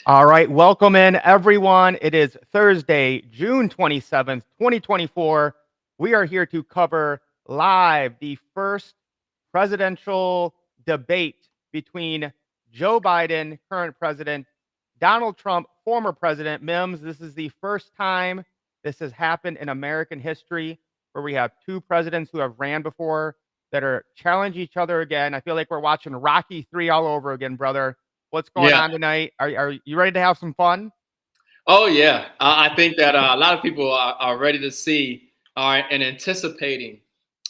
All right, welcome in everyone. It is Thursday, June 27th, 2024. We are here to cover live the first presidential debate between Joe Biden, current president, Donald Trump, former president. Mims, this is the first time this has happened in American history where we have two presidents who have ran before that are challenge each other again. I feel like we're watching Rocky 3 all over again, brother. What's going Yeah. on tonight? Are you ready to have some fun? Oh, yeah. I think that a lot of people are ready to see and anticipating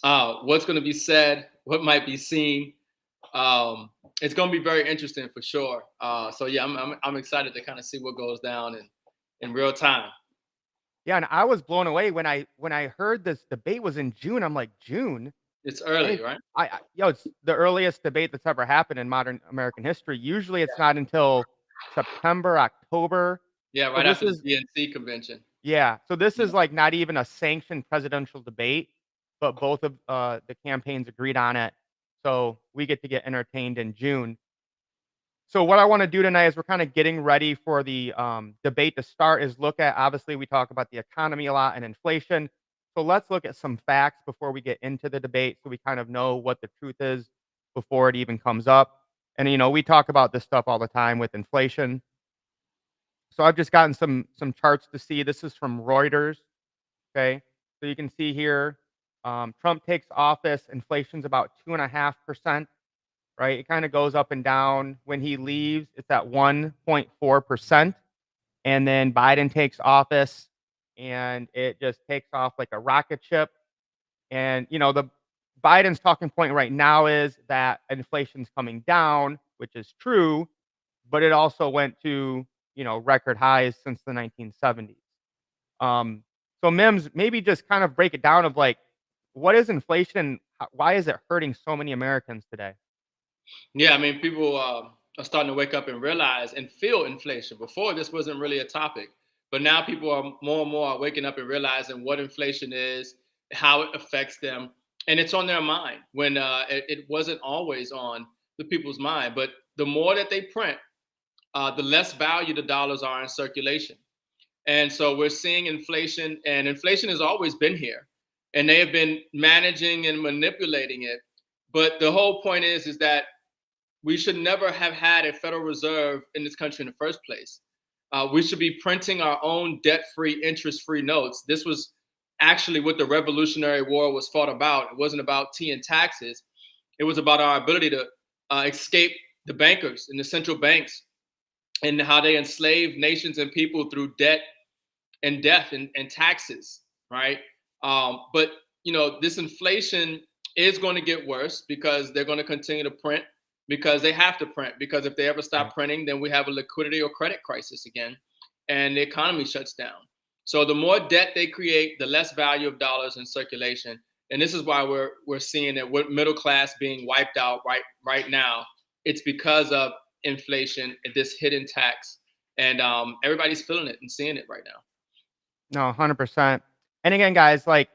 what's going to be said, what might be seen. Um, it's going to be very interesting for sure. So yeah, I'm excited to kind of see what goes down in real time. Yeah, and I was blown away when I heard this debate was in June. I'm like, June? It's I early, didn't right? it's the earliest debate that's ever happened in modern American history. Usually it's not until September, October. Yeah, So right this after the is DNC convention. yeah, so this Yeah. is like not even a sanctioned presidential debate, but both of the campaigns agreed on it. So we get to get entertained in June. So what I want to do tonight is we're kind of getting ready for the debate to start. Is look at obviously we talk about the economy a lot and inflation. So let's look at some facts before we get into the debate, so we kind of know what the truth is before it even comes up. And we talk about this stuff all the time with inflation. So I've just gotten some charts to see. This is from Reuters. Okay, so you can see here, Trump takes office, inflation's about 2.5%. Right? It kinda goes up and down. When he leaves, it's at 1.4%, and then Biden takes office, and it just takes off like a rocket ship, and, the Biden's talking point right now is that inflation's coming down, which is true, but it also went to, record highs since the 1970s. Um, so Mims, maybe just kind of break it down of, like, what is inflation? Why is it hurting so many Americans today? Yeah, I mean, people are starting to wake up and realize and feel inflation. Before, this wasn't really a topic, but now people are more and more waking up and realizing what inflation is, how it affects them, and it's on their mind when it wasn't always on the people's mind. But the more that they print, the less value the dollars are in circulation. And so we're seeing inflation, and inflation has always been here, and they have been managing and manipulating it. But the whole point is that we should never have had a Federal Reserve in this country in the first place. We should be printing our own debt-free, interest-free notes. This was actually what the Revolutionary War was fought about. It wasn't about tea and taxes. It was about our ability to escape the bankers and the central banks and how they enslaved nations and people through debt and death and taxes, right? But this inflation is going to get worse because they're going to continue to print because they have to print because if they ever stop Right. printing, then we have a liquidity or credit crisis again, and the economy shuts down. So the more debt they create, the less value of dollars in circulation, and this is why we're seeing that with middle class being wiped out right now. It's because of inflation, this hidden tax, and everybody's feeling it and seeing it right now. No, 100%. And again, guys, like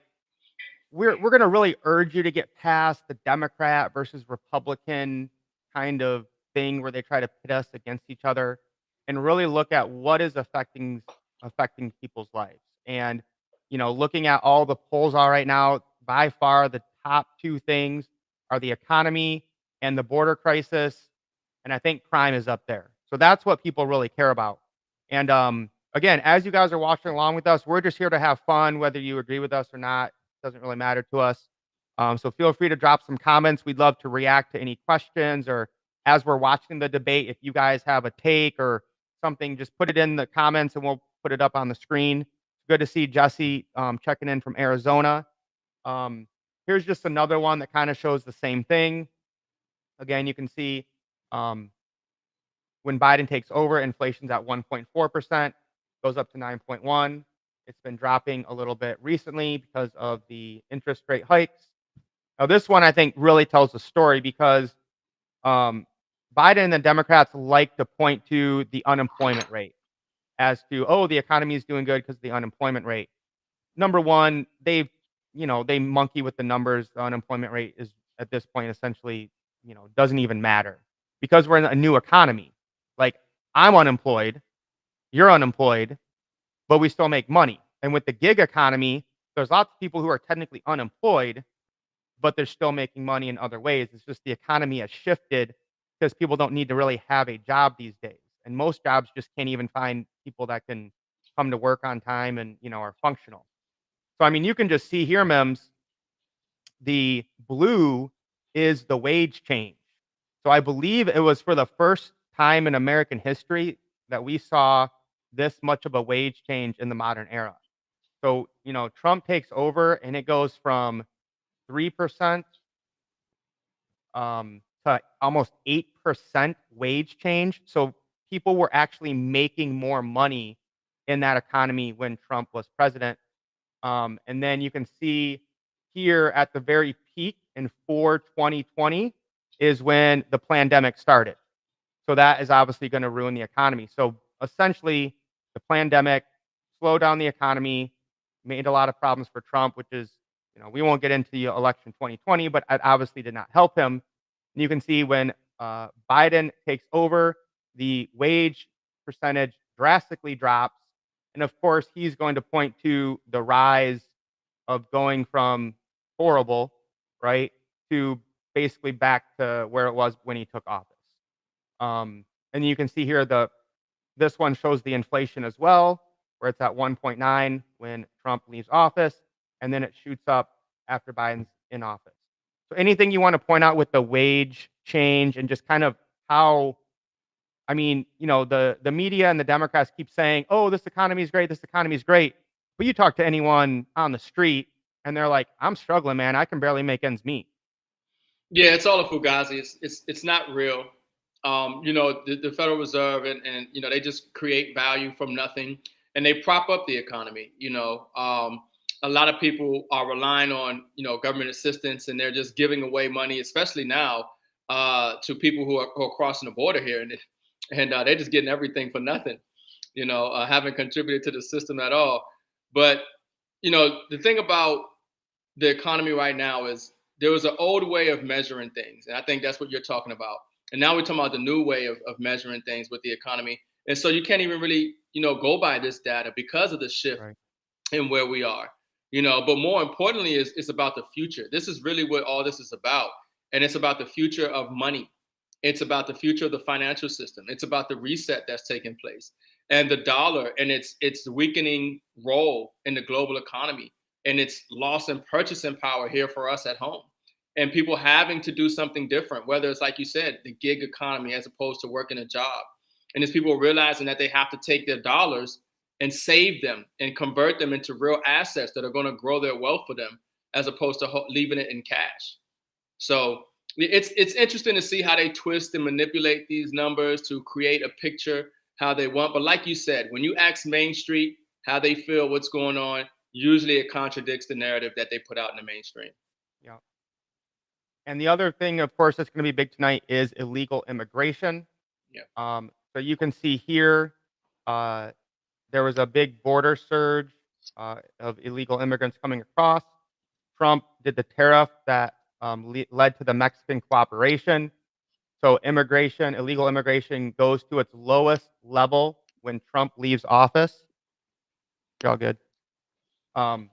we're gonna really urge you to get past the Democrat versus Republican kind of thing where they try to pit us against each other and really look at what is affecting people's lives. And looking at all the polls are right now, by far the top two things are the economy and the border crisis. And I think crime is up there. So that's what people really care about. And again, as you guys are watching along with us, we're just here to have fun, whether you agree with us or not. Doesn't really matter to us. So feel free to drop some comments. We'd love to react to any questions, or as we're watching the debate, if you guys have a take or something, just put it in the comments and we'll put it up on the screen. Good to see Jesse checking in from Arizona. Um, Here's just another one that kind of shows the same thing. Again, you can see um, when Biden takes over, inflation's at 1.4%, goes up to 9.1. It's been dropping a little bit recently because of the interest rate hikes. Now, this one I think really tells the story because um, Biden and the Democrats like to point to the unemployment rate as to, oh, the economy is doing good because of the unemployment rate. Number one, they monkey with the numbers. The unemployment rate is at this point essentially, doesn't even matter because we're in a new economy. Like, I'm unemployed. you're unemployed, but we still make money. And with the gig economy, there's lots of people who are technically unemployed, but they're still making money in other ways. It's just the economy has shifted because people don't need to really have a job these days. And most jobs just can't even find people that can come to work on time and, are functional. So, I mean, you can just see here, Mems, the blue is the wage change. So I believe it was for the first time in American history that we saw this much of a wage change in the modern era. So, Trump takes over and it goes from 3% to almost 8% wage change. So people were actually making more money in that economy when Trump was president. And then you can see here at the very peak in 2020 is when the pandemic started. So that is obviously going to ruin the economy. So essentially, the pandemic slowed down the economy, made a lot of problems for Trump, which is, we won't get into the election 2020, but it obviously did not help him. And you can see when Biden takes over, the wage percentage drastically drops. And of course, he's going to point to the rise of going from horrible, right, to basically back to where it was when he took office. And you can see here this one shows the inflation as well, where it's at 1.9 when Trump leaves office, and then it shoots up after Biden's in office. So anything you want to point out with the wage change and just kind of how, I mean, the media and the Democrats keep saying, "Oh, this economy is great. This economy is great." But you talk to anyone on the street and they're like, "I'm struggling, man. I can barely make ends meet." Yeah, it's all a fugazi. It's not real. The Federal Reserve and they just create value from nothing, and they prop up the economy. A lot of people are relying on government assistance, and they're just giving away money, especially now, to people who are crossing the border here, and they're just getting everything for nothing. Haven't contributed to the system at all. But the thing about the economy right now is there was an old way of measuring things. And I think that's what you're talking about. And now we're talking about the new way of measuring things with the economy. And so you can't even really, go by this data because of the shift Right. in where we are. But more importantly is it's about the future. This is really what all this is about. And it's about the future of money. It's about the future of the financial system. It's about the reset that's taking place. And the dollar and its weakening role in the global economy and its loss in purchasing power here for us at home. And people having to do something different, whether it's like you said, the gig economy as opposed to working a job. And it's people realizing that they have to take their dollars and save them and convert them into real assets that are going to grow their wealth for them as opposed to leaving it in cash. So it's interesting to see how they twist and manipulate these numbers to create a picture how they want. But like you said, when you ask Main Street how they feel, what's going on, usually it contradicts the narrative that they put out in the mainstream. Yeah. And the other thing, of course, that's going to be big tonight is illegal immigration. Yeah. So you can see here, uh, there was a big border surge of illegal immigrants coming across. Trump did the tariff that led to the Mexican cooperation. So illegal immigration goes to its lowest level when Trump leaves office. You're all good. Um,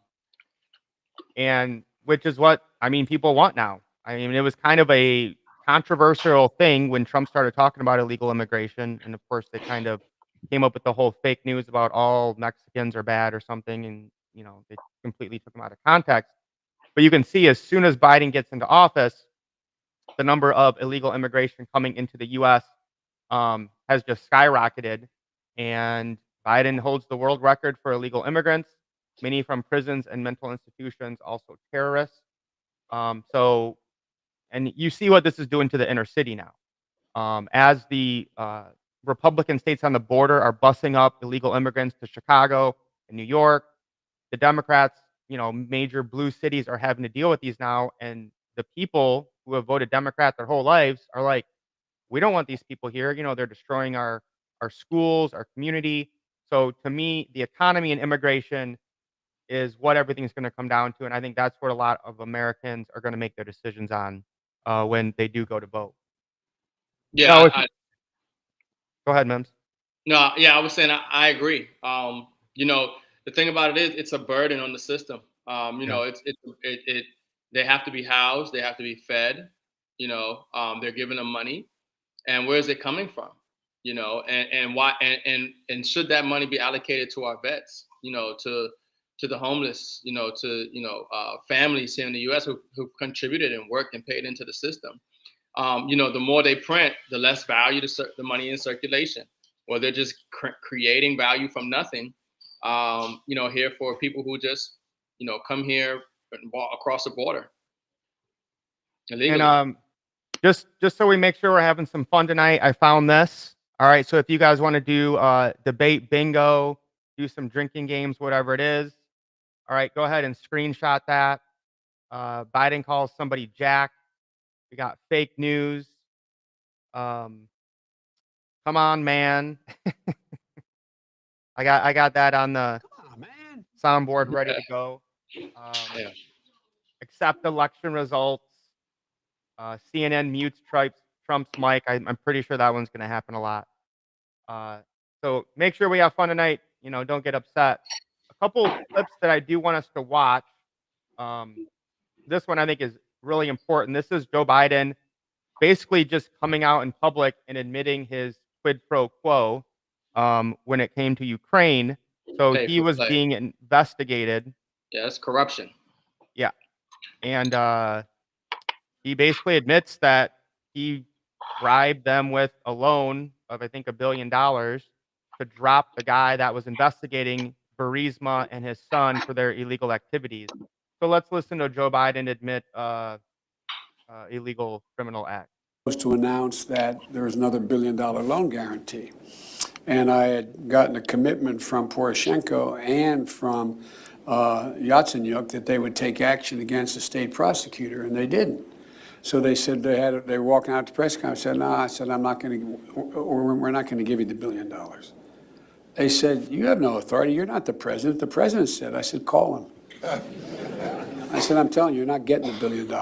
and which is what I mean people want now. I mean, it was kind of a controversial thing when Trump started talking about illegal immigration, and of course, they kind of came up with the whole fake news about all Mexicans are bad or something, and they completely took them out of context. But you can see as soon as Biden gets into office, the number of illegal immigration coming into the U.S. Has just skyrocketed, and Biden holds the world record for illegal immigrants, many from prisons and mental institutions, also terrorists. So, and you see what this is doing to the inner city now. As the Republican states on the border are busing up illegal immigrants to Chicago and New York, the Democrats, major blue cities are having to deal with these now. And the people who have voted Democrat their whole lives are like, we don't want these people here. They're destroying our schools, our community. So to me, the economy and immigration is what everything's going to come down to, and I think that's what a lot of Americans are going to make their decisions on when they do go to vote. Yeah, Now, if I you, go ahead, Mims. No, yeah, I was saying I agree. You know, the thing about it is it's a burden on the system. You Yeah. know, it they have to be housed, they have to be fed. You know, they're giving them money, and where is it coming from? You know, and why and should that money be allocated to our vets? You know, to the homeless. You know, to families here in the U.S. Who've contributed and worked and paid into the system. You know, the more they print, the less value the money in circulation, or they're just creating value from nothing. You know, here for people who just, come here and walk across the border And illegally. just so we make sure we're having some fun tonight, I found this. All right, so if you guys want to do debate bingo, do some drinking games, whatever it is, all right, go ahead and screenshot that. Biden calls somebody Jack. We got fake news. Um, come on, man. I got that on the soundboard ready to go. Um, Yeah. accept election results. CNN mutes Trump's mic. I'm pretty sure that one's going to happen a lot. Uh, so make sure we have fun tonight. You know, don't get upset. A couple clips that I do want us to watch. Um, this one I think is really important. This is Joe Biden basically just coming out in public and admitting his quid pro quo when it came to Ukraine. So Pay he for was play. being investigated. Yeah, it's corruption. Yeah. And he basically admits that he bribed them with a loan of, I think, $1 billion to drop the guy that was investigating Burisma and his son for their illegal activities. So let's listen to Joe Biden admit illegal criminal act. Was to announce that there was another $1 billion loan guarantee. And I had gotten a commitment from Poroshenko and from Yatsenyuk that they would take action against the state prosecutor, and they didn't. So they said they were walking out to press conference. I said, no, I said, I'm not going to, or we're not going to give you the $1 billion. They said, you have no authority. You're not the president. The president said. I said, call him. I said, I'm telling you, you're not getting the $1 billion.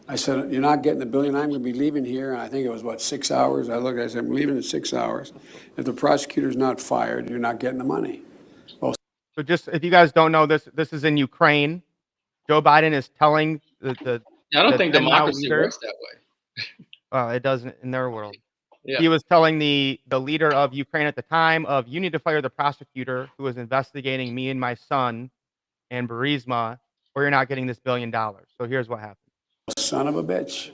I said, you're not getting the $1 billion. I'm going to be leaving here. And I think it was, 6 hours? I looked, I said, I'm leaving in 6 hours. If the prosecutor's not fired, you're not getting the money. Well, So just if you guys don't know this, this is in Ukraine. Joe Biden is telling I don't the think then now democracy leader. works that way. It doesn't in their world. Yeah. He was telling the leader of Ukraine at the time of, you need to fire the prosecutor who is investigating me and my son and Burisma, or you're not getting this $1 billion. So here's what happened. son of a bitch.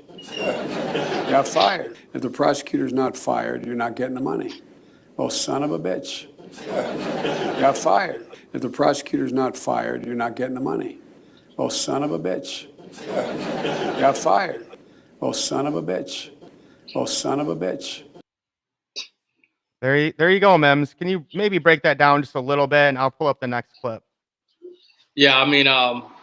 Got fired. If the prosecutor's not fired, you're not getting the money. Well, son of a bitch. Got fired. If the prosecutor's not fired, you're not getting the money. Well, son of a bitch. Got fired. Well, son of a bitch. Well, son of a bitch. There you go, M.I.M.S. Can you maybe break that down just a little bit, and I'll pull up the next clip. Yeah, I mean,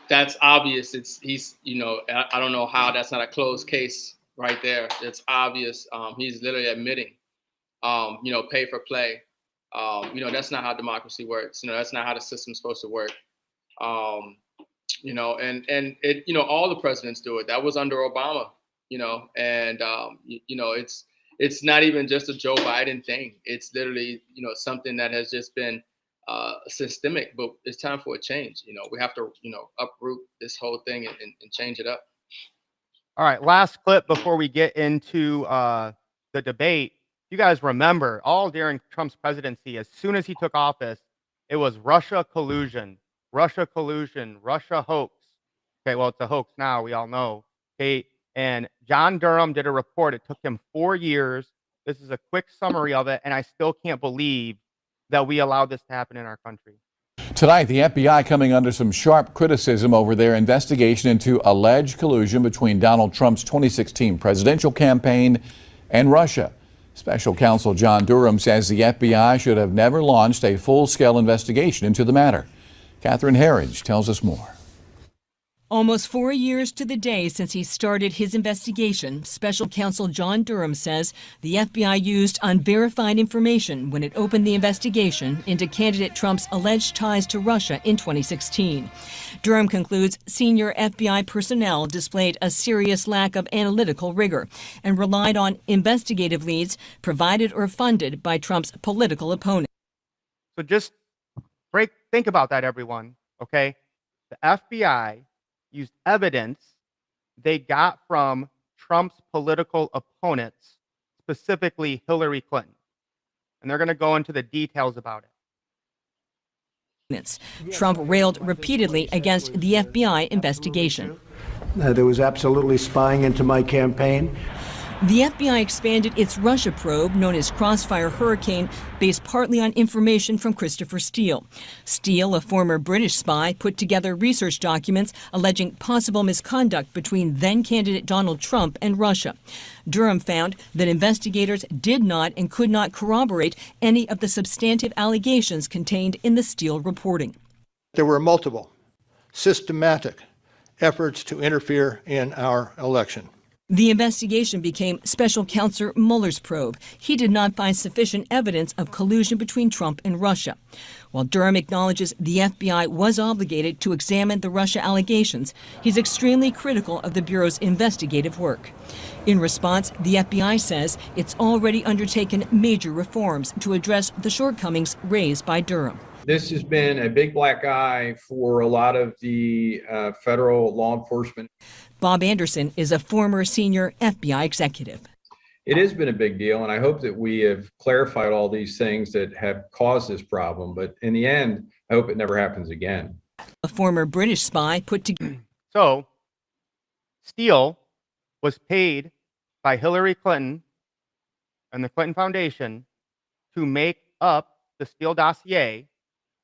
that's obvious. He's, I don't know how that's not a closed case right there. It's obvious. He's literally admitting, pay for play. That's not how democracy works. That's not how the system's supposed to work. And it, all the presidents do it. That was under Obama, and it's not even just a Joe Biden thing. It's literally, something that has just been systemic, but it's time for a change. We have to, uproot this whole thing and change it up. All right, last clip before we get into the debate. You guys remember all during Trump's presidency, as soon as he took office, it was Russia collusion, Russia hoax. Okay, well, it's a hoax now, we all know. Okay, and John Durham did a report. It took him 4 years. This is a quick summary of it, and I still can't believe that we allowed this to happen in our country. Tonight, the FBI coming under some sharp criticism over their investigation into alleged collusion between Donald Trump's 2016 presidential campaign and Russia. Special counsel John Durham says the FBI should have never launched a full-scale investigation into the matter. Catherine Herridge tells us more. Almost 4 years to the day since he started his investigation, Special Counsel John Durham says the FBI used unverified information when it opened the investigation into candidate Trump's alleged ties to Russia in 2016. Durham concludes senior FBI personnel displayed a serious lack of analytical rigor and relied on investigative leads provided or funded by Trump's political opponents. So just think about that, everyone, okay? The FBI used evidence they got from Trump's political opponents, specifically Hillary Clinton. And they're going to go into the details about it. Trump railed repeatedly against the FBI investigation. There was absolutely spying into my campaign. The FBI expanded its Russia probe, known as Crossfire Hurricane, based partly on information from Christopher Steele. Steele, a former British spy, put together research documents alleging possible misconduct between then-candidate Donald Trump and Russia. Durham found that investigators did not and could not corroborate any of the substantive allegations contained in the Steele reporting. There were multiple, systematic efforts to interfere in our election. The investigation became Special Counsel Mueller's probe. He did not find sufficient evidence of collusion between Trump and Russia. While Durham acknowledges the FBI was obligated to examine the Russia allegations, he's extremely critical of the Bureau's investigative work. In response, the FBI says it's already undertaken major reforms to address the shortcomings raised by Durham. This has been a big black eye for a lot of the federal law enforcement. Bob Anderson is a former senior FBI executive. It has been a big deal, and I hope that we have clarified all these things that have caused this problem. But in the end, I hope it never happens again. A former British spy put together. So, Steele was paid by Hillary Clinton and the Clinton Foundation to make up the Steele dossier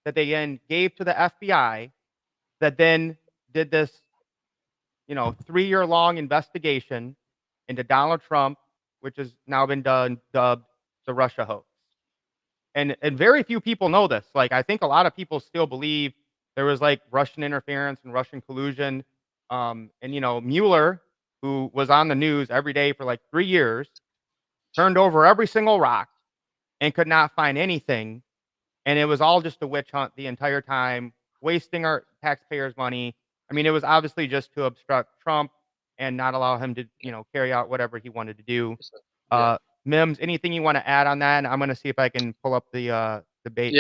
that they then gave to the FBI, that then did this 3-year-long investigation into Donald Trump, which has now been dubbed the Russia hoax. And very few people know this. Like, I think a lot of people still believe there was like Russian interference and Russian collusion. Mueller, who was on the news every day for like 3 years, turned over every single rock and could not find anything. And it was all just a witch hunt the entire time, wasting our taxpayers' money. I mean, it was obviously just to obstruct Trump and not allow him to, carry out whatever he wanted to do. M.I.M.S, anything you want to add on that? And I'm going to see if I can pull up the debate.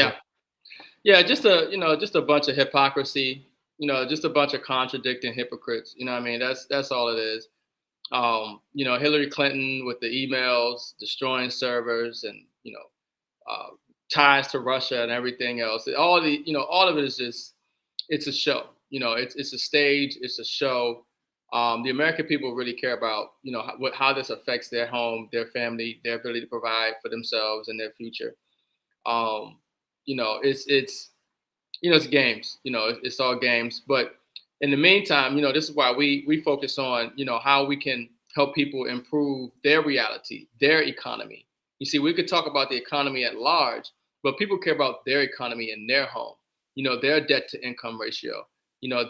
Yeah, just a bunch of hypocrisy. Just a bunch of contradicting hypocrites. I mean, that's all it is. Hillary Clinton with the emails, destroying servers, and ties to Russia and everything else. All of it is just, it's a show. It's a stage. It's a show. The American people really care about, how this affects their home, their family, their ability to provide for themselves and their future. It's games. It's all games. But in the meantime, this is why we focus on, how we can help people improve their reality, their economy. You see, we could talk about the economy at large, but people care about their economy in their home, their debt to income ratio,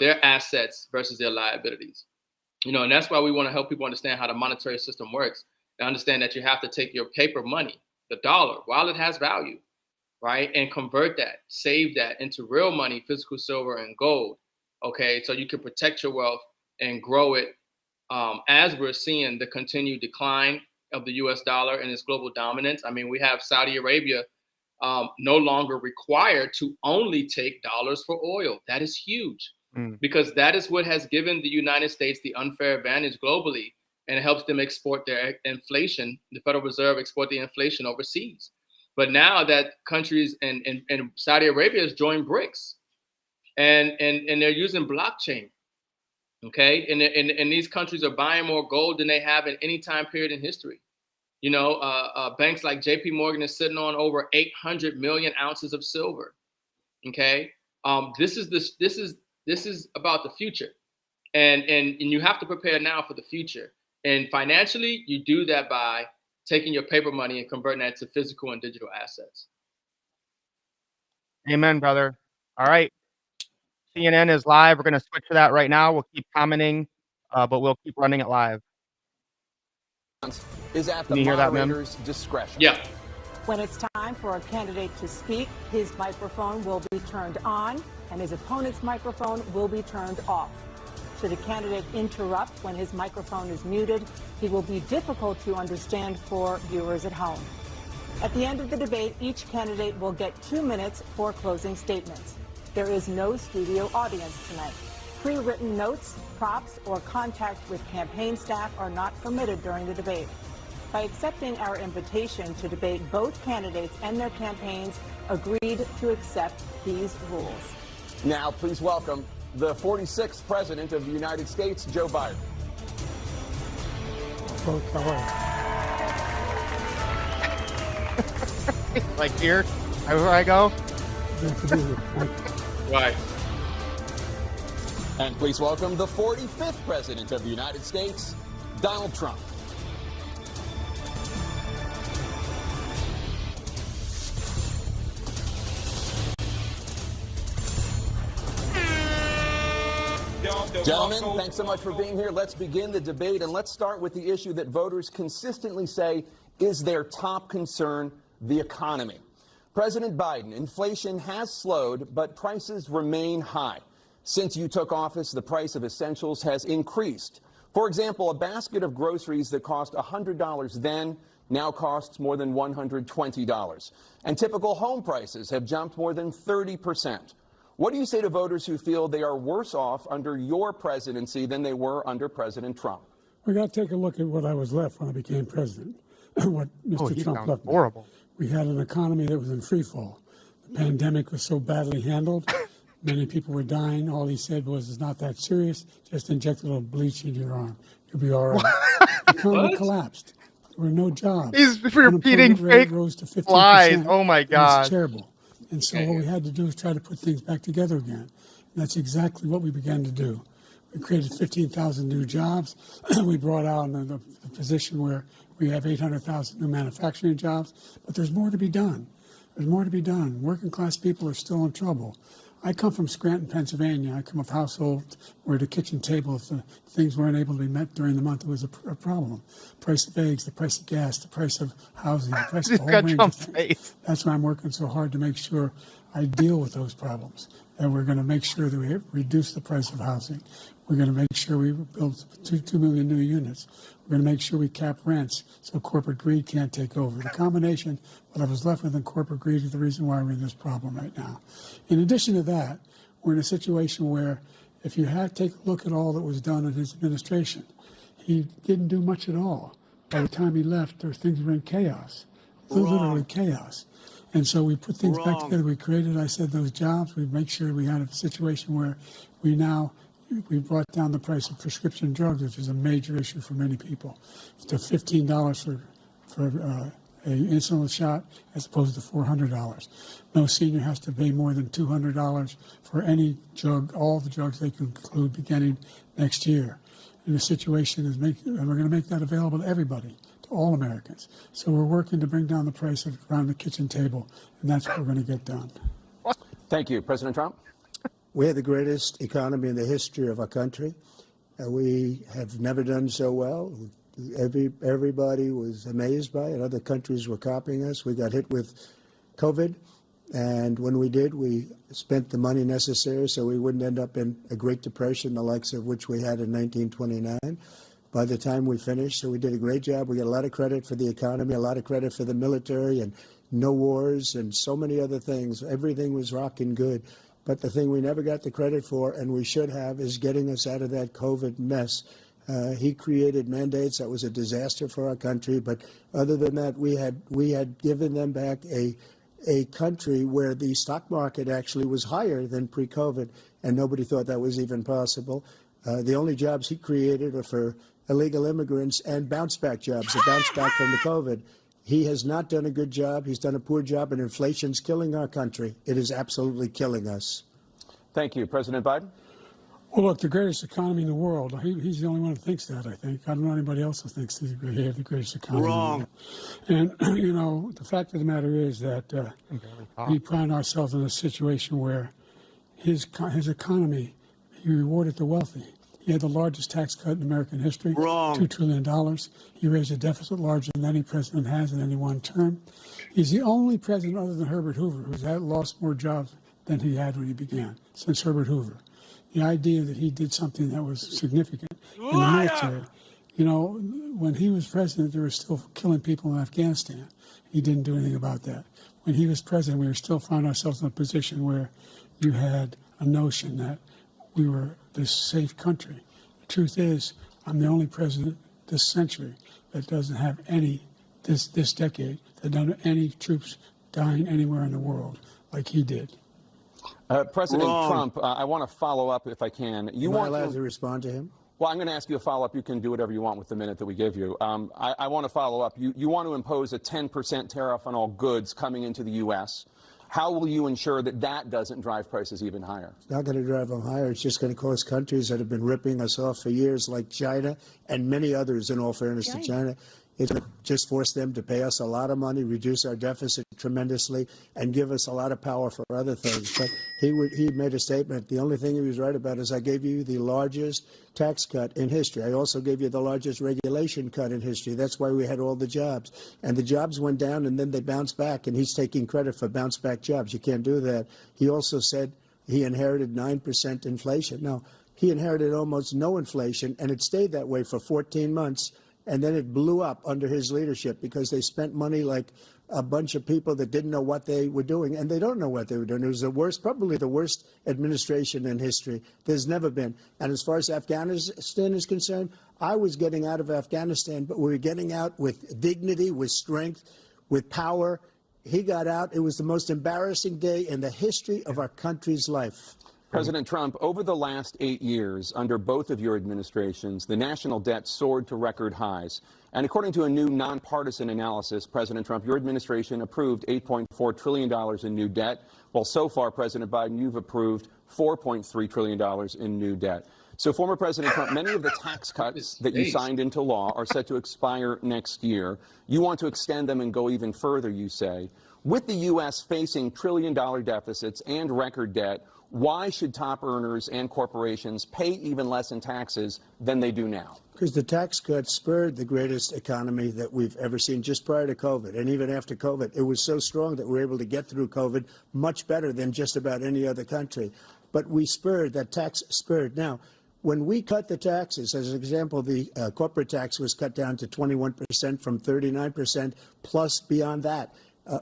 their assets versus their liabilities. And that's why we want to help people understand how the monetary system works. And understand that you have to take your paper money, the dollar, while it has value, right, and convert that, save that into real money, physical silver and gold, okay, so you can protect your wealth and grow it as we're seeing the continued decline of the U.S. dollar and its global dominance. I mean, we have Saudi Arabia no longer required to only take dollars for oil. That is huge. Because that is what has given the United States the unfair advantage globally, and it helps them export their inflation. The Federal Reserve export the inflation overseas. But now that countries and Saudi Arabia has joined BRICS, and they're using blockchain, okay, and these countries are buying more gold than they have in any time period in history. Banks like J.P. Morgan is sitting on over 800 million ounces of silver. Okay, this is about the future, and you have to prepare now for the future. And financially, you do that by taking your paper money and converting that to physical and digital assets. Amen, brother. All right. CNN is live. We're gonna switch to that right now. We'll keep commenting, but we'll keep running it live. Is at Can the you hear that, Mim? moderator's discretion. Yeah. When it's time for a candidate to speak, his microphone will be turned on and his opponent's microphone will be turned off. Should a candidate interrupt when his microphone is muted, he will be difficult to understand for viewers at home. At the end of the debate, each candidate will get 2 minutes for closing statements. There is no studio audience tonight. Pre-written notes, props, or contact with campaign staff are not permitted during the debate. By accepting our invitation to debate, both candidates and their campaigns agreed to accept these rules. Now, please welcome the 46th President of the United States, Joe Biden. Like here, everywhere I go. Right. And please welcome the 45th President of the United States, Donald Trump. Gentlemen, thanks so much for being here. Let's begin the debate, and let's start with the issue that voters consistently say is their top concern, the economy. President Biden, inflation has slowed, but prices remain high. Since you took office, the price of essentials has increased. For example, a basket of groceries that cost $100 then now costs more than $120. And typical home prices have jumped more than 30%. What do you say to voters who feel they are worse off under your presidency than they were under President Trump? We got to take a look at what I was left when I became president. What Mr. Trump left me. Horrible. We had an economy that was in free fall. The pandemic was so badly handled. Many people were dying. All he said was, it's not that serious. Just inject a little bleach into your arm. You'll be all right. The economy collapsed. There were no jobs. He's repeating Unemployment rate fake rose to 15%. lies. Oh my God. It's terrible. And so what we had to do is try to put things back together again. And that's exactly what we began to do. We created 15,000 new jobs. We brought out the position where we have 800,000 new manufacturing jobs. But there's more to be done. There's more to be done. Working class people are still in trouble. I come from Scranton, Pennsylvania. I come of a household where the kitchen table, if the things weren't able to be met during the month, it was a problem. Price of eggs, the price of gas, the price of housing, the price of a whole range of things. That's why I'm working so hard to make sure I deal with those problems. And we're going to make sure that we reduce the price of housing. We're going to make sure we build 2 million new units. We're going to make sure we cap rents so corporate greed can't take over. The combination, what I was left with in corporate greed, is the reason why we're in this problem right now. In addition to that, we're in a situation where if you take a look at all that was done in his administration, he didn't do much at all. By the time he left, things were in chaos, literally chaos. And so we put things back together. We created, I said, those jobs. We make sure we had a situation where we brought down the price of prescription drugs, which is a major issue for many people, to $15 for an insulin shot as opposed to $400. No senior has to pay more than $200 for any drug, all the drugs they can include beginning next year. And the situation is and we're going to make that available to everybody, to all Americans. So we're working to bring down the price around the kitchen table, and that's what we're going to get done. Thank you. President Trump? We have the greatest economy in the history of our country. We have never done so well. Everybody was amazed by it. Other countries were copying us. We got hit with COVID, and when we did, we spent the money necessary so we wouldn't end up in a Great Depression, the likes of which we had in 1929. By the time we finished, so we did a great job. We got a lot of credit for the economy, a lot of credit for the military, and no wars, and so many other things. Everything was rocking good. But the thing we never got the credit for, and we should have, is getting us out of that COVID mess. He created mandates. That was a disaster for our country. But other than that, we had given them back a country where the stock market actually was higher than pre-COVID, and nobody thought that was even possible. The only jobs he created are for illegal immigrants and bounce-back jobs, a bounce-back from the COVID. He has not done a good job. He's done a poor job, and inflation's killing our country. It is absolutely killing us. Thank you. President Biden? Well, look, the greatest economy in the world, he's the only one who thinks that, I think. I don't know anybody else who thinks he had the greatest economy. Wrong. And, the fact of the matter is that we find ourselves in a situation where his economy, he rewarded the wealthy. He had the largest tax cut in American history, Wrong. $2 trillion. He raised a deficit larger than any president has in any one term. He's the only president other than Herbert Hoover who's lost more jobs than he had when he began, since Herbert Hoover. The idea that he did something that was significant in the military. You know, when he was president, they were still killing people in Afghanistan. He didn't do anything about that. When he was president, we were still found ourselves in a position where you had a notion that we were this safe country. The truth is, I'm the only president this century that doesn't have this decade, that doesn't have any troops dying anywhere in the world like he did. President Trump, I want to follow up if I can. Am I allowed to respond to him? Well, I'm going to ask you a follow-up. You can do whatever you want with the minute that we give you. I want to follow up. You want to impose a 10% tariff on all goods coming into the U.S. How will you ensure that that doesn't drive prices even higher? It's not going to drive them higher. It's just going to cause countries that have been ripping us off for years, like China and many others, in all fairness to China. It's going to just force them to pay us a lot of money, reduce our deficit tremendously, and give us a lot of power for other things. But he made a statement. The only thing he was right about is I gave you the largest tax cut in history. I also gave you the largest regulation cut in history. That's why we had all the jobs. And the jobs went down, and then they bounced back, and he's taking credit for bounce-back jobs. You can't do that. He also said he inherited 9% inflation. Now, he inherited almost no inflation, and it stayed that way for 14 months. And then it blew up under his leadership because they spent money like a bunch of people that didn't know what they were doing, and they don't know what they were doing. It was the worst, probably the worst administration in history. There's never been. And as far as Afghanistan is concerned, I was getting out of Afghanistan, but we were getting out with dignity, with strength, with power. He got out. It was the most embarrassing day in the history of our country's life. President Trump, over the last 8 years, under both of your administrations, the national debt soared to record highs. And according to a new nonpartisan analysis, President Trump, your administration approved $8.4 trillion in new debt, while so far, President Biden, you've approved $4.3 trillion in new debt. So, former President Trump, many of the tax cuts that you signed into law are set to expire next year. You want to extend them and go even further, you say. With the U.S. facing trillion-dollar deficits and record debt, why should top earners and corporations pay even less in taxes than they do now? Because the tax cuts spurred the greatest economy that we've ever seen just prior to COVID. And even after COVID, it was so strong that we were able to get through COVID much better than just about any other country. But we spurred, that tax spurred. Now, when we cut the taxes, as an example, the corporate tax was cut down to 21% from 39%, plus beyond that.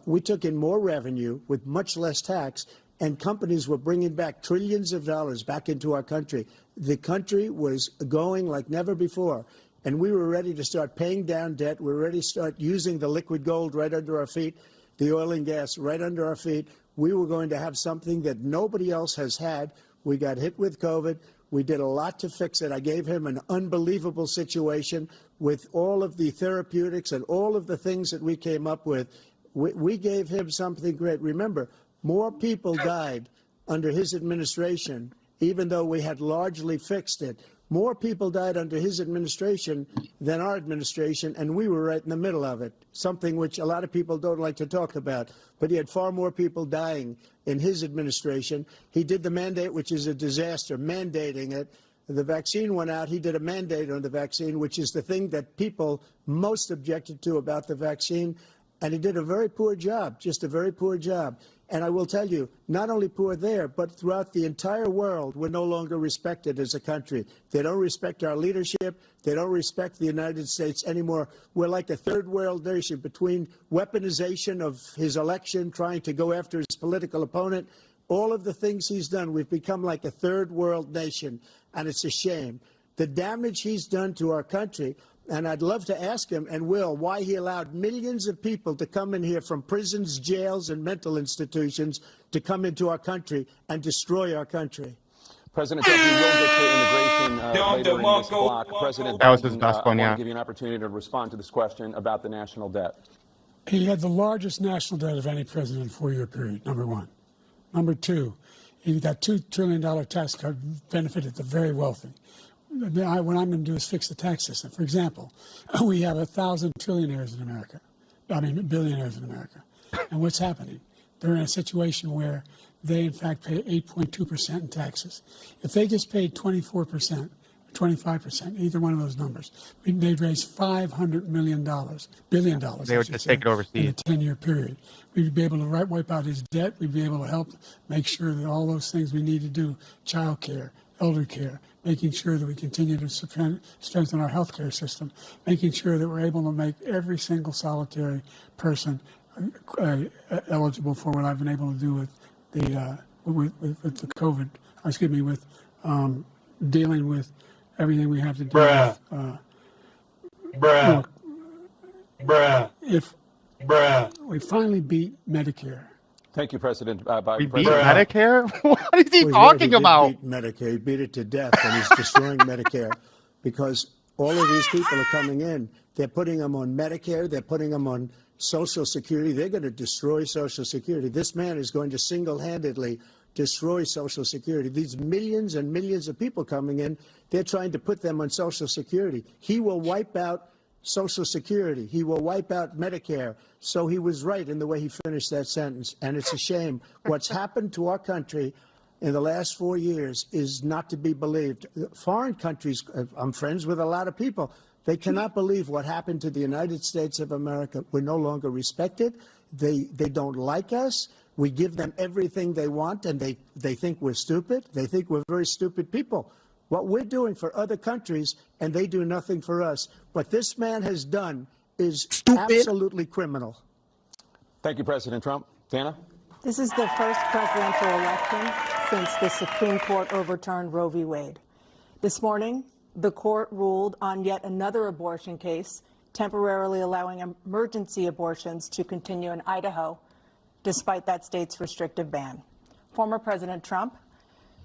We took in more revenue with much less tax, and companies were bringing back trillions of dollars back into our country. The country was going like never before, and we were ready to start paying down debt. We were ready to start using the liquid gold right under our feet, the oil and gas right under our feet. We were going to have something that nobody else has had. We got hit with COVID. We did a lot to fix it. I gave him an unbelievable situation with all of the therapeutics and all of the things that we came up with. We gave him something great. Remember, more people died under his administration, even though we had largely fixed it. More people died under his administration than our administration, and we were right in the middle of it, something which a lot of people don't like to talk about. But he had far more people dying in his administration. He did the mandate, which is a disaster, mandating it. The vaccine went out. He did a mandate on the vaccine, which is the thing that people most objected to about the vaccine. And he did a very poor job, just a very poor job. And I will tell you, not only poor there, but throughout the entire world, we're no longer respected as a country. They don't respect our leadership. They don't respect the United States anymore. We're like a third world nation between weaponization of his election, trying to go after his political opponent, all of the things he's done. We've become like a third world nation, and it's a shame. The damage he's done to our country. And I'd love to ask him, and will, why he allowed millions of people to come in here from prisons, jails, and mental institutions to come into our country and destroy our country. President Trump, we will get to immigration later in this block. President That was his best one, I yeah. want to give you an opportunity to respond to this question about the national debt. He had the largest national debt of any president in a 4-year period, number one. Number two, that $2 trillion tax cut benefited the very wealthy. What I'm going to do is fix the tax system. For example, we have 1,000 trillionaires in America. I mean, billionaires in America. And what's happening? They're in a situation where they in fact pay 8.2% in taxes. If they just paid 24%, 25%, either one of those numbers, they'd raise $500 billion. They would just take it overseas. In a 10-year period. We'd be able to wipe out his debt. We'd be able to help make sure that all those things we need to do, child care, elder care, making sure that we continue to strengthen our healthcare system, making sure that we're able to make every single solitary person eligible for what I've been able to do with the COVID, with dealing with everything we have to do with. We finally beat Medicare. Thank you, President Biden. We beat Medicare? What is he talking about? He beat Medicare. He beat it to death, and he's destroying Medicare because all of these people are coming in. They're putting them on Medicare. They're putting them on Social Security. They're going to destroy Social Security. This man is going to single-handedly destroy Social Security. These millions and millions of people coming in, they're trying to put them on Social Security. He will wipe out Social Security. He will wipe out Medicare. So he was right in the way he finished that sentence. And it's a shame. What's happened to our country in the last 4 years is not to be believed. Foreign countries, I'm friends with a lot of people, they cannot believe what happened to the United States of America. We're no longer respected. They don't like us. We give them everything they want, and they think we're stupid. They think we're very stupid people. What we're doing for other countries, and they do nothing for us. What this man has done is absolutely criminal. Thank you, President Trump. Dana? This is the first presidential election since the Supreme Court overturned Roe v. Wade. This morning, the court ruled on yet another abortion case, temporarily allowing emergency abortions to continue in Idaho, despite that state's restrictive ban. Former President Trump,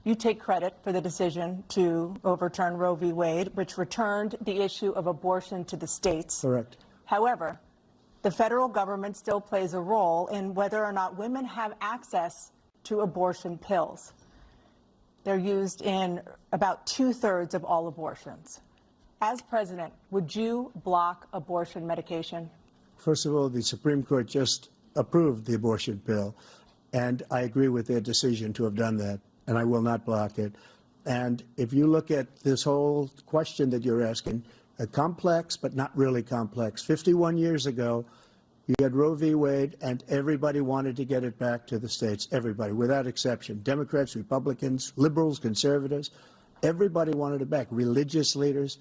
you take credit for the decision to overturn Roe v. Wade, which returned the issue of abortion to the states. Correct. However, the federal government still plays a role in whether or not women have access to abortion pills. They're used in about 2/3 of all abortions. As president, would you block abortion medication? First of all, the Supreme Court just approved the abortion pill, and I agree with their decision to have done that, and I will not block it. And if you look at this whole question that you're asking, complex but not really complex. 51 years ago, you had Roe v. Wade, and everybody wanted to get it back to the states. Everybody, without exception. Democrats, Republicans, liberals, conservatives, everybody wanted it back. Religious leaders.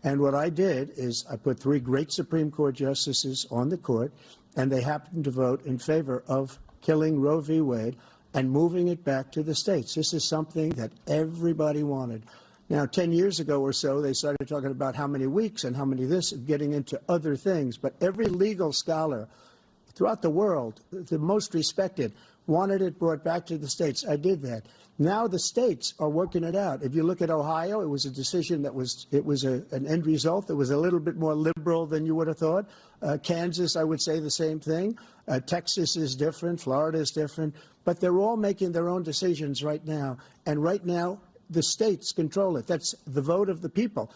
And what I did is I put 3 great Supreme Court justices on the court, and they happened to vote in favor of killing Roe v. Wade and moving it back to the states. This is something that everybody wanted. Now, 10 years ago or so, they started talking about how many weeks and how many this, getting into other things. But every legal scholar throughout the world, the most respected, wanted it brought back to the states. I did that. Now the states are working it out. If you look at Ohio, it was a decision that was an end result that was a little bit more liberal than you would have thought. Kansas, I would say the same thing. Texas is different. Florida is different. But they're all making their own decisions right now. And right now, the states control it. That's the vote of the people.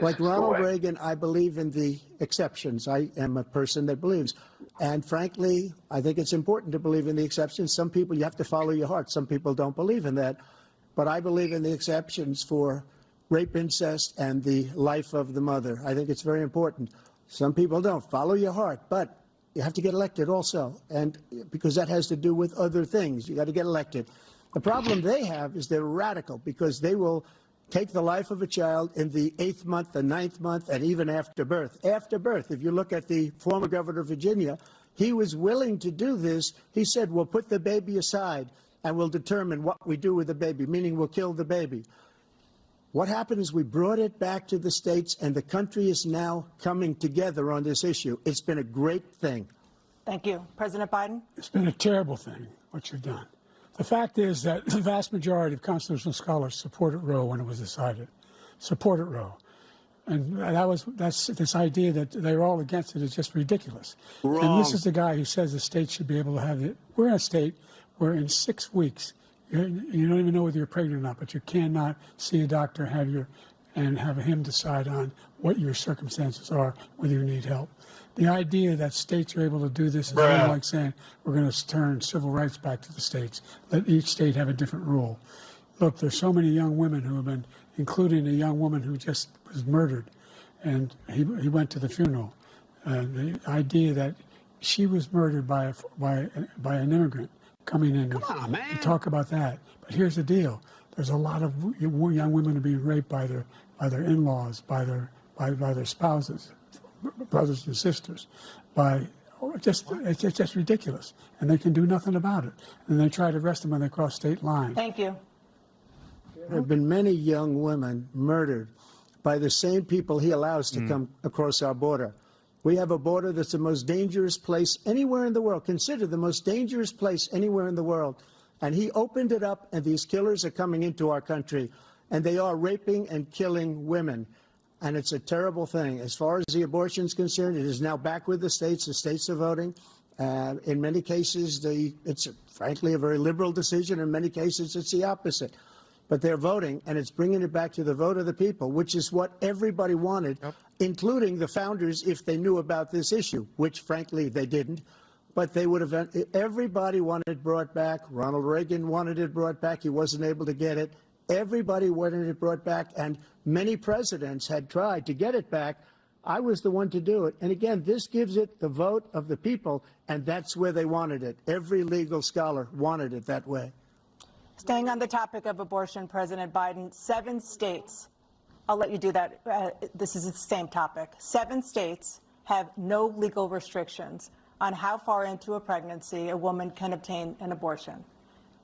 Like Ronald Reagan, I believe in the exceptions. I am a person that believes. And frankly, I think it's important to believe in the exceptions. Some people, you have to follow your heart. Some people don't believe in that. But I believe in the exceptions for rape, incest, and the life of the mother. I think it's very important. Some people don't. Follow your heart. But you have to get elected also. And because that has to do with other things. You got to get elected. The problem they have is they're radical because they will take the life of a child in the 8th month, the 9th month, and even after birth. After birth, if you look at the former governor of Virginia, he was willing to do this. He said, we'll put the baby aside and we'll determine what we do with the baby, meaning we'll kill the baby. What happened is we brought it back to the states, and the country is now coming together on this issue. It's been a great thing. Thank you. President Biden? It's been a terrible thing, what you've done. The fact is that the vast majority of constitutional scholars supported Roe when it was decided, supported Roe. And that's this idea that they're all against it is just ridiculous. Wrong. And this is the guy who says the state should be able to have it. We're in a state where in 6 weeks, you don't even know whether you're pregnant or not, but you cannot see a doctor and have him decide on what your circumstances are, whether you need help. The idea that states are able to do this is sort of like saying we're going to turn civil rights back to the states. Let each state have a different rule. Look, there's so many young women who have been, including a young woman who just was murdered, and he went to the funeral. The idea that she was murdered by an immigrant coming in. Come on, man. You talk about that. But here's the deal. There's a lot of young women who are being raped by their in-laws, by their spouses, brothers and sisters, it's just ridiculous. And they can do nothing about it. And they try to arrest them when they cross state lines. Thank you. There have been many young women murdered by the same people he allows to come across our border. We have a border that's the most dangerous place anywhere in the world, considered the most dangerous place anywhere in the world. And he opened it up, and these killers are coming into our country, and they are raping and killing women. And it's a terrible thing. As far as the abortion is concerned, it is now back with the states. The states are voting. In many cases, it's frankly a very liberal decision. In many cases, it's the opposite. But they're voting, and it's bringing it back to the vote of the people, which is what everybody wanted, including the founders, if they knew about this issue, which, frankly, they didn't. But they would have. Everybody wanted it brought back. Ronald Reagan wanted it brought back. He wasn't able to get it. Everybody wanted it brought back, and many presidents had tried to get it back. I was the one to do it. And again, this gives it the vote of the people, and that's where they wanted it. Every legal scholar wanted it that way. Staying on the topic of abortion, President Biden, 7 states, I'll let you do that. This is the same topic. 7 states have no legal restrictions on how far into a pregnancy a woman can obtain an abortion.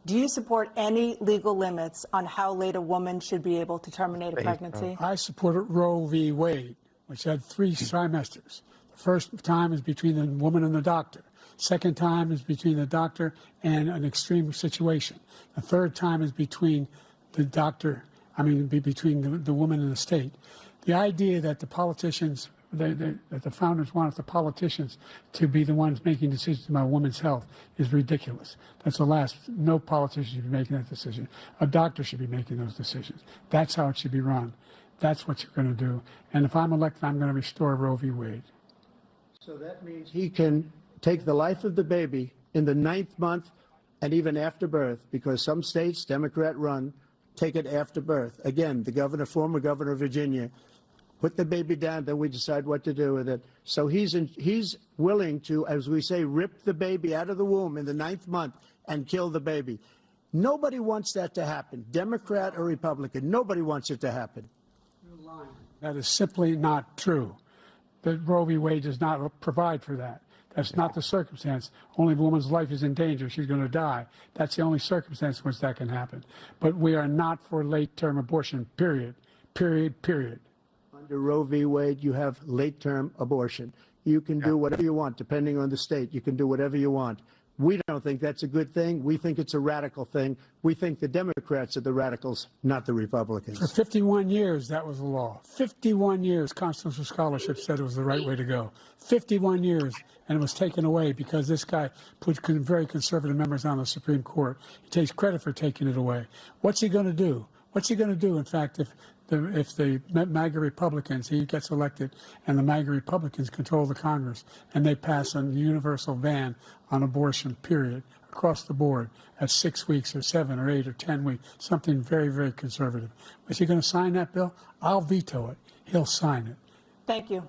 Do you support any legal limits on how late a woman should be able to terminate a pregnancy? I supported Roe v. Wade, which had 3 trimesters. The first time is between the woman and the doctor. Second time is between the doctor and an extreme situation. The third time is between the doctor, between the woman and the state. The idea that the politicians, that the founders wanted the politicians to be the ones making decisions about women's health is ridiculous. That's the last. No politician should be making that decision. A doctor should be making those decisions. That's how it should be run. That's what you're going to do. And if I'm elected, I'm going to restore Roe v. Wade. So that means he can take the life of the baby in the 9th month and even after birth, because some states, Democrat run, take it after birth. Again, the former governor of Virginia, put the baby down, then we decide what to do with it. So he's willing to, as we say, rip the baby out of the womb in the 9th month and kill the baby. Nobody wants that to happen, Democrat or Republican. Nobody wants it to happen. That is simply not true. The Roe v. Wade does not provide for that. That's not the circumstance. Only if a woman's life is in danger, she's going to die. That's the only circumstance in which that can happen. But we are not for late-term abortion, period. Period, period. Under Roe v. Wade, you have late-term abortion. You can do whatever you want, depending on the state. You can do whatever you want. We don't think that's a good thing. We think it's a radical thing. We think the Democrats are the radicals, not the Republicans. For 51 years, that was the law. 51 years, constitutional scholarship said it was the right way to go. 51 years, and it was taken away because this guy put very conservative members on the Supreme Court. He takes credit for taking it away. What's he going to do? What's he going to do, in fact, if the MAGA Republicans, he gets elected, and the MAGA Republicans control the Congress, and they pass a universal ban on abortion, period, across the board at 6 weeks or 7 or 8 or 10 weeks, something very, very conservative. Is he going to sign that bill? I'll veto it. He'll sign it. Thank you.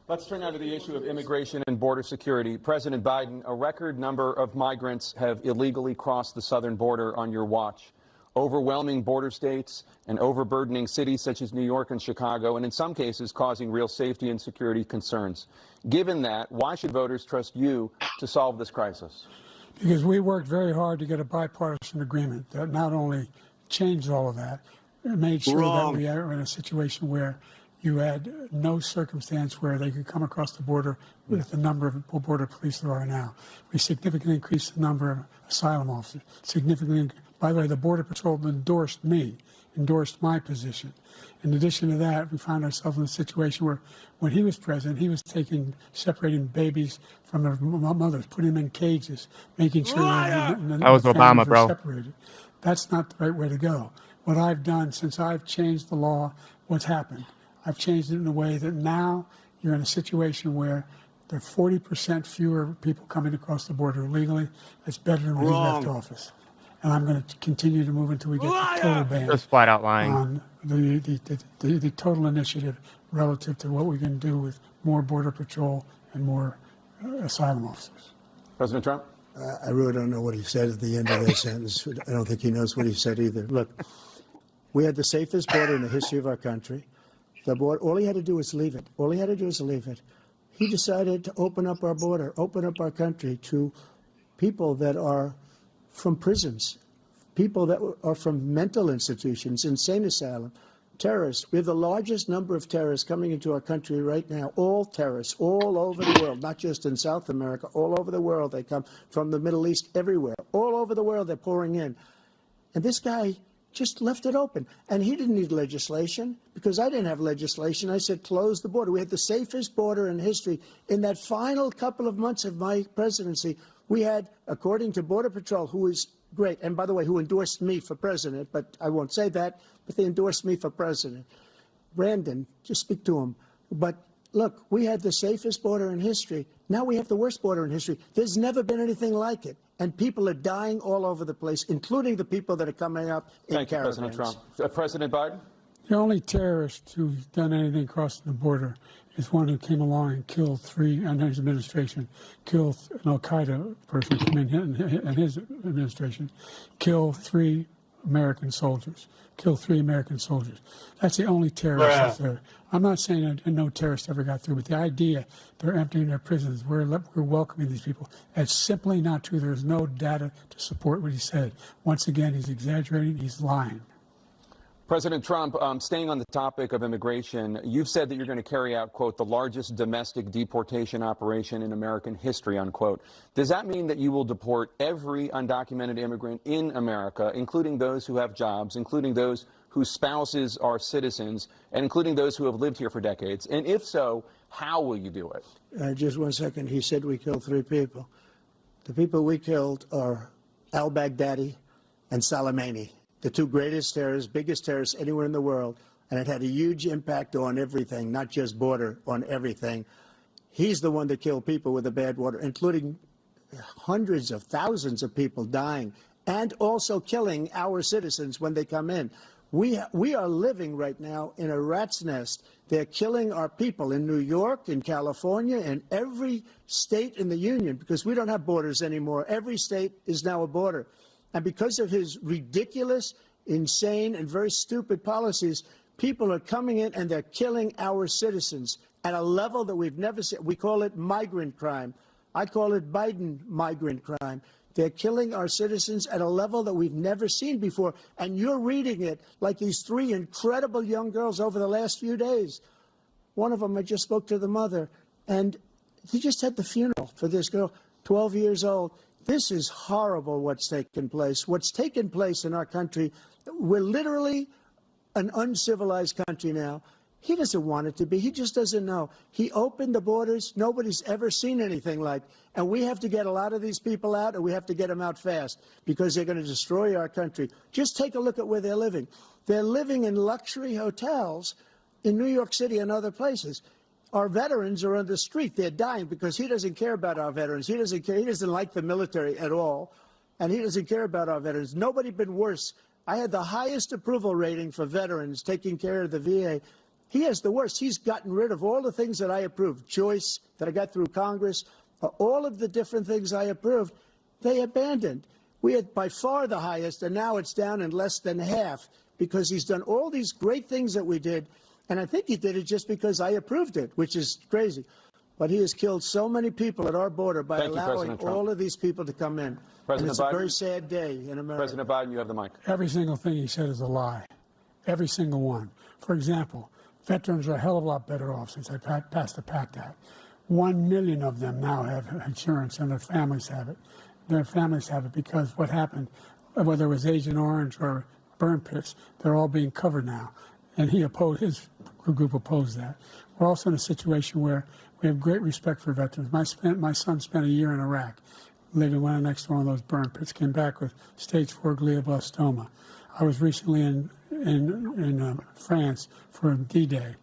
Let's turn now to the issue of immigration and border security. President Biden, a record number of migrants have illegally crossed the southern border on your watch. Overwhelming border states and overburdening cities such as New York and Chicago, and in some cases causing real safety and security concerns. Given that, why should voters trust you to solve this crisis? Because we worked very hard to get a bipartisan agreement that not only changed all of that, it made sure that we are in a situation where you had no circumstance where they could come across the border with the number of border police there are now. We significantly increased the number of asylum officers, significantly. By the way, the Border Patrol endorsed my position. In addition to that, we found ourselves in a situation where when he was president, he was separating babies from their mothers, putting them in cages, making sure that was Obama, bro. Separated. That's not the right way to go. What I've done since I've changed the law, what's happened? I've changed it in a way that now you're in a situation where There are 40% fewer people coming across the border illegally. That's better than when he left office. And I'm going to continue to move until we get the total ban. Just flat out lying. On the total initiative relative to what we can do with more Border Patrol and more asylum officers. President Trump? I really don't know what he said at the end of that sentence. I don't think he knows what he said either. Look, we had the safest border in the history of our country. The border, all he had to do was leave it. All he had to do was leave it. He decided to open up our border, open up our country to people that are from prisons, people that are from mental institutions, insane asylum, terrorists. We have the largest number of terrorists coming into our country right now, all terrorists, all over the world, not just in South America, all over the world. They come from the Middle East, everywhere. All over the world, they're pouring in. And this guy just left it open. And he didn't need legislation because I didn't have legislation. I said, close the border. We had the safest border in history. In that final couple of months of my presidency, we had, according to Border Patrol, who is great, and by the way, who endorsed me for president, but I won't say that, but they endorsed me for president. Brandon, just speak to him. But look, we had the safest border in history. Now we have the worst border in history. There's never been anything like it. And people are dying all over the place, including the people that are coming up in caravans. Thank you, President Trump. President Biden? The only terrorist who's done anything crossing the border is one who came along and killed three, under his administration, killed an Al-Qaeda person in his administration, killed three American soldiers. That's the only terrorist that's there. I'm not saying that no terrorist ever got through, but the idea they're emptying their prisons, we're welcoming these people, that's simply not true. There's no data to support what he said. Once again, he's exaggerating, he's lying. President Trump, staying on the topic of immigration, you've said that you're going to carry out, quote, the largest domestic deportation operation in American history, unquote. Does that mean that you will deport every undocumented immigrant in America, including those who have jobs, including those whose spouses are citizens, and including those who have lived here for decades? And if so, how will you do it? Just 1 second. He said we killed three people. The people we killed are al-Baghdadi and Soleimani, the two greatest terrorists, biggest terrorists anywhere in the world, and it had a huge impact on everything, not just border, on everything. He's the one that killed people with the bad water, including hundreds of thousands of people dying, and also killing our citizens when they come in. We are living right now in a rat's nest. They're killing our people in New York, in California, in every state in the union, because we don't have borders anymore. Every state is now a border. And because of his ridiculous, insane, and very stupid policies, people are coming in and they're killing our citizens at a level that we've never seen. We call it migrant crime. I call it Biden migrant crime. They're killing our citizens at a level that we've never seen before. And you're reading it like these three incredible young girls over the last few days. One of them, I just spoke to the mother, and he just had the funeral for this girl, 12 years old. This is horrible what's taken place. What's taken place in our country, we're literally an uncivilized country now. He doesn't want it to be. He just doesn't know. He opened the borders. Nobody's ever seen anything like. And we have to get a lot of these people out, and we have to get them out fast because they're going to destroy our country. Just take a look at where they're living. They're living in luxury hotels in New York City and other places. Our veterans are on the street. They're dying because he doesn't care about our veterans. He doesn't care. He doesn't like the military at all, and he doesn't care about our veterans. Nobody been worse. I had the highest approval rating for veterans taking care of the VA. He has the worst. He's gotten rid of all the things that I approved, choice that I got through Congress, all of the different things I approved, they abandoned. We had by far the highest, and now it's down in less than half because he's done all these great things that we did. And I think he did it just because I approved it, which is crazy. But he has killed so many people at our border by allowing all of these people to come in. And it's a very sad day in America. President Biden, you have the mic. Every single thing he said is a lie. Every single one. For example, veterans are a hell of a lot better off since I passed the PACT Act. 1 million of them now have insurance, and their families have it. Their families have it because what happened, whether it was Agent Orange or burn pits, they're all being covered now. And he opposed, his group opposed that. We're also in a situation where we have great respect for veterans. My son spent a year in Iraq, living right next to one of those burn pits, came back with stage 4 glioblastoma. I was recently in France for D-Day,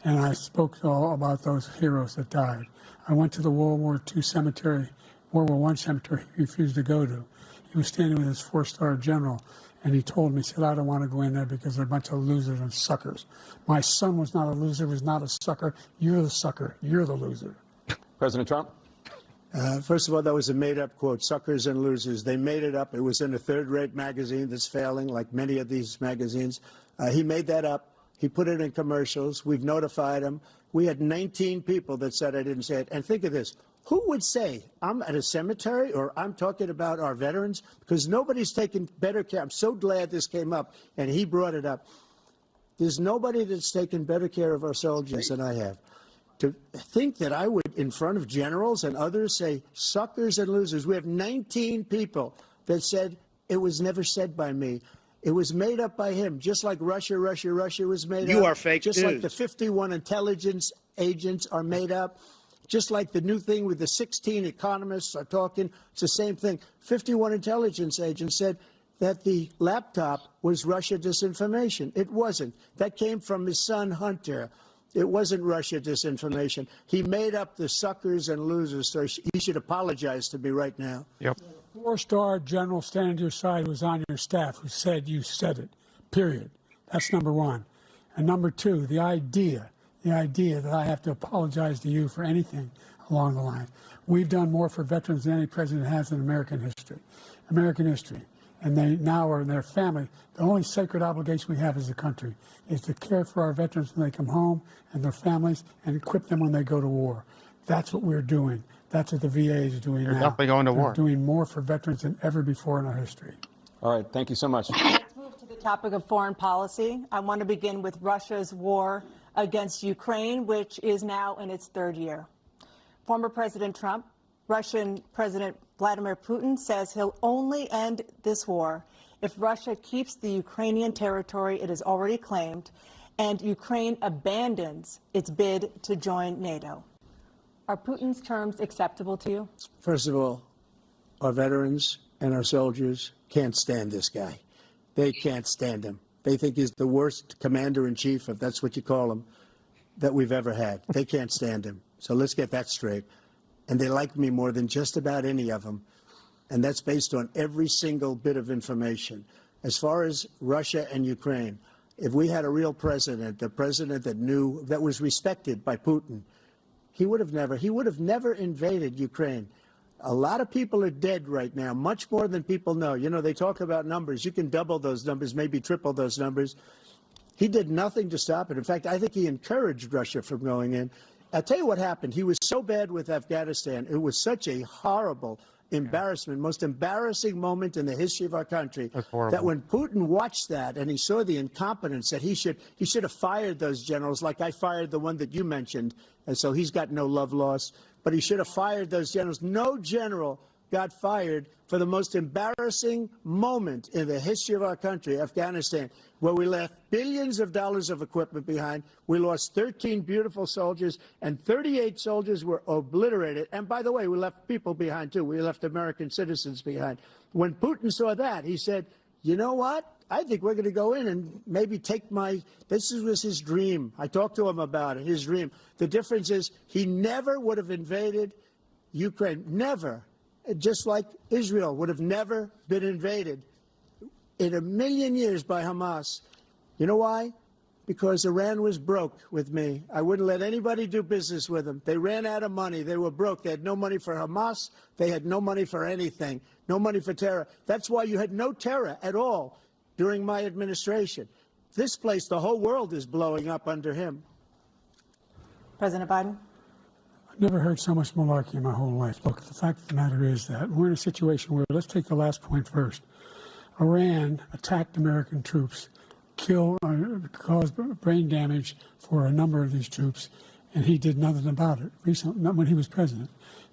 and I spoke all about those heroes that died. I went to the World War II cemetery, World War I cemetery he refused to go to. He was standing with his 4-star general, and he told me, he said, I don't want to go in there because they're a bunch of losers and suckers. My son was not a loser, was not a sucker. You're the sucker. You're the loser. President Trump? First of all, that was a made-up quote, suckers and losers. They made it up. It was in a third-rate magazine that's failing, like many of these magazines. He made that up. He put it in commercials. We've notified him. We had 19 people that said I didn't say it. And think of this. Who would say I'm at a cemetery or I'm talking about our veterans? Because nobody's taken better care. I'm so glad this came up, and he brought it up. There's nobody that's taken better care of our soldiers than I have. To think that I would, in front of generals and others, say suckers and losers. We have 19 people that said it was never said by me. It was made up by him, just like Russia was made up. You are fake just news. Like the 51 intelligence agents are made up. Just like the new thing with the 16 economists are talking, it's the same thing. 51 intelligence agents said that the laptop was Russia disinformation. It wasn't. That came from his son, Hunter. It wasn't Russia disinformation. He made up the suckers and losers, so he should apologize to me right now. Yep. 4-star general standing to your side who was on your staff who said you said it, period. That's number one. And number two, the idea that I have to apologize to you for anything along the line. We've done more for veterans than any president has in American history. And they now are in their family. The only sacred obligation we have as a country is to care for our veterans when they come home and their families and equip them when they go to war. That's what we're doing. That's what the VA is doing now. They're definitely going to war. They're doing more for veterans than ever before in our history. All right, thank you so much. Let's move to the topic of foreign policy. I want to begin with Russia's war against Ukraine, which is now in its third year. Former President Trump, Russian President Vladimir Putin says he'll only end this war if Russia keeps the Ukrainian territory it has already claimed and Ukraine abandons its bid to join NATO. Are Putin's terms acceptable to you? First of all, our veterans and our soldiers can't stand this guy. They can't stand him. They think he's the worst commander-in-chief, if that's what you call him, that we've ever had. They can't stand him. So let's get that straight. And they like me more than just about any of them. And that's based on every single bit of information. As far as Russia and Ukraine, if we had a real president, a president that knew, that was respected by Putin, he would have never invaded Ukraine. A lot of people are dead right now, much more than people know. You know, they talk about numbers. You can double those numbers, maybe triple those numbers. He did nothing to stop it. In fact, I think he encouraged Russia from going in. I'll tell you what happened. He was so bad with Afghanistan. It was such a horrible embarrassment, most embarrassing moment in the history of our country, that when Putin watched that and he saw the incompetence, that he should have fired those generals, like I fired the one that you mentioned, and so he's got no love lost, but he should have fired those generals. No general got fired for the most embarrassing moment in the history of our country, Afghanistan, where we left billions of dollars of equipment behind. We lost 13 beautiful soldiers, and 38 soldiers were obliterated. And by the way, we left people behind, too. We left American citizens behind. When Putin saw that, he said, you know what? I think we're going to go in and maybe take this was his dream. I talked to him about it, his dream. The difference is he never would have invaded Ukraine, never. Just like Israel would have never been invaded in a million years by Hamas. You know why? Because Iran was broke with me. I wouldn't let anybody do business with them. They ran out of money. They were broke. They had no money for Hamas. They had no money for anything, no money for terror. That's why you had no terror at all during my administration. This place, the whole world is blowing up under him. President Biden? Never heard so much malarkey in my whole life. Look, the fact of the matter is that we're in a situation where, let's take the last point first. Iran attacked American troops, caused brain damage for a number of these troops, and he did nothing about it recently, not when he was president.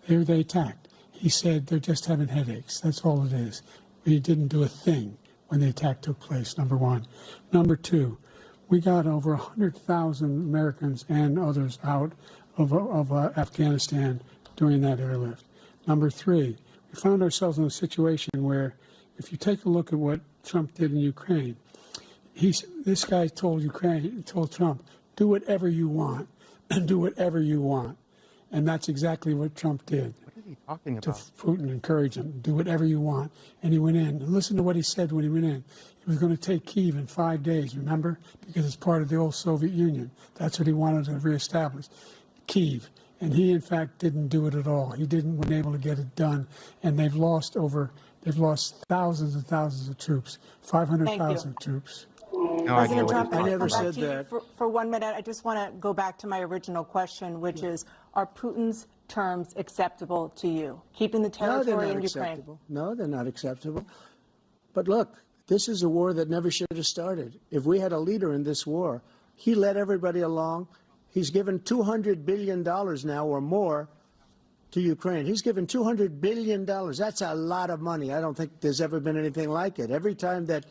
They attacked. He said they're just having headaches. That's all it is. He didn't do a thing when the attack took place, number one. Number two, we got over 100,000 Americans and others out of Afghanistan during that airlift. Number three, we found ourselves in a situation where, if you take a look at what Trump did in Ukraine, this guy told Trump, do whatever you want, and do whatever you want. And that's exactly what Trump did. What is he talking To about? Putin, encourage him, do whatever you want. And he went in. And listen to what he said when he went in. He was going to take Kyiv in 5 days, remember? Because it's part of the old Soviet Union. That's what he wanted to reestablish, Kyiv. And he, in fact, didn't do it at all. He wasn't able to get it done. And they've lost thousands and thousands of troops, 500,000 troops. No idea President what Trump, he's I'll talking come never back said to you that. for 1 minute. I just want to go back to my original question, which is, are Putin's terms acceptable to you? Keeping the No, they're territory not in Ukraine. acceptable. No, they're not acceptable. But look, this is a war that never should have started. If we had a leader in this war, he led everybody along. He's given $200 billion now or more to Ukraine. He's given $200 billion. That's a lot of money. I don't think there's ever been anything like it. Every time that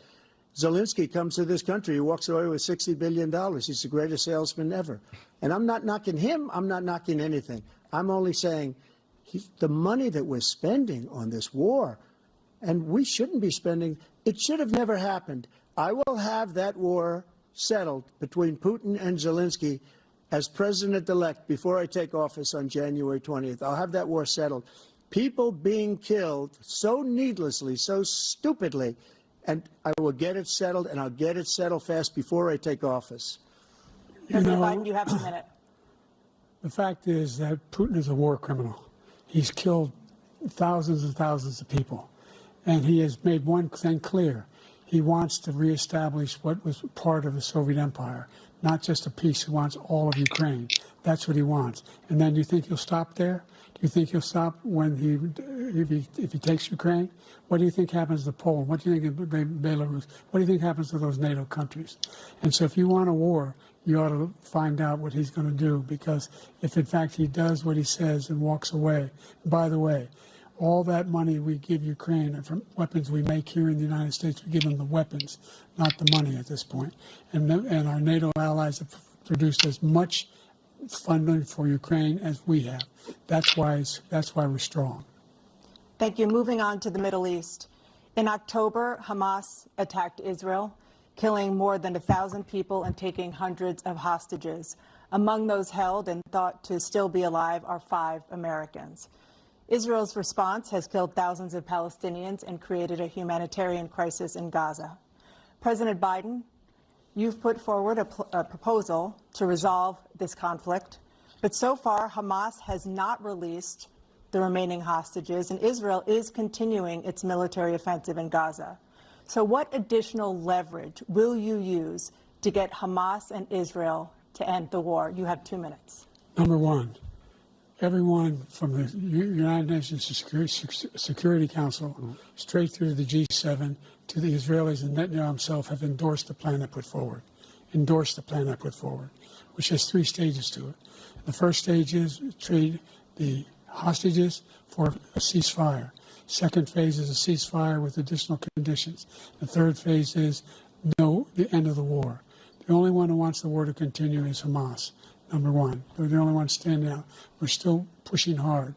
Zelensky comes to this country, he walks away with $60 billion. He's the greatest salesman ever. And I'm not knocking him. I'm not knocking anything. I'm only saying the money that we're spending on this war, and we shouldn't be spending, it should have never happened. I will have that war settled between Putin and Zelensky as president-elect before I take office on January 20th. I'll have that war settled. People being killed so needlessly, so stupidly, and I will get it settled, and I'll get it settled fast before I take office. President Biden, you have a minute. The fact is that Putin is a war criminal. He's killed thousands and thousands of people. And he has made one thing clear. He wants to reestablish what was part of the Soviet Empire, not just a piece. He wants all of Ukraine. That's what he wants. And then do you think he'll stop there? Do you think he'll stop when if he takes Ukraine? What do you think happens to Poland? What do you think of Belarus? What do you think happens to those NATO countries? And so if you want a war, you ought to find out what he's going to do, because if in fact he does what he says and walks away, by the way, all that money we give Ukraine are from weapons we make here in the United States. We give them the weapons, not the money at this point. And our NATO allies have produced as much funding for Ukraine as we have. That's why we're strong. Thank you. Moving on to the Middle East. In October, Hamas attacked Israel, killing more than 1,000 people and taking hundreds of hostages. Among those held and thought to still be alive are 5 Americans. Israel's response has killed thousands of Palestinians and created a humanitarian crisis in Gaza. President Biden, you've put forward a proposal to resolve this conflict, but so far Hamas has not released the remaining hostages, and Israel is continuing its military offensive in Gaza. So what additional leverage will you use to get Hamas and Israel to end the war? You have 2 minutes. Number one, everyone from the United Nations Security Council straight through the G7 to the Israelis and Netanyahu himself have endorsed the plan I put forward, which has 3 stages to it. The first stage is trade the hostages for a ceasefire. Second phase is a ceasefire with additional conditions. The third phase is the end of the war. The only one who wants the war to continue is Hamas. Number one, they're the only ones standing out. We're still pushing hard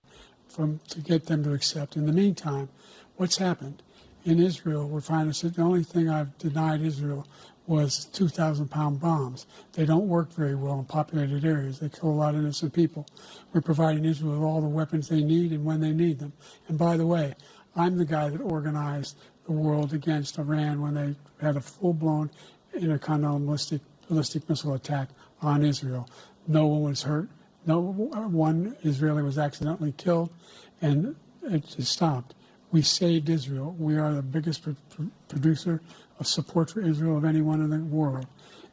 to get them to accept. In the meantime, what's happened? In Israel, we're finding that the only thing I've denied Israel was 2,000-pound bombs. They don't work very well in populated areas. They kill a lot of innocent people. We're providing Israel with all the weapons they need and when they need them. And by the way, I'm the guy that organized the world against Iran when they had a full-blown intercontinental ballistic missile attack on Israel. No one was hurt. No one Israeli was accidentally killed, and it just stopped. We saved Israel. We are the biggest producer of support for Israel of anyone in the world.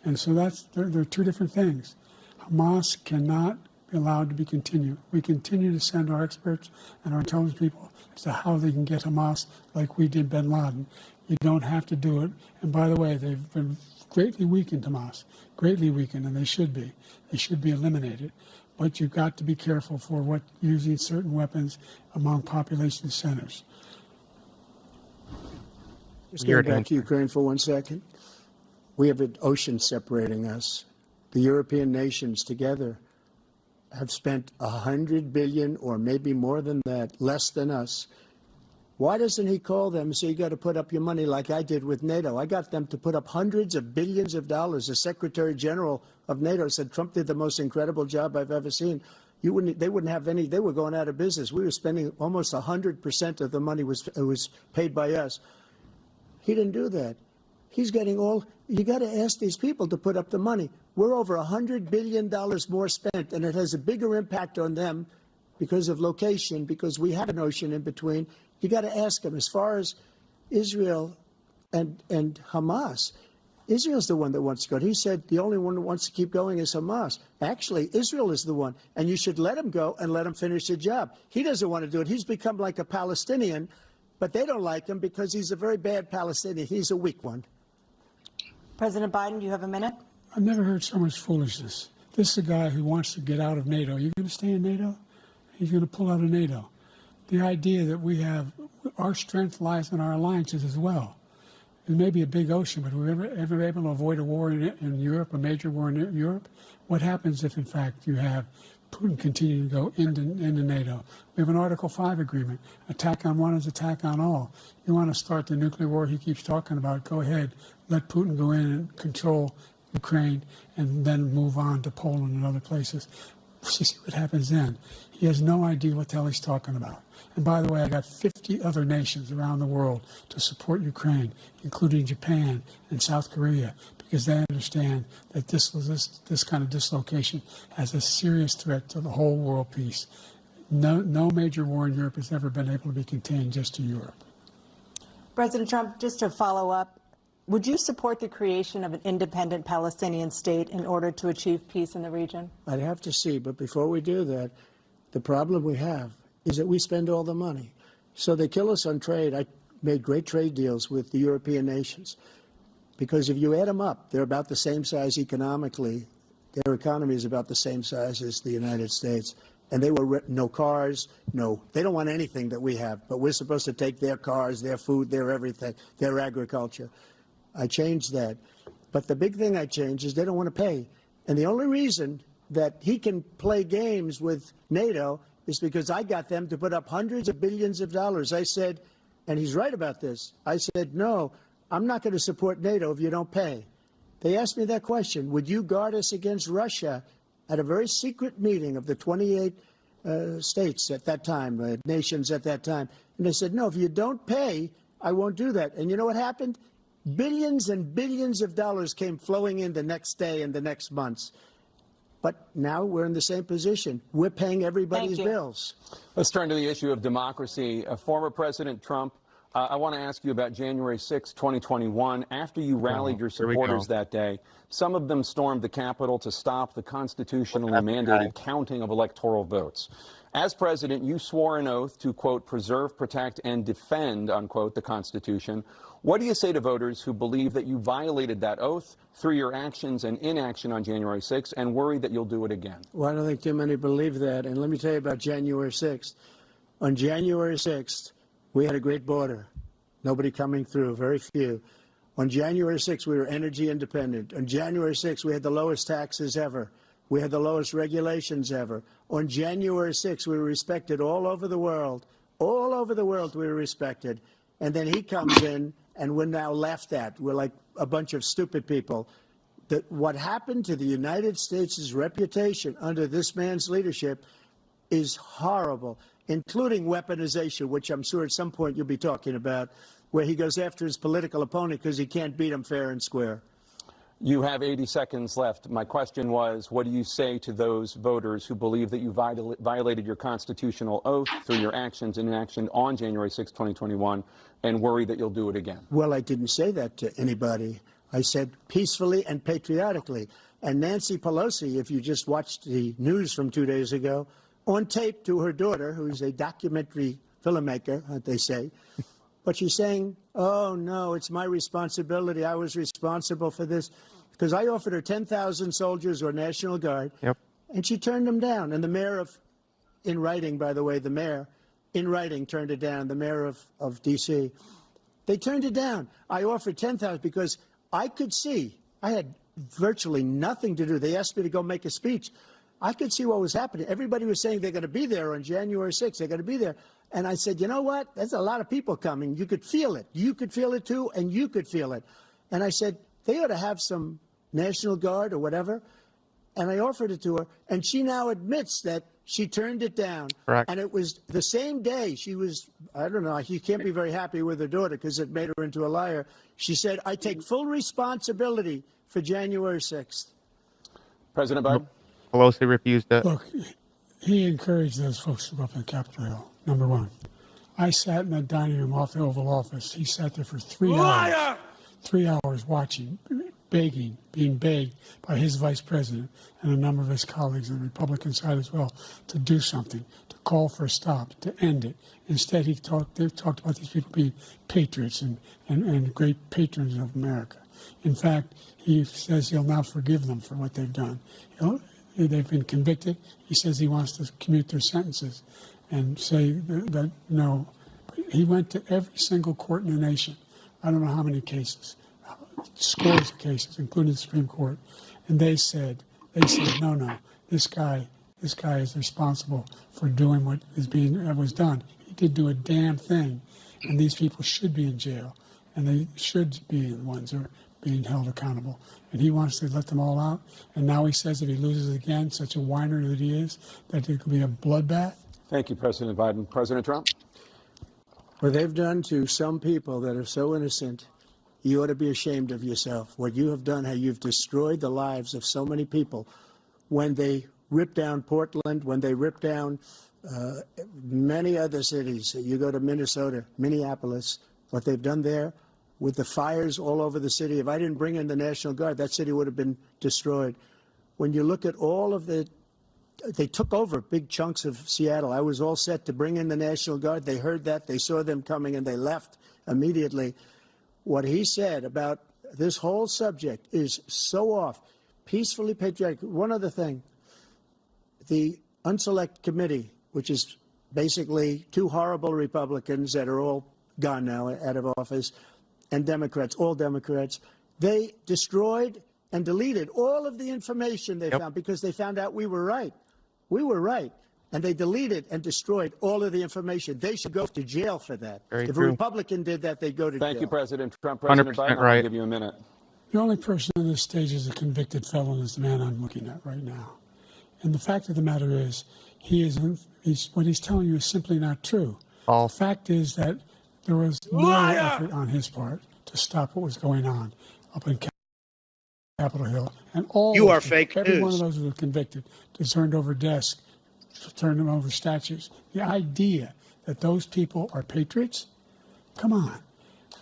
And so there are 2 different things. Hamas cannot be allowed to be continued. We continue to send our experts and our intelligence people as to how they can get Hamas like we did bin Laden. You don't have to do it. And by the way, they've been greatly weakened, Hamas, greatly weakened, and they should be. They should be eliminated. But you've got to be careful for using certain weapons among population centers. Just going back to Ukraine for 1 second. We have an ocean separating us. The European nations together have spent $100 billion, or maybe more than that, less than us, Why doesn't he call them and say, you got to put up your money like I did with NATO? I got them to put up hundreds of billions of dollars. The Secretary General of NATO said Trump did the most incredible job I've ever seen. They wouldn't have any, they were going out of business. We were spending almost 100% of the money was paid by us. He didn't do that. He's getting all, you got to ask these people to put up the money. We're over $100 billion more spent, and it has a bigger impact on them because of location, because we have an ocean in between. You got to ask them. As far as Israel and Hamas, Israel's the one that wants to go. He said the only one that wants to keep going is Hamas. Actually, Israel is the one, and you should let him go and let him finish the job. He doesn't want to do it. He's become like a Palestinian, but they don't like him because he's a very bad Palestinian. He's a weak one. President Biden, you have a minute. I've never heard so much foolishness. This is a guy who wants to get out of NATO. You're going to stay in NATO? He's going to pull out of NATO. The idea that we have, our strength lies in our alliances as well. It may be a big ocean, but we're ever able to avoid a war in Europe, a major war in Europe? What happens if, in fact, you have Putin continue to go into NATO? We have an Article 5 agreement. Attack on one is attack on all. You want to start the nuclear war he keeps talking about, go ahead. Let Putin go in and control Ukraine and then move on to Poland and other places. See what happens then. He has no idea what the hell he's talking about. And by the way, I got 50 other nations around the world to support Ukraine, including Japan and South Korea, because they understand that this kind of dislocation has a serious threat to the whole world peace. No major war in Europe has ever been able to be contained just to Europe. President Trump, just to follow up, would you support the creation of an independent Palestinian state in order to achieve peace in the region? I'd have to see, but before we do that, the problem we have is that we spend all the money. So they kill us on trade. I made great trade deals with the European nations because if you add them up, they're about the same size economically. Their economy is about the same size as the United States. And they were no cars, they don't want anything that we have, but we're supposed to take their cars, their food, their everything, their agriculture. I changed that. But the big thing I changed is they don't want to pay. And the only reason that he can play games with NATO is because I got them to put up hundreds of billions of dollars. I said, and he's right about this, I said, no, I'm not going to support NATO if you don't pay. They asked me that question, would you guard us against Russia at a very secret meeting of the 28 states at that time, nations at that time. And they said, no, if you don't pay, I won't do that. And you know what happened? Billions and billions of dollars came flowing in the next day and the next months. But now we're in the same position. We're paying everybody's bills. Let's turn to the issue of democracy. Former President Trump, I want to ask you about January 6, 2021. After you rallied your supporters that day, some of them stormed the Capitol to stop the constitutionally mandated counting of electoral votes. As president, you swore an oath to, quote, preserve, protect, and defend, unquote, the Constitution. What do you say to voters who believe that you violated that oath through your actions and inaction on January 6th and worry that you'll do it again? Well, I don't think too many believe that. And let me tell you about January 6th. On January 6th, we had a great border. Nobody coming through, very few. On January 6th, we were energy independent. On January 6th, we had the lowest taxes ever. We had the lowest regulations ever. On January 6th, we were respected all over the world. All over the world, we were respected. And then he comes in, and we're now laughed at. We're like a bunch of stupid people. That what happened to the United States' reputation under this man's leadership is horrible, including weaponization, which I'm sure at some point you'll be talking about, where he goes after his political opponent because he can't beat him fair and square. You have 80 seconds left. My question was, what do you say to those voters who believe that you violated your constitutional oath through your actions and inaction on January 6, 2021, and worry that you'll do it again? Well, I didn't say that to anybody. I said peacefully and patriotically. And Nancy Pelosi, if you just watched the news from 2 days ago, on tape to her daughter, who's a documentary filmmaker, they say, but she's saying, oh, no, it's my responsibility. I was responsible for this. Because I offered her 10,000 soldiers or National Guard, and she turned them down. And the mayor of, in writing, by the way, the mayor, in writing, turned it down, the mayor of D.C. They turned it down. I offered 10,000 because I could see, I had virtually nothing to do. They asked me to go make a speech. I could see what was happening. Everybody was saying they're going to be there on January 6th. They're going to be there. And I said, you know what? There's a lot of people coming. You could feel it. You could feel it too, and you could feel it. And I said, they ought to have some National Guard or whatever. And I offered it to her, and she now admits that she turned it down. Correct. And it was the same day she was, I don't know, she can't be very happy with her daughter because it made her into a liar. She said, I take full responsibility for January 6th. President Biden? Pelosi refused it. Look, he encouraged those folks to go up on Capitol Hill, number one. I sat in that dining room off the Oval Office. He sat there for 3 hours. 3 hours watching, begging, being begged by his vice president and a number of his colleagues on the Republican side as well to do something, to call for a stop, to end it. Instead, they talked about these people being patriots and great patrons of America. In fact, he says he'll now forgive them for what they've done. They've been convicted. He says he wants to commute their sentences and say that no. He went to every single court in the nation. I don't know how many cases, scores of cases, including the Supreme Court, and they said, no, this guy is responsible for doing what was done. He didn't do a damn thing, and these people should be in jail, and they should be the ones who are being held accountable. And he wants to let them all out, and now he says if he loses again, such a whiner that he is, that it could be a bloodbath. Thank you, President Biden. President Trump? What they've done to some people that are so innocent, you ought to be ashamed of yourself. What you have done, how you've destroyed the lives of so many people. When they ripped down Portland, when they ripped down many other cities, you go to Minnesota, Minneapolis, what they've done there with the fires all over the city. If I didn't bring in the National Guard, that city would have been destroyed. When you look at all of they took over big chunks of Seattle. I was all set to bring in the National Guard. They heard that. They saw them coming, and they left immediately. What he said about this whole subject is so off. Peacefully patriotic. One other thing. The Unselect Committee, which is basically two horrible Republicans that are all gone now out of office, and Democrats, all Democrats, they destroyed and deleted all of the information they found because they found out we were right. We were right. And they deleted and destroyed all of the information. They should go to jail for that. If a Republican did that, they'd go to jail. Thank you, President Trump. President Biden, right. I'll give you a minute. The only person on this stage is a convicted felon is the man I'm looking at right now. And the fact of the matter is, what he's telling you is simply not true. The fact is that there was no effort on his part to stop what was going on up in Capitol Hill. And every one of those who were convicted, turned over desks, turned them over statues. The idea that those people are patriots? Come on.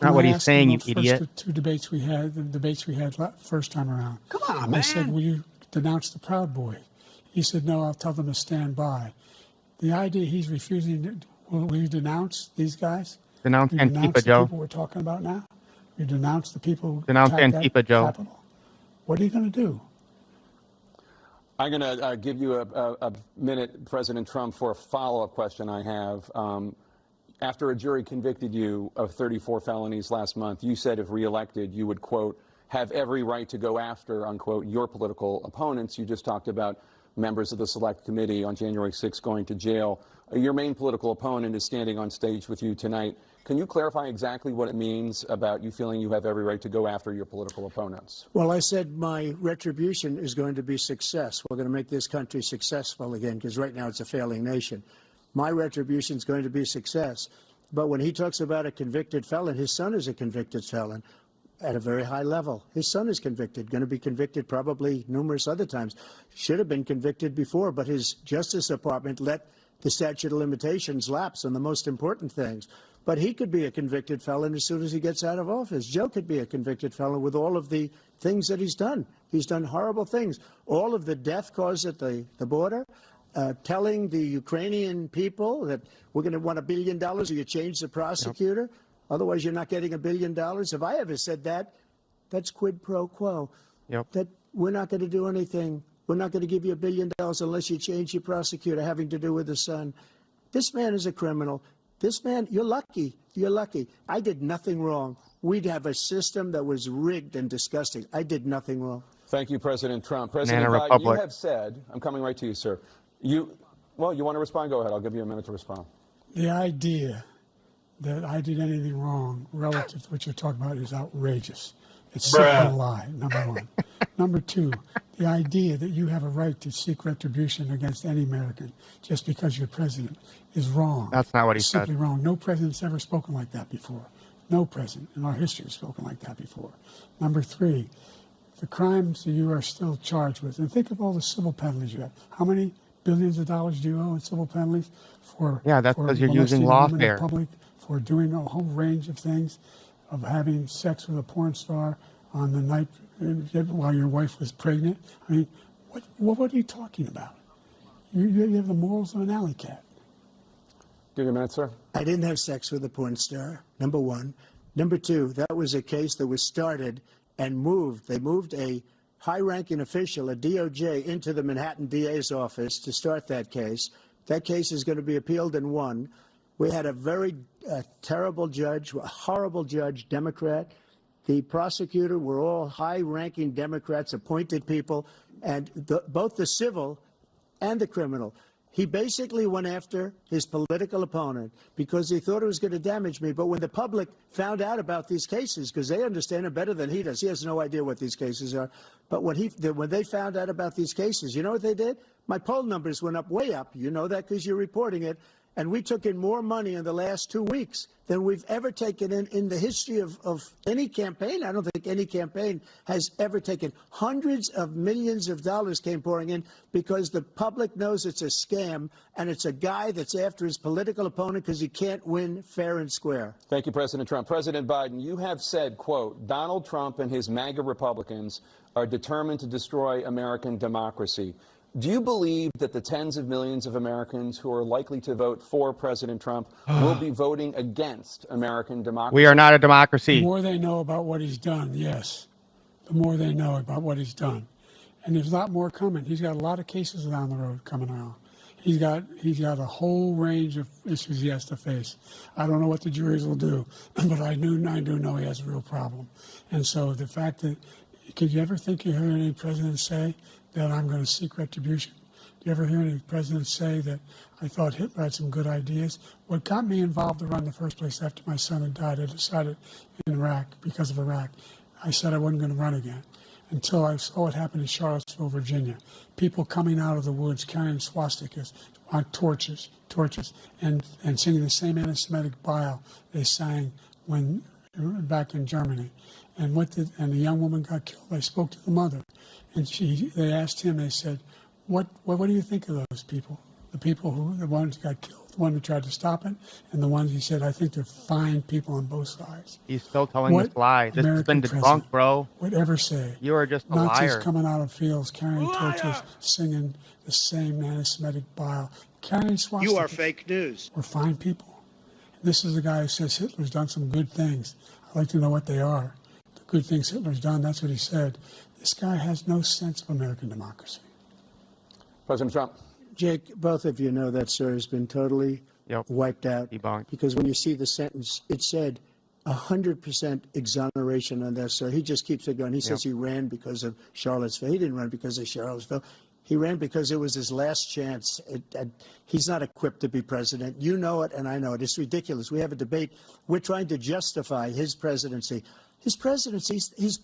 Not what he's saying, you idiot. The two debates we had, first time around. Come on, man. I said, will you denounce the Proud Boys? He said, no, I'll tell them to stand by. The idea he's refusing, will you denounce these guys? Denounce Antifa, Joe. The people we're talking about now? You denounce the people who denounce Antifa, Joe. Capitol? What are you going to do? I'm going to give you a minute, President Trump, for a follow-up question I have. After a jury convicted you of 34 felonies last month, you said if reelected, you would, quote, have every right to go after, unquote, your political opponents. You just talked about members of the Select Committee on January 6th going to jail. Your main political opponent is standing on stage with you tonight. Can you clarify exactly what it means about you feeling you have every right to go after your political opponents? Well, I said my retribution is going to be success. We're going to make this country successful again, because right now it's a failing nation. My retribution is going to be success. But when he talks about a convicted felon, his son is a convicted felon at a very high level. His son is convicted, going to be convicted probably numerous other times. Should have been convicted before, but his Justice Department let the statute of limitations lapse on the most important things. But he could be a convicted felon as soon as he gets out of office. Joe could be a convicted felon with all of the things that he's done. He's done horrible things. All of the death caused at the border, telling the Ukrainian people that we're going to want $1 billion or you change the prosecutor. Otherwise, you're not getting $1 billion. If I ever said that, that's quid pro quo. That we're not going to do anything. We're not going to give you $1 billion unless you change your prosecutor having to do with the son. This man is a criminal. This man, you're lucky. You're lucky. I did nothing wrong. We'd have a system that was rigged and disgusting. I did nothing wrong. Thank you, President Trump. President Biden, Republic. you have said, I'm coming right to you, sir. You want to respond? Go ahead. I'll give you a minute to respond. The idea that I did anything wrong relative to what you're talking about is outrageous. It's simply a lie, number one. Number two, the idea that you have a right to seek retribution against any American just because you're president is wrong. That's not what he It's said. simply wrong. No president's ever spoken like that before. No president in our history has spoken like that before. Number three, the crimes that you are still charged with, and think of all the civil penalties you have. How many billions of dollars do you owe in civil penalties for? Yeah, that's for because you're using molesting a woman in lawfare. public, for doing a whole range of things, of having sex with a porn star on the night while your wife was pregnant. I mean, what are you talking about? You have the morals of an alley cat. Give your minute, sir. I didn't have sex with a porn star, number one. Number two, that was a case that was started and moved. They moved a high-ranking official, a DOJ, into the Manhattan DA's office to start that case. That case is going to be appealed and won. We had a very terrible judge, a horrible judge, Democrat. The prosecutor were all high-ranking Democrats, appointed people, and both the civil and the criminal. He basically went after his political opponent because he thought it was going to damage me. But when the public found out about these cases, because they understand it better than he does, he has no idea what these cases are. But when they found out about these cases, you know what they did? My poll numbers went up, way up. You know that because you're reporting it. And we took in more money in the last 2 weeks than we've ever taken in the history of any campaign. I don't think any campaign has ever taken. Hundreds of millions of dollars came pouring in because the public knows it's a scam, and it's a guy that's after his political opponent because he can't win fair and square. Thank you, President Trump. President Biden, you have said, quote, Donald Trump and his MAGA Republicans are determined to destroy American democracy. Do you believe that the tens of millions of Americans who are likely to vote for President Trump will be voting against American democracy? We are not a The democracy. more they know about what he's done, yes. The more they know about what he's done. And there's a lot more coming. He's got a lot of cases down the road coming around. He's got a whole range of issues he has to face. I don't know what the juries will do, but I do know he has a real problem. And so the fact that, could you ever think you heard any president say that I'm going to seek retribution? Do you ever hear any president say that I thought Hitler had some good ideas? What got me involved to run in the first place after my son had died, I decided in Iraq, because of Iraq, I said I wasn't going to run again until I saw what happened in Charlottesville, Virginia. People coming out of the woods carrying swastikas on torches, and singing the same anti-Semitic bile they sang when back in Germany. And the young woman got killed. I spoke to the mother, and they asked him. They said, "What do you think of those people? The ones who got killed, the one who tried to stop it, and the ones," he said, "I think they're fine people on both sides." He's still telling this lie. This has been debunked, bro. Whatever say. You are just a Nazis liar. coming out of fields carrying torches, singing the same anti-Semitic bile, carrying swastikas. You are fake news. We're fine people. This is a guy who says Hitler's done some good things. I'd like to know what they are. The good things Hitler's done, that's what he said. This guy has no sense of American democracy. President Trump. Jake, both of you know that story has been totally wiped out. Debunked. Because when you see the sentence, it said 100% exoneration on that story. He just keeps it going. He says he ran because of Charlottesville. He didn't run because of Charlottesville. He ran because it was his last chance. He's not equipped to be president. You know it, and I know it. It's ridiculous. We have a debate. We're trying to justify his presidency. His presidency, he's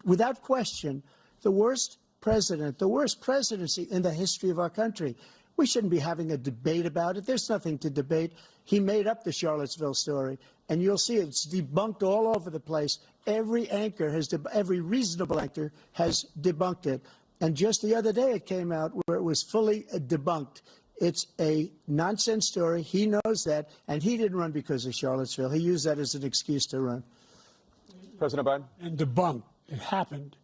without question the worst president, the worst presidency in the history of our country. We shouldn't be having a debate about it. There's nothing to debate. He made up the Charlottesville story, and you'll see it's debunked all over the place. Every reasonable anchor has debunked it. And just the other day it came out where it was fully debunked. It's a nonsense story. He knows that, and he didn't run because of Charlottesville. He used that as an excuse to run. President Biden. And debunked. It happened.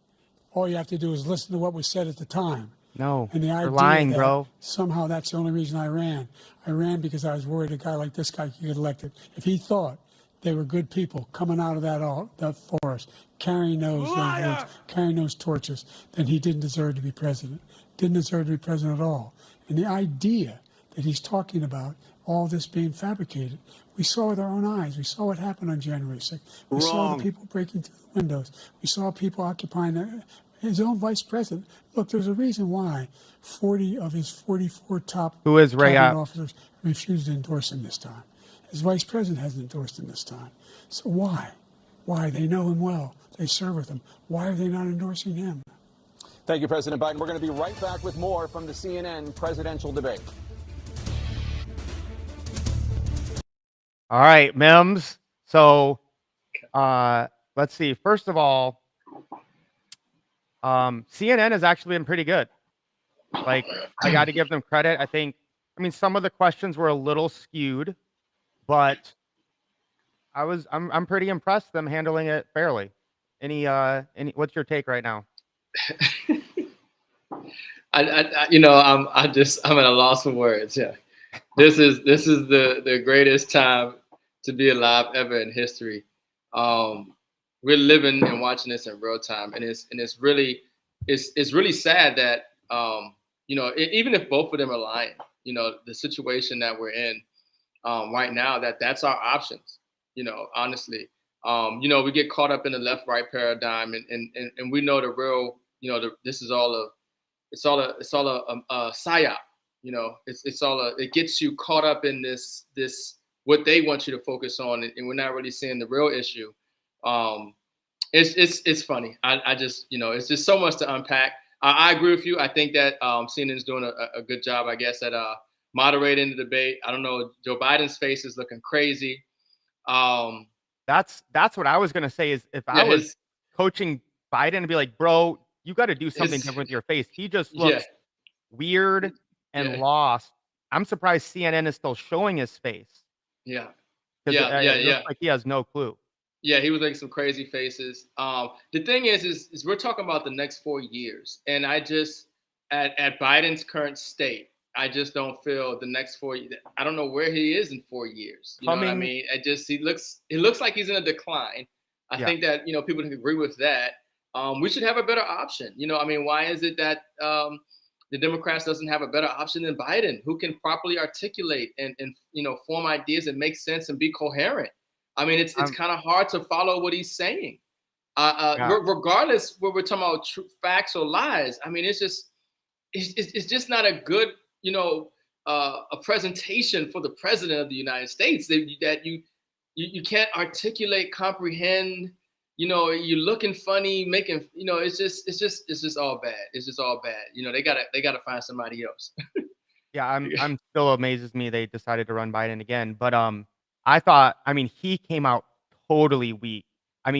All you have to do is listen to what was said at the time. No, and the you're idea lying, that bro. Somehow that's the only reason I ran. I ran because I was worried a guy like this guy could get elected. If he thought they were good people coming out of that forest, carrying those woods, carrying those torches, then he didn't deserve to be president. Didn't deserve to be president at all. And the idea that he's talking about all this being fabricated, we saw with our own eyes. We saw what happened on January 6th. We saw the people breaking through the windows. We saw people occupying his own vice president. Look, there's a reason why 40 of his 44 top Who is Ray cabinet App? officers refused to endorse him this time. His vice president hasn't endorsed him this time. So why? Why? They know him well. They serve with him. Why are they not endorsing him? Thank you, President Biden. We're going to be right back with more from the CNN presidential debate. All right, M.I.M.S. So, let's see. First of all, CNN has actually been pretty good. Like, I got to give them credit. I mean, some of the questions were a little skewed, but I'm pretty impressed them handling it fairly. What's your take right now? I'm at a loss for words. Yeah, this is the greatest time to be alive ever in history. We're living and watching this in real time, and it's really sad that even if both of them are lying, the situation that we're in right now, that's our options. Honestly, we get caught up in the left-right paradigm, and we know the real. This is all a psyop. It gets you caught up in this what they want you to focus on, and we're not really seeing the real issue. It's funny. I just it's just so much to unpack. I agree with you. I think that CNN is doing a good job, I guess, at moderating the debate. I don't know. Joe Biden's face is looking crazy. That's what I was gonna say. Is if I was coaching Biden, and be like, bro, you got to do something different with your face. He just looks weird and lost. I'm surprised CNN is still showing his face. Yeah. It looks like he has no clue. Yeah, he was making some crazy faces. The thing is we're talking about the next 4 years, and I just at Biden's current state, I just don't feel the next 4 years. I don't know where he is in 4 years. You know what I mean? It looks like he's in a decline. I think that people can agree with that. We should have a better option. Why is it that the Democrats doesn't have a better option than Biden, who can properly articulate and form ideas and make sense and be coherent? I mean, it's kind of hard to follow what he's saying, regardless whether we're talking about facts or lies. I mean, it's just not a good a presentation for the president of the United States that you can't articulate, comprehend. You're looking funny, making it's just all bad. It's just all bad. They gotta find somebody else. Yeah, I'm still amazes me they decided to run Biden again. But I thought, he came out totally weak.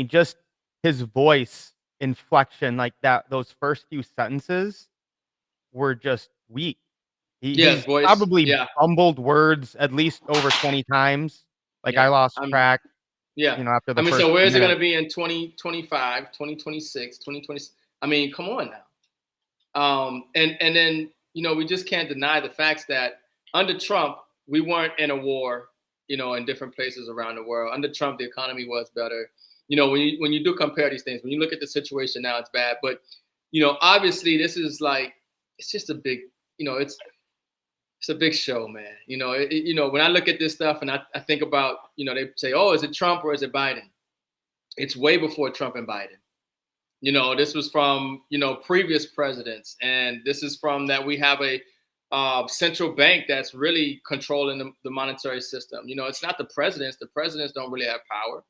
Just his voice inflection, like that, those first few sentences were just weak. He's probably fumbled words at least over 20 times. I lost track. Yeah. After the first so where is it minute. going to be in 2025, 2026, 2020? Come on now. And then, we just can't deny the facts that under Trump, we weren't in a war, in different places around the world. Under Trump, the economy was better. When you do compare these things, when you look at the situation now, it's bad. But, obviously this is it's just a big, it's a big show, man. When I look at this stuff and I think about, they say, oh, is it Trump or is it Biden? It's way before Trump and Biden. This was from, previous presidents. And this is from that we have a central bank that's really controlling the monetary system. It's not the presidents. The presidents don't really have power.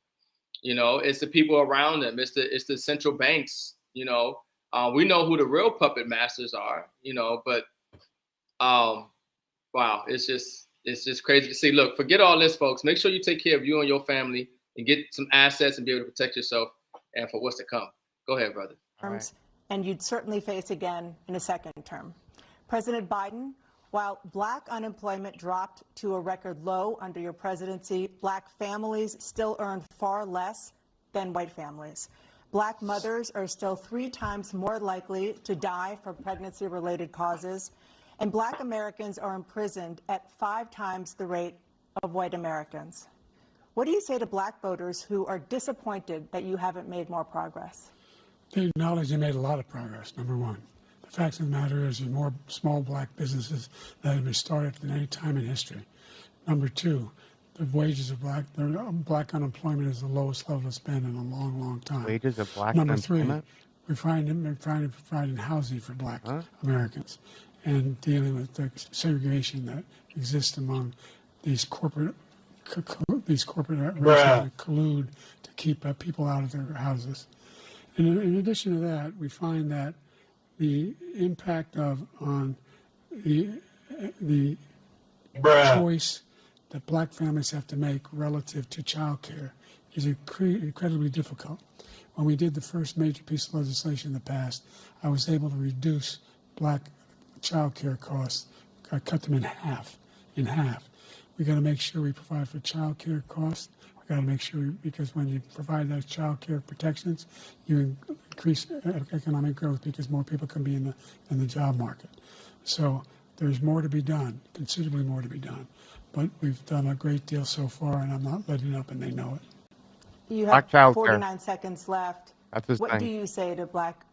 It's the people around them. It's the central banks. We know who the real puppet masters are, but wow, it's just crazy to see. Look, forget all this, folks. Make sure you take care of you and your family and get some assets and be able to protect yourself and for what's to come. Go ahead, brother. Right. And you'd certainly face again in a second term. President Biden, while black unemployment dropped to a record low under your presidency, black families still earn far less than white families. Black mothers are still 3 times more likely to die from pregnancy-related causes. And black Americans are imprisoned at 5 times the rate of white Americans. What do you say to black voters who are disappointed that you haven't made more progress? They acknowledge they made a lot of progress, number one. The fact of the matter is there's more small black businesses that have been started than any time in history. Number two, the wages of black unemployment is the lowest level it's been in a long, long time. Wages of black Number unemployment? We're trying to provide housing for Black Americans, and dealing with the segregation that exists among these corporate races that collude to keep people out of their houses. And in addition to that, we find that the impact on the choice that Black families have to make relative to child care is incredibly difficult. When we did the first major piece of legislation in the past, I was able to reduce Black child care costs. I cut them in half. We got to make sure we provide for child care costs. We got to make sure, because when you provide those child care protections, you increase economic growth because more people can be in the job market. So there's more to be done, considerably more to be done. But we've done a great deal so far, and I'm not letting up, and they know it. You have child 49 seconds left. That's his What thing. do you say to Black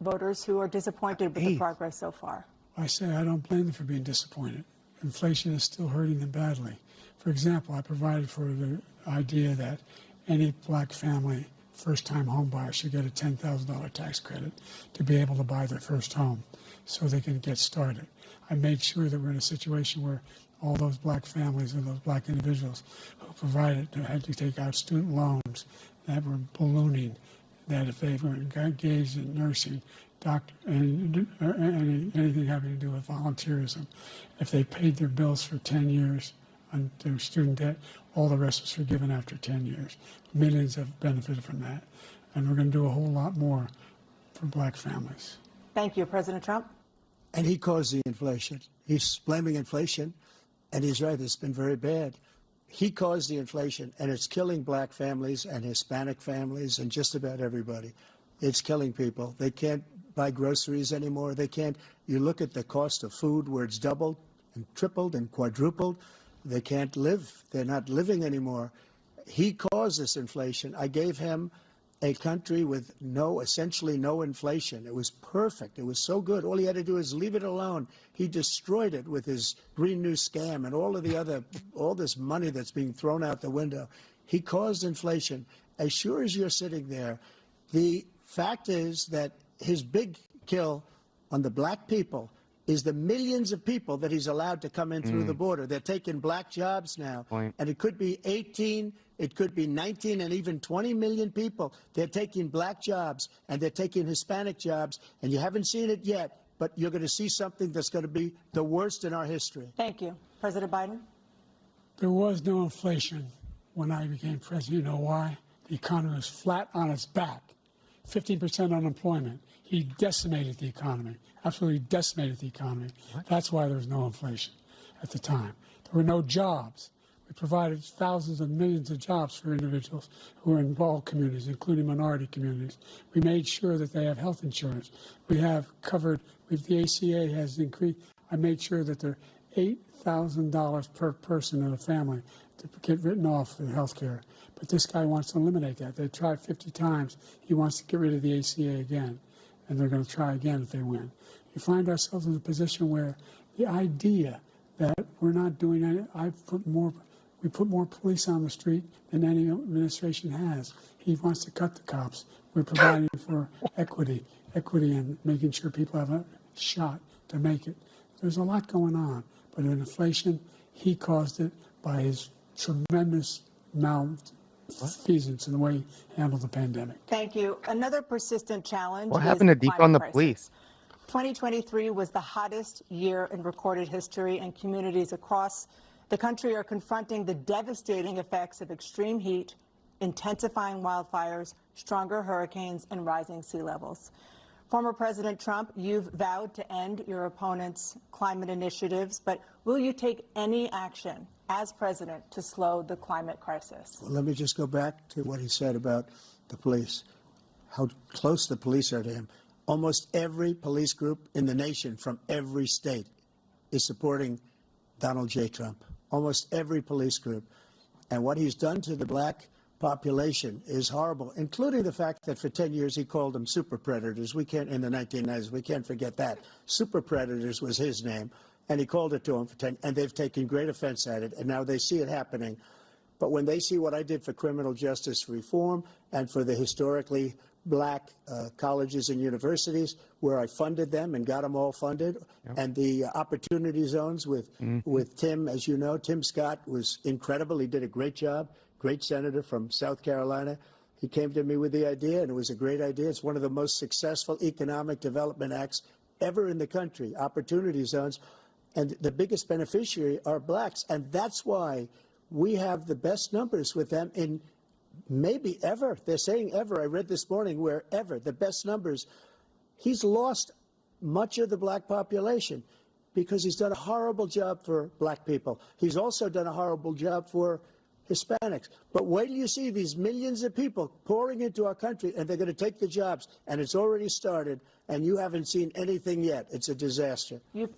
voters who are disappointed with the progress so far? I say I don't blame them for being disappointed. Inflation is still hurting them badly. For example, I provided for the idea that any Black family, first-time home buyer, should get a $10,000 tax credit to be able to buy their first home so they can get started. I made sure that we're in a situation where all those Black families and those Black individuals who provided had to take out student loans that were ballooning, that if they were engaged in nursing, doctor, and anything having to do with volunteerism, if they paid their bills for 10 years on their student debt, all the rest was forgiven after 10 years. Millions have benefited from that. And we're going to do a whole lot more for Black families. Thank you, President Trump. And he caused the inflation. He's blaming inflation, and he's right, it's been very bad. He caused the inflation, and it's killing Black families and Hispanic families and just about everybody. It's killing people. They can't buy groceries anymore. They can't. You look at the cost of food where it's doubled and tripled and quadrupled. They can't live. They're not living anymore. He caused this inflation. I gave him a country with essentially no inflation. It was perfect. It was so good. All he had to do is leave it alone. He destroyed it with his Green New scam and all this money that's being thrown out the window. He caused inflation. As sure as you're sitting there, the fact is that his big kill on the Black people is the millions of people that he's allowed to come in through the border. They're taking Black jobs now, and it could be 18, it could be 19, and even 20 million people. They're taking Black jobs, and they're taking Hispanic jobs, and you haven't seen it yet, but you're going to see something that's going to be the worst in our history. Thank you. President Biden? There was no inflation when I became president. You know why? The economy was flat on its back. 15% unemployment. He decimated the economy, absolutely decimated the economy. That's why there was no inflation at the time. There were no jobs. We provided thousands of millions of jobs for individuals who are in all communities, including minority communities. We made sure that they have health insurance. We have covered, the ACA has increased. I made sure that there are $8,000 per person in a family to get written off for health care. But this guy wants to eliminate that. They tried 50 times. He wants to get rid of the ACA again, and they're going to try again if they win. We find ourselves in a position where the idea that we're not doing any, we put more police on the street than any administration has. He wants to cut the cops. We're providing for equity and making sure people have a shot to make it. There's a lot going on, but in inflation, he caused it by his tremendous malfeasance in the way he handled the pandemic. Thank you. Another persistent challenge What is happened to the defund climate the crisis. police? 2023 was the hottest year in recorded history, and communities across the country are confronting the devastating effects of extreme heat, intensifying wildfires, stronger hurricanes, and rising sea levels. Former President Trump, you've vowed to end your opponent's climate initiatives, but will you take any action as president to slow the climate crisis? Well, let me just go back to what he said about the police, how close the police are to him. Almost every police group in the nation from every state is supporting Donald J. Trump. Almost every police group. And what he's done to the Black population is horrible, including the fact that for 10 years he called them super predators. We can't, in the 1990s, we can't forget that. Super predators was his name, and he called it to them for 10, and they've taken great offense at it, and now they see it happening. But when they see what I did for criminal justice reform and for the historically black colleges and universities where I funded them and got them all funded. Yep. And the opportunity zones with Tim, as you know, Tim Scott was incredible. He did a great job, great senator from South Carolina. He came to me with the idea, and it was a great idea. It's one of the most successful economic development acts ever in the country, opportunity zones. And the biggest beneficiary are blacks. And that's why we have the best numbers with them in maybe ever. They're saying ever. I read this morning where ever, the best numbers. He's lost much of the black population because he's done a horrible job for black people. He's also done a horrible job for Hispanics. But wait till you see these millions of people pouring into our country, and they're going to take the jobs, and it's already started, and you haven't seen anything yet. It's a disaster. You've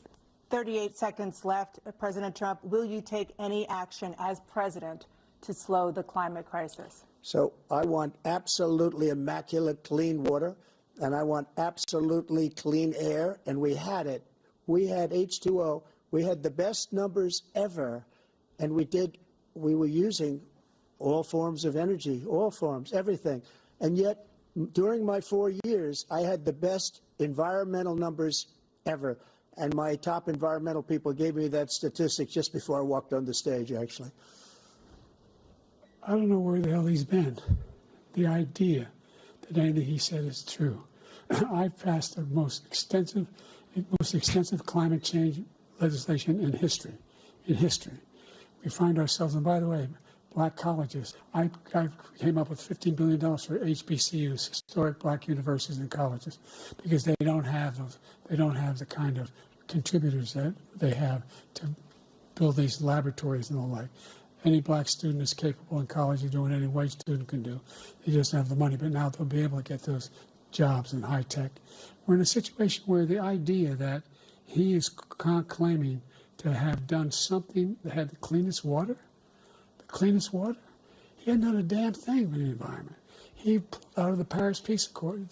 38 seconds left. President Trump, will you take any action as president to slow the climate crisis? So I want absolutely immaculate clean water, and I want absolutely clean air, and we had it. We had H2O. We had the best numbers ever, and we were using all forms of energy, all forms, everything. And yet, during my 4 years, I had the best environmental numbers ever. And my top environmental people gave me that statistic just before I walked on the stage, actually. I don't know where the hell he's been. The idea that anything he said is true. I've passed the most extensive climate change legislation in history. We find ourselves, and by the way, black colleges. I came up with $15 billion for HBCUs, historic black universities and colleges, because they don't have those. They don't have the kind of contributors that they have to build these laboratories and the like. Any black student is capable in college of doing any white student can do. They just don't have the money, but now they'll be able to get those jobs in high tech. We're in a situation where the idea that he is claiming to have done something that had the cleanest water, he hadn't done a damn thing with the environment. He pulled out of the Paris Peace Accord,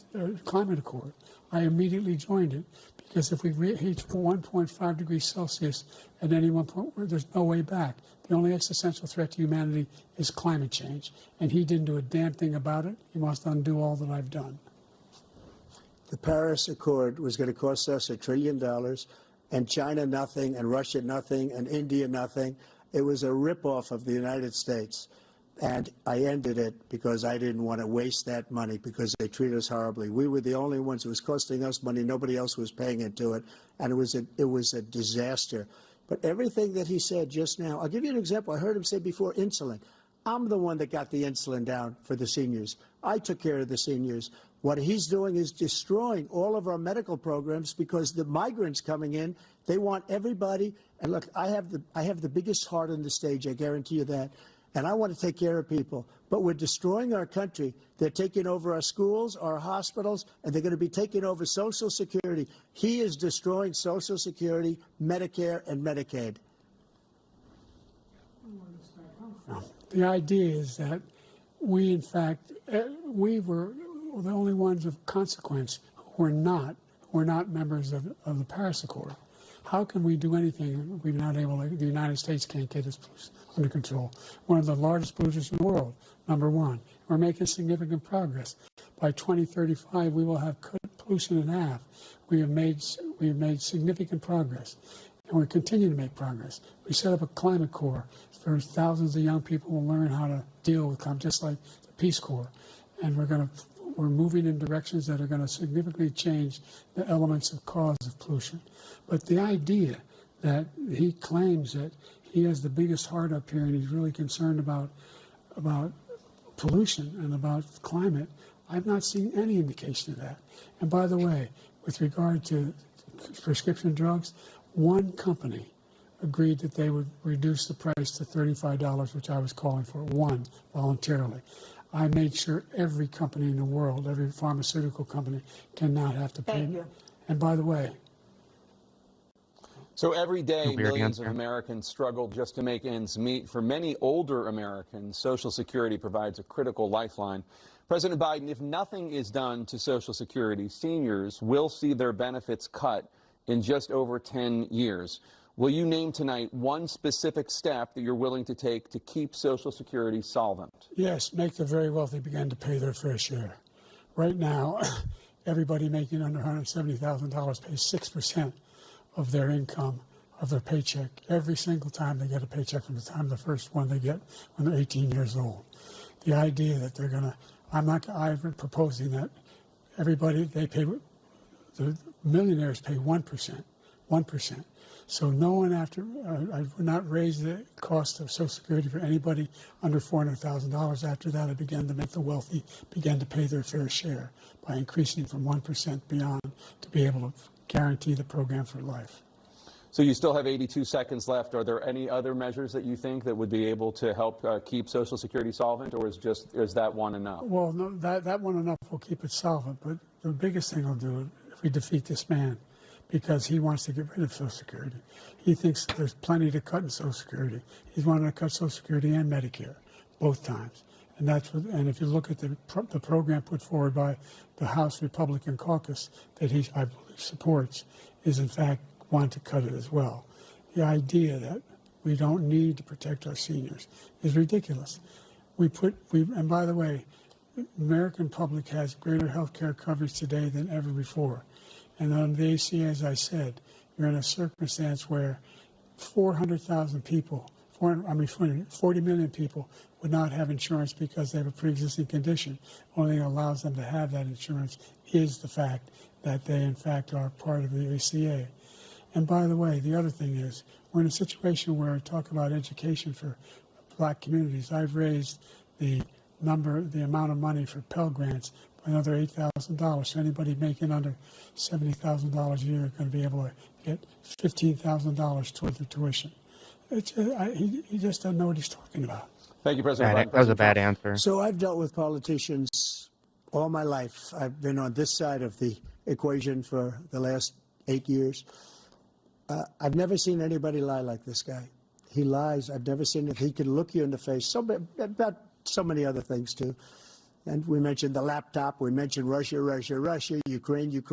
Climate Accord. I immediately joined it because if we reach 1.5 degrees Celsius at any one point, there's no way back. The only existential threat to humanity is climate change, and he didn't do a damn thing about it. He must undo all that I've done. The Paris Accord was going to cost us $1 trillion, and China nothing, and Russia nothing, and India nothing. It was a ripoff of the United States. And I ended it because I didn't want to waste that money because they treat us horribly. We were the only ones. It was costing us money. Nobody else was paying into it. And it was a disaster. But everything that he said just now, I'll give you an example. I heard him say before insulin. I'm the one that got the insulin down for the seniors. I took care of the seniors. What he's doing is destroying all of our medical programs because the migrants coming in, they want everybody. And look, I have the biggest heart on the stage. I guarantee you that. And I want to take care of people. But we're destroying our country. They're taking over our schools, our hospitals, and they're going to be taking over Social Security. He is destroying Social Security, Medicare, and Medicaid. The idea is that we, in fact, we were the only ones of consequence who were not members of the Paris Accord. How can we do anything if we're not able to, the United States can't get its under control? One of the largest polluters in the world, number one. We're making significant progress. By 2035, we will have cut pollution in half. We have made significant progress, and we're continuing to make progress. We set up a climate corps for thousands of young people will learn how to deal with climate, just like the Peace Corps. And we're moving in directions that are going to significantly change the elements of cause of pollution. But the idea that he claims that he has the biggest heart up here and he's really concerned about pollution and about climate, I've not seen any indication of that. And by the way, with regard to prescription drugs, one company agreed that they would reduce the price to $35, which I was calling for, one, voluntarily. I made sure every company in the world, every pharmaceutical company, cannot have to pay. Thank you. And by the way, so every day, millions of Americans struggle just to make ends meet. For many older Americans, Social Security provides a critical lifeline. President Biden, if nothing is done to Social Security, seniors will see their benefits cut in just over 10 years. Will you name tonight one specific step that you're willing to take to keep Social Security solvent? yes, make the very wealthy begin to pay their fair share. Right now, everybody making under $170,000 pays 6% of their income, of their paycheck, every single time they get a paycheck from the time the first one they get when they're 18 years old. The idea that they're going to, I've been proposing that everybody, the millionaires pay 1%. So no one I would not raise the cost of Social Security for anybody under $400,000. After that, I began to make the wealthy begin to pay their fair share by increasing from 1% beyond to be able to guarantee the program for life. So you still have 82 seconds left. Are there any other measures that you think that would be able to help keep Social Security solvent, or is that one enough? Well, no, that one enough will keep it solvent, but the biggest thing will do it if we defeat this man, because he wants to get rid of Social Security. He thinks there's plenty to cut in Social Security. He's wanting to cut Social Security and Medicare, both times. And and if you look at the program put forward by the House Republican caucus that I believe supports, is in fact want to cut it as well. The idea that we don't need to protect our seniors is ridiculous. And by the way, the American public has greater health care coverage today than ever before. And on the ACA, as I said, you're in a circumstance where 400,000 people, 40 million people would not have insurance because they have a pre-existing condition. Only thing that allows them to have that insurance is the fact that they, in fact, are part of the ACA. And by the way, the other thing is, we're in a situation where I talk about education for black communities. I've raised the amount of money for Pell Grants by another $8,000. So anybody making under $70,000 a year is going to be able to get $15,000 toward their tuition. He just doesn't know what he's talking about. Thank you, President Biden. That was a bad answer. So I've dealt with politicians all my life. I've been on this side of the equation for the last 8 years. I've never seen anybody lie like this guy. He lies. I've never seen it. He can look you in the face. About so many other things, too. And we mentioned the laptop. We mentioned Russia, Ukraine.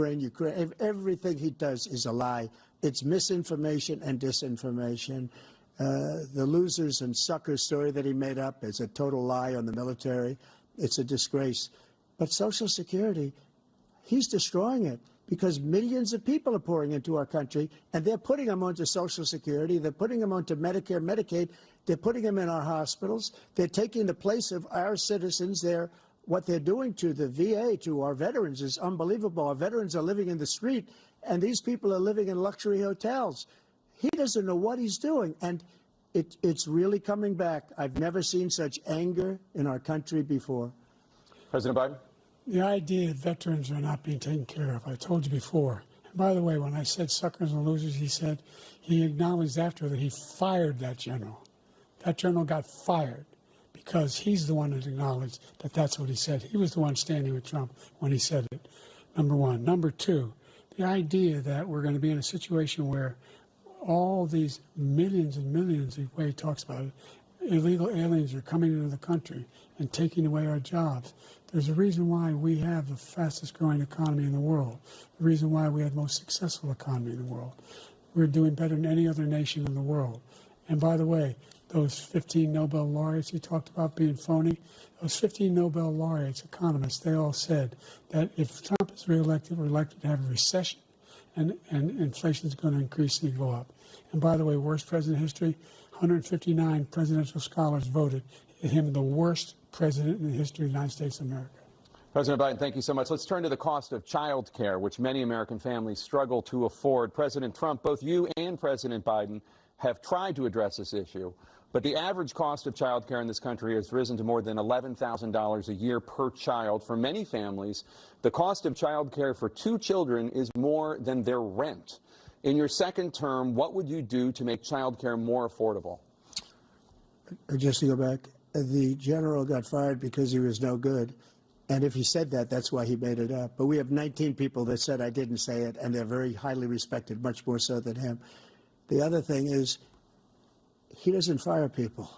Everything he does is a lie. It's misinformation and disinformation. The losers and suckers story that he made up is a total lie on the military. It's a disgrace. But Social Security, he's destroying it, because millions of people are pouring into our country, and they're putting them onto Social Security. They're putting them onto Medicare, Medicaid. They're putting them in our hospitals. They're taking the place of our citizens. What they're doing to the VA, to our veterans, is unbelievable. Our veterans are living in the street, and these people are living in luxury hotels. He doesn't know what he's doing, and it's really coming back. I've never seen such anger in our country before. President Biden? The idea that veterans are not being taken care of, I told you before. And by the way, when I said suckers and losers, he acknowledged after that he fired that general. That general got fired because he's the one that acknowledged that that's what he said. He was the one standing with Trump when he said it, number one. Number two, the idea that we're going to be in a situation where all these millions and millions, the way he talks about it, illegal aliens are coming into the country and taking away our jobs. There's a reason why we have the fastest growing economy in the world, the reason why we have the most successful economy in the world. We're doing better than any other nation in the world. And by the way, those 15 Nobel laureates he talked about being phony, those 15 Nobel laureates, economists, they all said that if Trump is reelected, we're likely to have a recession, and inflation is going to increasingly go up. And by the way, worst president in history, 159 presidential scholars voted him the worst president in the history of the United States of America. President Biden, thank you so much. Let's turn to the cost of child care, which many American families struggle to afford. President Trump, both you and President Biden have tried to address this issue, but the average cost of child care in this country has risen to more than $11,000 a year per child. For many families, the cost of child care for 2 children is more than their rent. In your second term, what would you do to make child care more affordable? Just to go back, the general got fired because he was no good. And if he said that, that's why he made it up. But we have 19 people that said I didn't say it, and they're very highly respected, much more so than him. The other thing is, he doesn't fire people.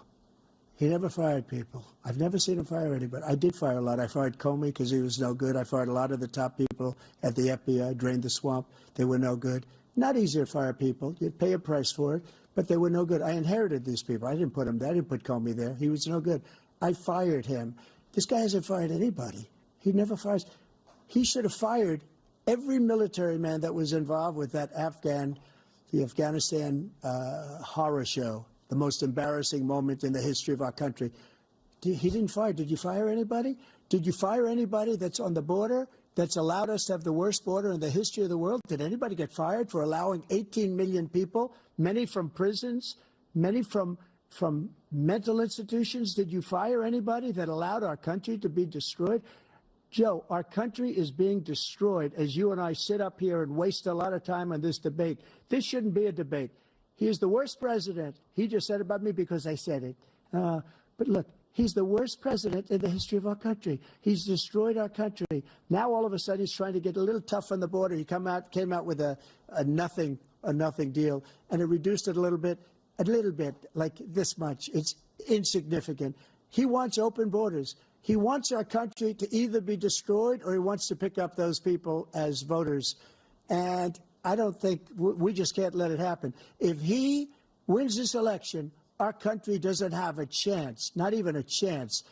He never fired people. I've never seen him fire anybody. I did fire a lot. I fired Comey because he was no good. I fired a lot of the top people at the FBI, drained the swamp. They were no good. Not easy to fire people. You'd pay a price for it, but they were no good. I inherited these people. I didn't put them there. I didn't put Comey there. He was no good. I fired him. This guy hasn't fired anybody. He never fires. He should have fired every military man that was involved with that the Afghanistan horror show, the most embarrassing moment in the history of our country. He didn't fire. Did you fire anybody? Did you fire anybody that's on the border that's allowed us to have the worst border in the history of the world? Did anybody get fired for allowing 18 million people, many from prisons, many from mental institutions? Did you fire anybody that allowed our country to be destroyed? Joe, our country is being destroyed as you and I sit up here and waste a lot of time on this debate. This shouldn't be a debate. He is the worst president. He just said about me because I said it. But look, he's the worst president in the history of our country. He's destroyed our country. Now all of a sudden he's trying to get a little tough on the border. He came out with a nothing deal, and it reduced it a little bit, like this much. It's insignificant. He wants open borders. He wants our country to either be destroyed or he wants to pick up those people as voters. And I don't think we just can't let it happen. If he wins this election, our country doesn't have a chance, not even a chance,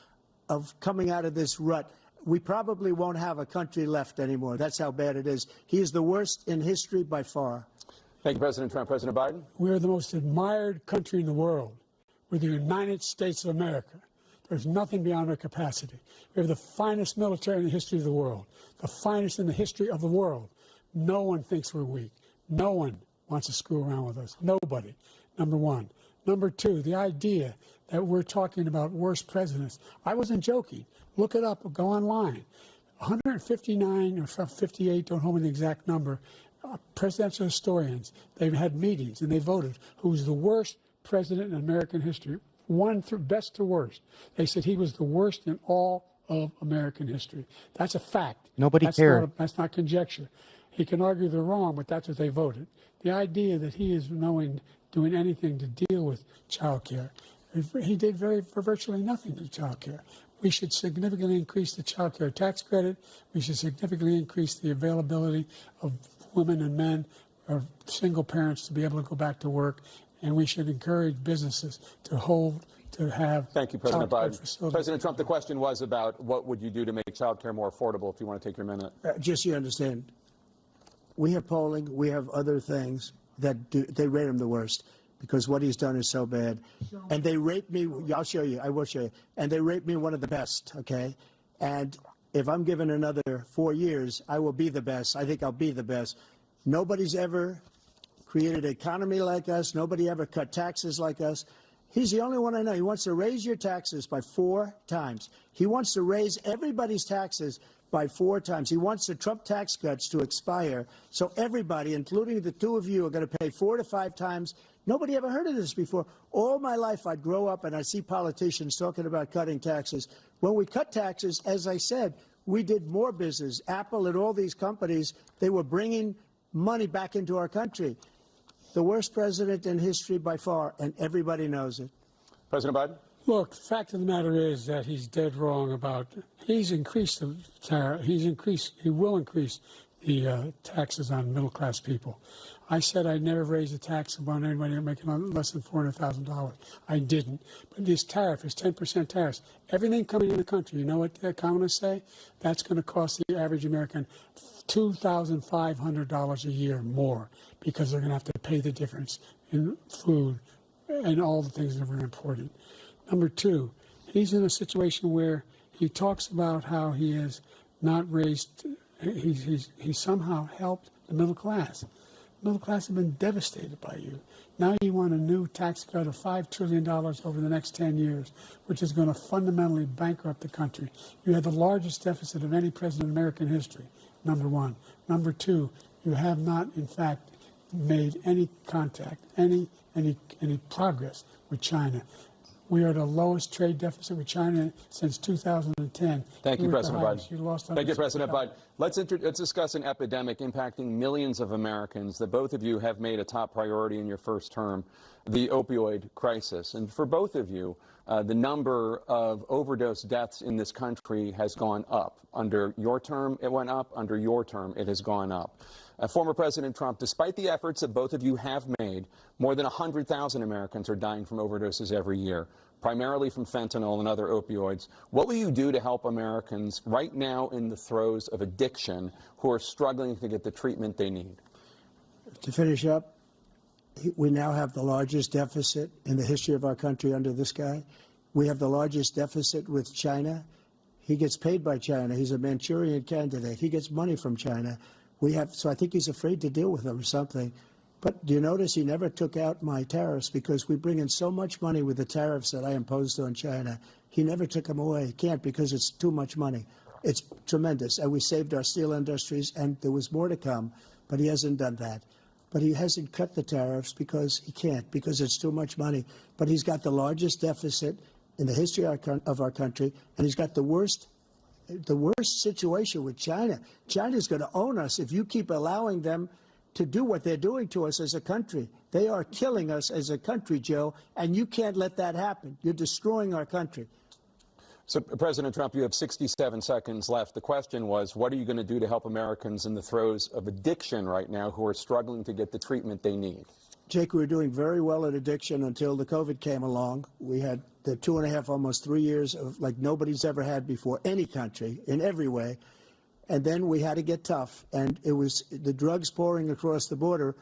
of coming out of this rut. We probably won't have a country left anymore. That's how bad it is. He is the worst in history by far. Thank you, President Trump. President Biden? We're the most admired country in the world. We're the United States of America. There's nothing beyond our capacity. We have the finest military in the history of the world, the finest in the history of the world. No one thinks we're weak. No one wants to screw around with us. Nobody, number one. Number two, the idea that we're talking about worst presidents. I wasn't joking. Look it up or go online. 159 or 58, don't hold me the exact number, presidential historians, they've had meetings and they voted who's the worst president in American history. One through best to worst. They said he was the worst in all of American history. That's a fact. Nobody cared. That's not conjecture. He can argue they're wrong, but that's what they voted. The idea that he is doing anything to deal with child care, he did virtually nothing to child care. We should significantly increase the child care tax credit. We should significantly increase the availability of women and men or single parents to be able to go back to work. And we should encourage businesses to have. Thank you, President Biden. Facilities. President Trump, the question was about what would you do to make child care more affordable, if you want to take your minute. Just so you understand, we have polling, we have other things that they rate him the worst because what he's done is so bad. And they rate me, I'll show you, I will show you, and they rate me one of the best, okay? And if I'm given another 4 years, I will be the best. I think I'll be the best. Nobody's ever created an economy like us. Nobody ever cut taxes like us. He's the only one I know. He wants to raise your taxes by 4 times. He wants to raise everybody's taxes by 4 times. He wants the Trump tax cuts to expire. So everybody, including the two of you, are going to pay 4 to 5 times. Nobody ever heard of this before. All my life, I'd grow up and I'd see politicians talking about cutting taxes. When we cut taxes, as I said, we did more business. Apple and all these companies, they were bringing money back into our country. The worst president in history by far, and everybody knows it. President Biden? Look, the fact of the matter is that he's dead wrong about, he's increased the tariff, he will increase the taxes on middle-class people. I said I'd never raise a tax on anybody making less than $400,000. I didn't. But this tariff is 10% tariffs. Everything coming in the country, you know what the economists say? That's going to cost the average American $2,500 a year more because they're going to have to pay the difference in food and all the things that we're importing. Number two, he's in a situation where he talks about how he has not raised, he somehow helped the middle class. The middle class have been devastated by you. Now you want a new tax cut of $5 trillion over the next 10 years, which is going to fundamentally bankrupt the country. You had the largest deficit of any president in American history, number one. Number two, you have not, in fact, made any contact, any progress with China. We are at the lowest trade deficit with China since 2010. Thank you, President Biden. Thank you, President Biden. Let's discuss an epidemic impacting millions of Americans that both of you have made a top priority in your first term, the opioid crisis. And for both of you, the number of overdose deaths in this country has gone up. Under your term, it went up. Under your term, it has gone up. Former President Trump, despite the efforts that both of you have made, more than 100,000 Americans are dying from overdoses every year. primarily from fentanyl and other opioids. What will you do to help Americans right now in the throes of addiction who are struggling to get the treatment they need? To finish up, we now have the largest deficit in the history of our country under this guy. We have the largest deficit with China. He gets paid by China. He's a Manchurian candidate. He gets money from China. So I think he's afraid to deal with them or something. But do you notice he never took out my tariffs because we bring in so much money with the tariffs that I imposed on China. He never took them away. He can't because it's too much money. It's tremendous. And we saved our steel industries, and there was more to come, but he hasn't done that. But he hasn't cut the tariffs because he can't, because it's too much money. But he's got the largest deficit in the history of our country, and he's got the worst situation with China. China's going to own us if you keep allowing them to do what they're doing to us as a country. They are killing us as a country, Joe, and you can't let that happen. You're destroying our country. So, President Trump, you have 67 seconds left. The question was, what are you going to do to help Americans in the throes of addiction right now who are struggling to get the treatment they need? Jake, we were doing very well at addiction until the COVID came along. We had the 2.5, almost 3 years of like nobody's ever had before, any country, in every way. And then we had to get tough. And it was the drugs pouring across the border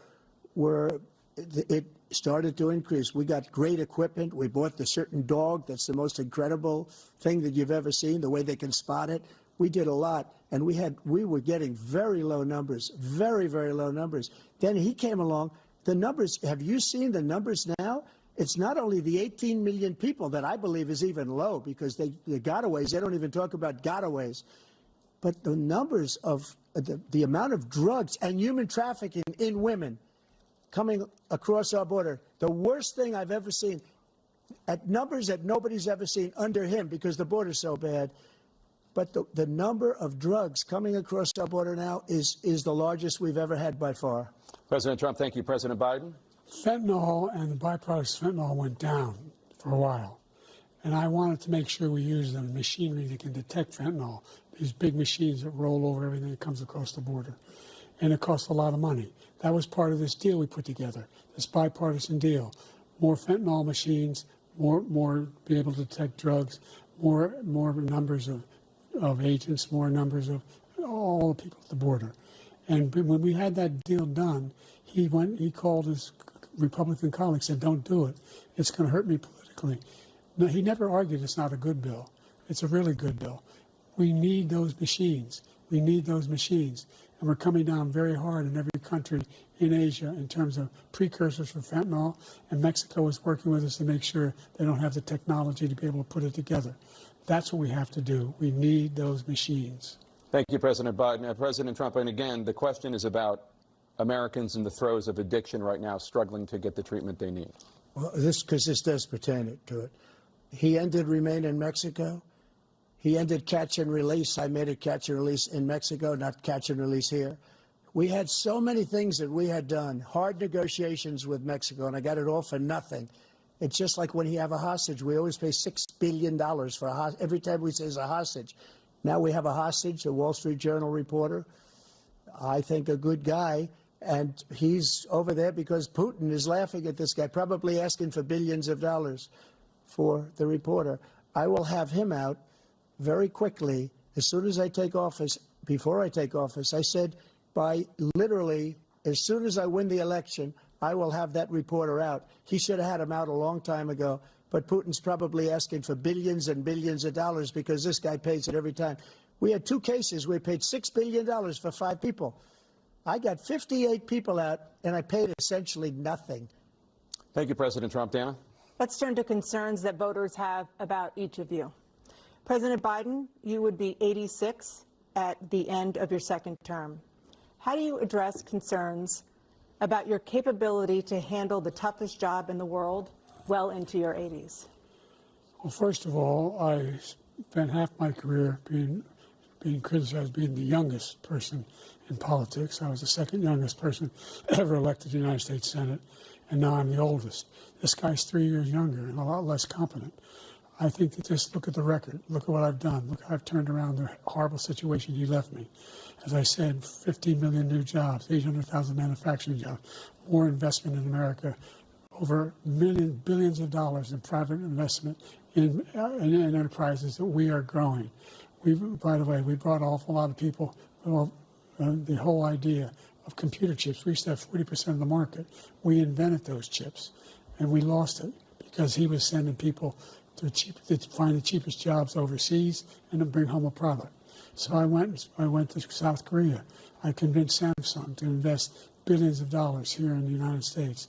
it started to increase. We got great equipment. We bought the certain dog that's the most incredible thing that you've ever seen, the way they can spot it. We did a lot, and we were getting very low numbers, very, very low numbers. Then he came along. The numbers, have you seen the numbers now? It's not only the 18 million people that I believe is even low because the gotaways, they don't even talk about gotaways. But the numbers of the amount of drugs and human trafficking in women coming across our border, the worst thing I've ever seen, at numbers that nobody's ever seen under him because the border's so bad. But the number of drugs coming across our border now is the largest we've ever had by far. President Trump, thank you. President Biden? Fentanyl and the byproducts of fentanyl went down for a while. And I wanted to make sure we use the machinery that can detect fentanyl, these big machines that roll over everything that comes across the border. And it costs a lot of money. That was part of this deal we put together, this bipartisan deal. More fentanyl machines, more be able to detect drugs, more numbers of agents, more numbers of all the people at the border. And when we had that deal done, he called his Republican colleagues, said, don't do it. It's going to hurt me politically. No, he never argued it's not a good bill. It's a really good bill. We need those machines. We need those machines. And we're coming down very hard in every country in Asia in terms of precursors for fentanyl. And Mexico is working with us to make sure they don't have the technology to be able to put it together. That's what we have to do. We need those machines. Thank you, President Biden. President Trump, and again, the question is about Americans in the throes of addiction right now struggling to get the treatment they need. Well, this does pertain to it. He ended Remain in Mexico. He ended catch and release. I made it catch and release in Mexico, not catch and release here. We had so many things that we had done, hard negotiations with Mexico, and I got it all for nothing. It's just like when you have a hostage. We always pay $6 billion for a hostage. Every time we say it's a hostage. Now we have a hostage, a Wall Street Journal reporter, I think a good guy, and he's over there because Putin is laughing at this guy, probably asking for billions of dollars for the reporter. I will have him out very quickly as soon as I take office. Before I take office, I said by literally as soon as I win the election, I will have that reporter out. He should have had him out a long time ago, but Putin's probably asking for billions and billions of dollars because this guy pays it every time. We had 2 cases where we paid $6 billion for 5 people. I got 58 people out, and I paid essentially nothing. Thank you, President Trump. Dana? Let's turn to concerns that voters have about each of you. President Biden, you would be 86 at the end of your second term. How do you address concerns about your capability to handle the toughest job in the world well into your 80s? Well, first of all, I spent half my career being criticized being the youngest person in politics. I was the second youngest person ever elected to the United States Senate, and now I'm the oldest. This guy's 3 years younger and a lot less competent. I think that just look at the record. Look at what I've done. Look how I've turned around the horrible situation he left me. As I said, 15 million new jobs, 800,000 manufacturing jobs, more investment in America over billions of dollars in private investment in enterprises that we are growing. By the way, we brought an awful lot of people. The whole idea of computer chips. We used to have 40% of the market. We invented those chips, and we lost it because he was sending people to find the cheapest jobs overseas and to bring home a product. So I went to South Korea. I convinced Samsung to invest billions of dollars here in the United States.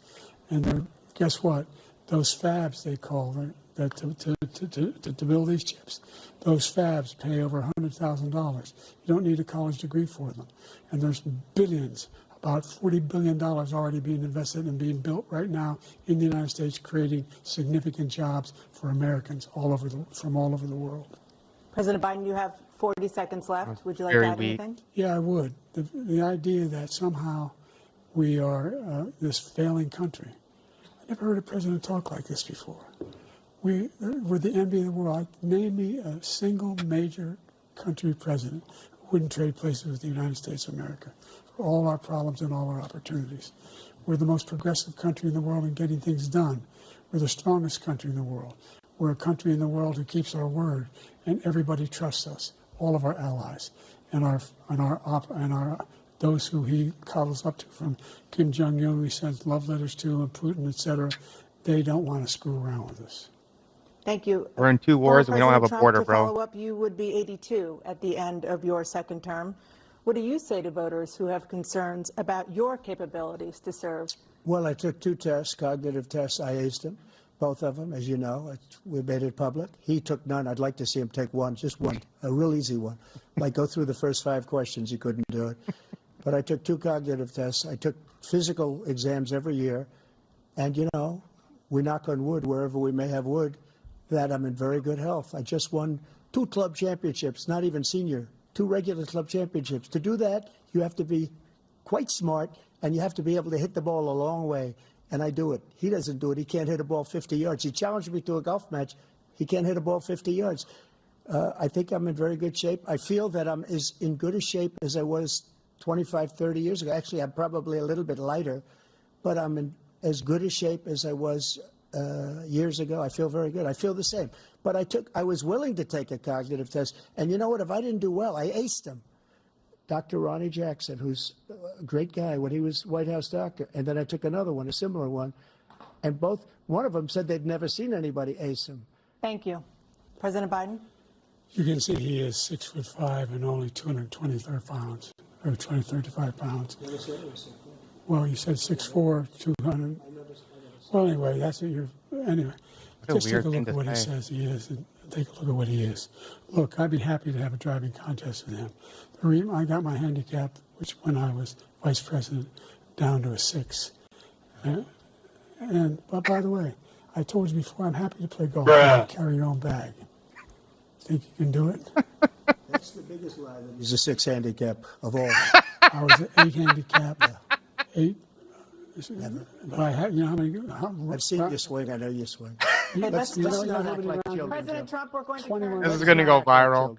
And guess what? Those fabs, they call them, to build these chips, those fabs pay over $100,000. You don't need a college degree for them. And there's billions, about $40 billion already being invested and being built right now in the United States, creating significant jobs for Americans from all over the world. President Biden, you have 40 seconds left. Would you like to add anything? Yeah, I would. The idea that somehow we are this failing country. I never heard a president talk like this before. We're the envy of the world. Name me a single major country president who wouldn't trade places with the United States of America for all our problems and all our opportunities. We're the most progressive country in the world in getting things done. We're the strongest country in the world. We're a country in the world who keeps our word, and everybody trusts us, all of our allies, and those who he coddles up to, from Kim Jong-un, who he sends love letters to, and Putin, etc. They don't want to screw around with us. Thank you. We're in 2 wars and we don't have a border, to bro. Follow up, you would be 82 at the end of your second term. What do you say to voters who have concerns about your capabilities to serve? Well, I took 2 tests, cognitive tests. I aced them, both of them, as you know. We made it public. He took none. I'd like to see him take one, just one, a real easy one. Like go through the first 5 questions. He couldn't do it. But I took 2 cognitive tests. I took physical exams every year. And, you know, we knock on wood wherever we may have wood, that I'm in very good health. I just won 2 club championships, not even senior, 2 regular club championships. To do that, you have to be quite smart, and you have to be able to hit the ball a long way. And I do it. He doesn't do it. He can't hit a ball 50 yards. He challenged me to a golf match. He can't hit a ball 50 yards. I think I'm in very good shape. I feel that I'm as in good a shape as I was 25, 30 years ago. Actually, I'm probably a little bit lighter, but I'm in as good a shape as I was years ago. I feel very good. I feel the same. But I was willing to take a cognitive test. And you know what? If I didn't do well, I aced them. Dr. Ronnie Jackson, who's a great guy when he was White House doctor. And then I took another one, a similar one. And one of them said they'd never seen anybody ace him. Thank you. President Biden? You can see he is 6'5" and only 223 pounds, or 235 pounds. Well, you said 6'4", 200. Well, anyway, that's what anyway, just take a look at what he says he is, and take a look at what he is. Look, I'd be happy to have a driving contest with him. The reason I got my handicap, which when I was vice president, down to a 6. But by the way, I told you before, I'm happy to play golf. Carry your own bag. Think you can do it? That's the biggest lie. He's a 6 handicap of all. I was an 8 handicap. 8. Never. But I have, you know how many? I've seen you swing. I know you swing. Let's not not act like children. President Trump, we're going to 21. This is going to go viral.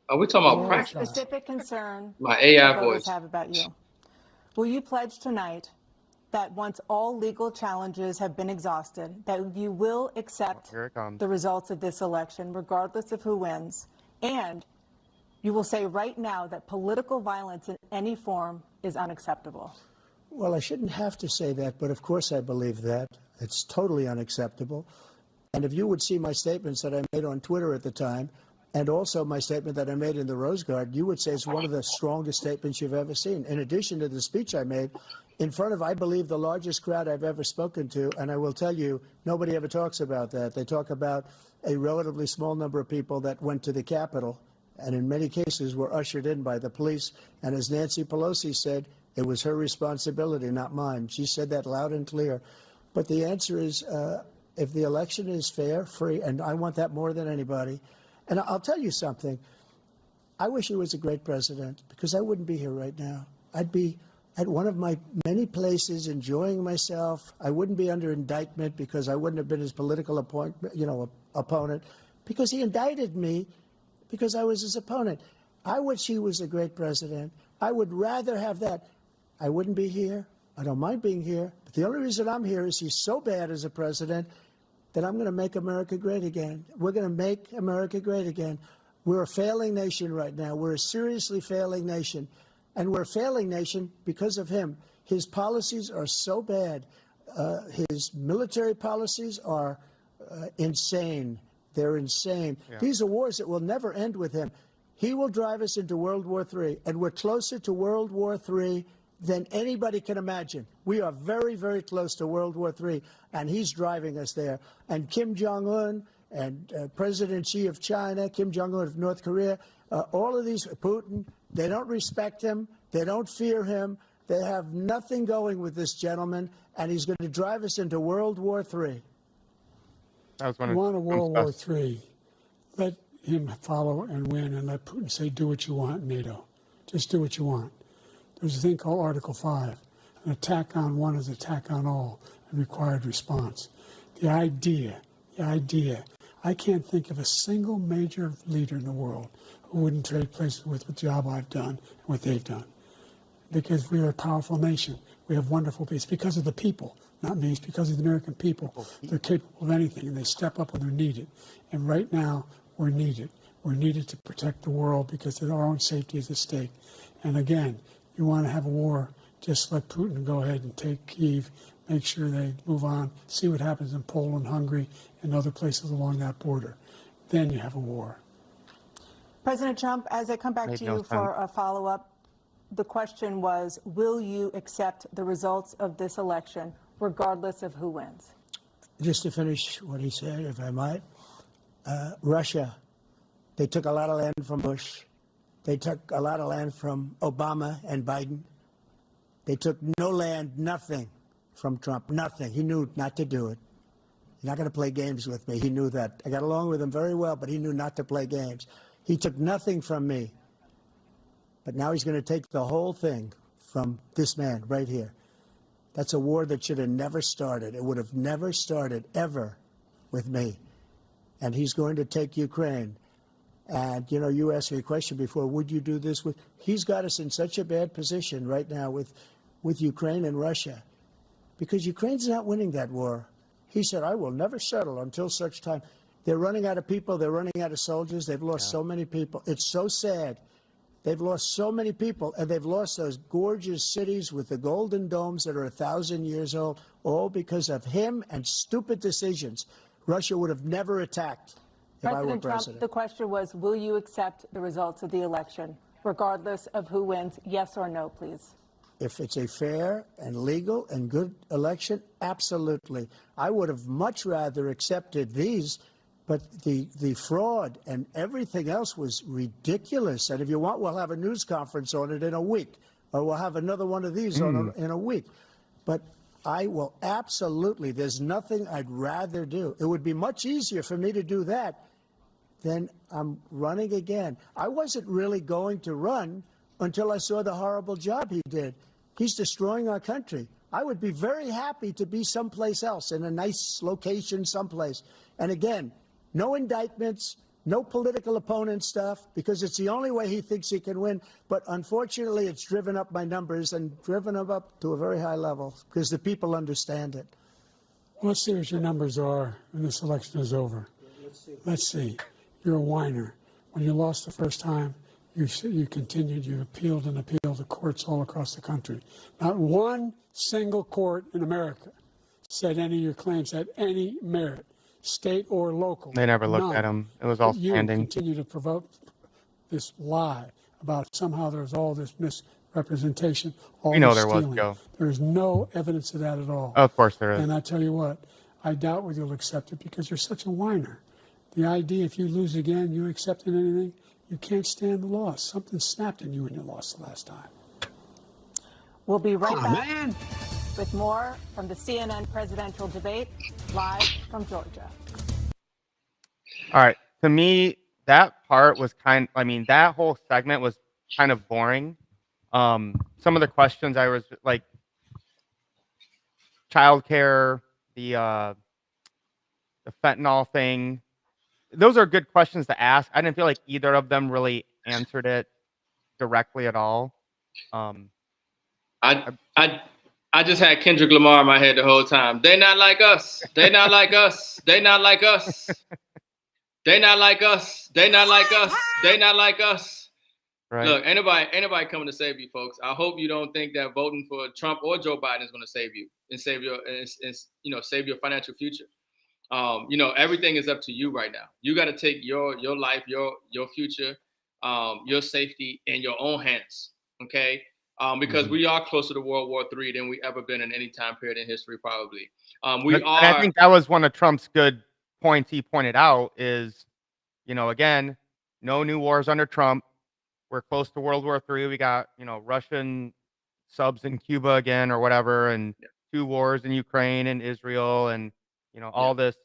Are we talking about pranks? specific concern My AI voters voice. have about you. Will you pledge tonight that once all legal challenges have been exhausted, that you will accept the results of this election, regardless of who wins, and you will say right now that political violence in any form is unacceptable? Well, I shouldn't have to say that, but of course I believe that. It's totally unacceptable. And if you would see my statements that I made on Twitter at the time, and also my statement that I made in the Rose Garden, you would say it's one of the strongest statements you've ever seen. In addition to the speech I made in front of, I believe, the largest crowd I've ever spoken to, and I will tell you, nobody ever talks about that. They talk about a relatively small number of people that went to the Capitol, and in many cases were ushered in by the police. And as Nancy Pelosi said, it was her responsibility, not mine. She said that loud and clear. But the answer is, if the election is fair, free, and I want that more than anybody. And I'll tell you something. I wish he was a great president, because I wouldn't be here right now. I'd be at one of my many places enjoying myself. I wouldn't be under indictment because I wouldn't have been his political opponent, because he indicted me because I was his opponent. I wish he was a great president. I would rather have that. I wouldn't be here. I don't mind being here, but the only reason I'm here is he's so bad as a president that I'm going to make America great again. We're going to make America great again. We're a failing nation right now. We're a seriously failing nation. And we're a failing nation because of him. His policies are so bad. His military policies are insane. They're insane. Yeah. These are wars that will never end with him. He will drive us into World War III, and we're closer to World War III than anybody can imagine. We are very, very close to World War III, and he's driving us there. And Kim Jong-un and President Xi of China, Kim Jong-un of North Korea, all of these, Putin, they don't respect him. They don't fear him. They have nothing going with this gentleman, and he's going to drive us into World War III. That was one You of want a World War Trump's best. III, let him follow and win, and let Putin say, do what you want, NATO. Just do what you want. There's a thing called Article 5. An attack on one is an attack on all, and required response. The idea, I can't think of a single major leader in the world who wouldn't trade places with the job I've done and what they've done. Because we are a powerful nation. We have wonderful people. It's because of the people, not me. It's because of the American people. They're capable of anything, and they step up when they're needed. And right now, we're needed. We're needed to protect the world because our own safety is at stake. And again, you want to have a war, just let Putin go ahead and take Kyiv, make sure they move on, see what happens in Poland, Hungary, and other places along that border. Then you have a war. President Trump, as I come back Made to no you for sense. a follow-up, the question was, will you accept the results of this election, regardless of who wins? Just to finish what he said, if I might, Russia, they took a lot of land from Bush. They took a lot of land from Obama and Biden. They took no land, nothing from Trump, nothing. He knew not to do it. He's not going to play games with me. He knew that. I got along with him very well, but he knew not to play games. He took nothing from me. But now he's going to take the whole thing from this man right here. That's a war that should have never started. It would have never started ever with me. And he's going to take Ukraine. And, you know, you asked me a question before, would you do this with? He's got us in such a bad position right now with Ukraine and Russia, because Ukraine's not winning that war. He said, I will never settle until such time. They're running out of people. They're running out of soldiers. They've lost so many people. It's so sad. They've lost so many people, and they've lost those gorgeous cities with the golden domes that are 1,000 years old, all because of him and stupid decisions. Russia would have never attacked if I were President president. Trump, the question was, will you accept the results of the election, regardless of who wins? Yes or no, please. If it's a fair and legal and good election, absolutely. I would have much rather accepted these, but the fraud and everything else was ridiculous. And if you want, we'll have a news conference on it in a week, or we'll have another one of these in a week. But I will absolutely, there's nothing I'd rather do. It would be much easier for me to do that than I'm running again. I wasn't really going to run until I saw the horrible job he did. He's destroying our country. I would be very happy to be someplace else, in a nice location someplace. And again, no indictments, no political opponent stuff, because it's the only way he thinks he can win. But unfortunately, it's driven up my numbers and driven them up to a very high level because the people understand it. Well, let's see what your numbers are when this election is over. Let's see. You're a whiner. When you lost the first time, you continued, you appealed and appealed to courts all across the country. Not one single court in America said any of your claims had any merit, state or local. They never looked None. at him. It was all But you standing. continue to provoke this lie about somehow there's all this misrepresentation, all We know this there was, stealing. Joe. There's no evidence of that at all. Of course there is. And I tell you what, I doubt whether you'll accept it because you're such a whiner. The idea if you lose again, you accepting anything, you can't stand the loss. Something snapped in you when you lost the last time. We'll be right back with more from the CNN presidential debate, live from Georgia. All right. To me, that part was that whole segment was kind of boring. Some of the questions I was like, childcare, the fentanyl thing. Those are good questions to ask. I didn't feel like either of them really answered it directly at all. I I just had Kendrick Lamar in my head the whole time. They not like us. They not like us. They not like us. They not like us. They not like us. They not like us. Right. Look, ain't nobody coming to save you, folks. I hope you don't think that voting for Trump or Joe Biden is going to save you and save your financial future. Everything is up to you right now. You got to take your life, your future, your safety in your own hands. Okay. Because we are closer to World War III than we ever been in any time period in history, probably. And I think that was one of Trump's good points he pointed out is, again, no new wars under Trump. We're close to World War III. We got, Russian subs in Cuba again or whatever, and 2 wars in Ukraine and Israel and, all this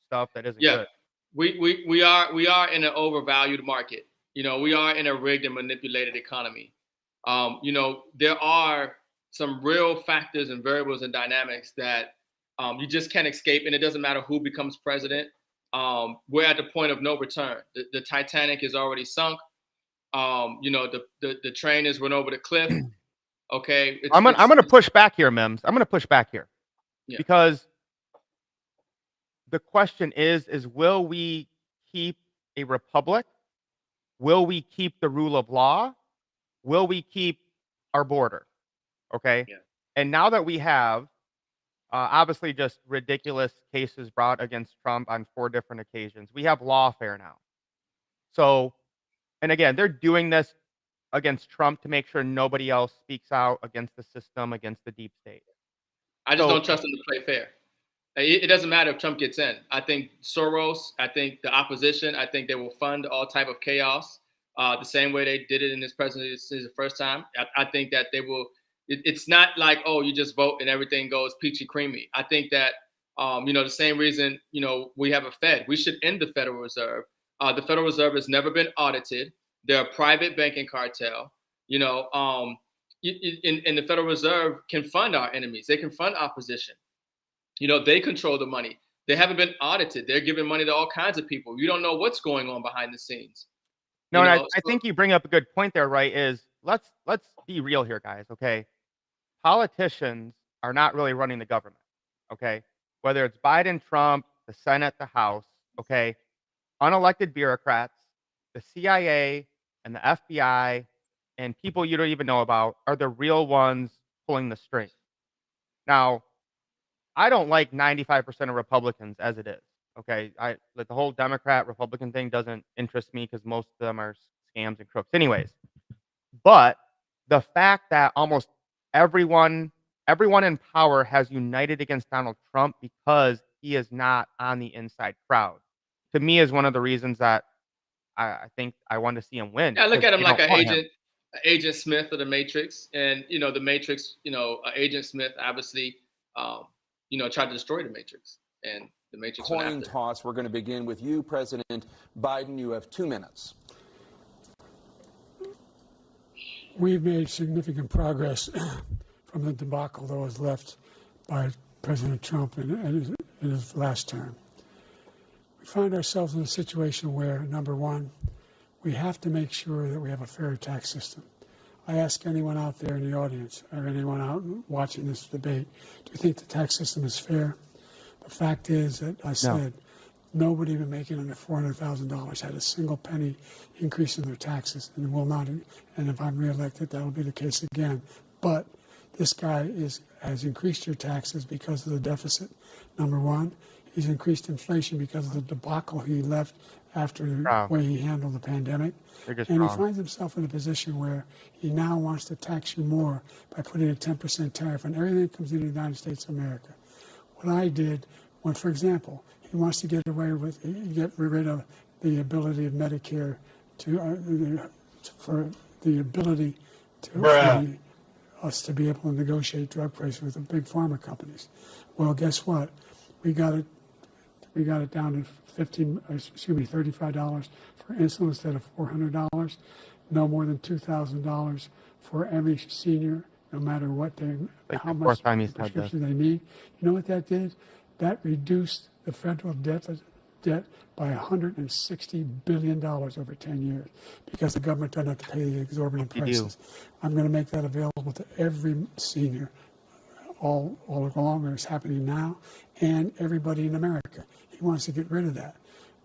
stuff that isn't good. We are in an overvalued market. We are in a rigged and manipulated economy. There are some real factors and variables and dynamics that you just can't escape, and it doesn't matter who becomes president. We're at the point of no return. The Titanic is already sunk. The train is run over the cliff. Okay, I'm gonna push back here, M.I.M.S. I'm gonna push back here because the question is will we keep a republic? Will we keep the rule of law? Will we keep our border? Okay. Yeah. And now that we have obviously just ridiculous cases brought against Trump on 4 different occasions, we have lawfare now. So, and again, they're doing this against Trump to make sure nobody else speaks out against the system, against the deep state. I just don't trust them to play fair. It doesn't matter if Trump gets in. I think Soros, I think the opposition, I think they will fund all type of chaos the same way they did it in his presidency the first time. I think that they will. It's not like, oh, you just vote and everything goes peachy creamy. I think that, the same reason, we have a Fed. We should end the Federal Reserve. The Federal Reserve has never been audited. They're a private banking cartel, and the Federal Reserve can fund our enemies. They can fund opposition. They control the money. They haven't been audited. They're giving money to all kinds of people. You don't know what's going on behind the scenes. No, and I think you bring up a good point there, right? Is let's be real here, guys. Okay, politicians are not really running the government. Okay, whether it's Biden, Trump, the Senate, the House. Okay, unelected bureaucrats, the CIA, and the FBI, and people you don't even know about are the real ones pulling the strings. Now, I don't like 95% of Republicans as it is. Okay, the whole Democrat Republican thing doesn't interest me because most of them are scams and crooks, anyways. But the fact that almost everyone in power has united against Donald Trump because he is not on the inside crowd, to me, is one of the reasons that I think I want to see him win. I look at him like an Agent Smith of the Matrix, and the Matrix. Agent Smith obviously, tried to destroy the Matrix, and the Matrix. Coin toss. We're going to begin with you, President Biden. You have 2 minutes. We've made significant progress from the debacle that was left by President Trump in his last term. We find ourselves in a situation where, number one, we have to make sure that we have a fair tax system. I ask anyone out there in the audience or anyone out watching this debate, do you think the tax system is fair? The fact is that I said nobody even making under $400,000 had a single penny increase in their taxes and will not. And if I'm reelected, that will be the case again. But this guy has increased your taxes because of the deficit, number one. He's increased inflation because of the debacle he left after the way he handled the pandemic. And he finds himself in a position where he now wants to tax you more by putting a 10% tariff on everything that comes into the United States of America. What I did, for example, he wants to get rid of the ability of Medicare for us to be able to negotiate drug prices with the big pharma companies. Well, guess what? We got it down to $35 for insulin instead of $400. No more than $2,000 for every senior, no matter what how much prescription they need. You know what that did? That reduced the federal debt by $160 billion over 10 years because the government doesn't have to pay the exorbitant prices. I'm going to make that available to every senior all along, it's happening now, and everybody in America. He wants to get rid of that.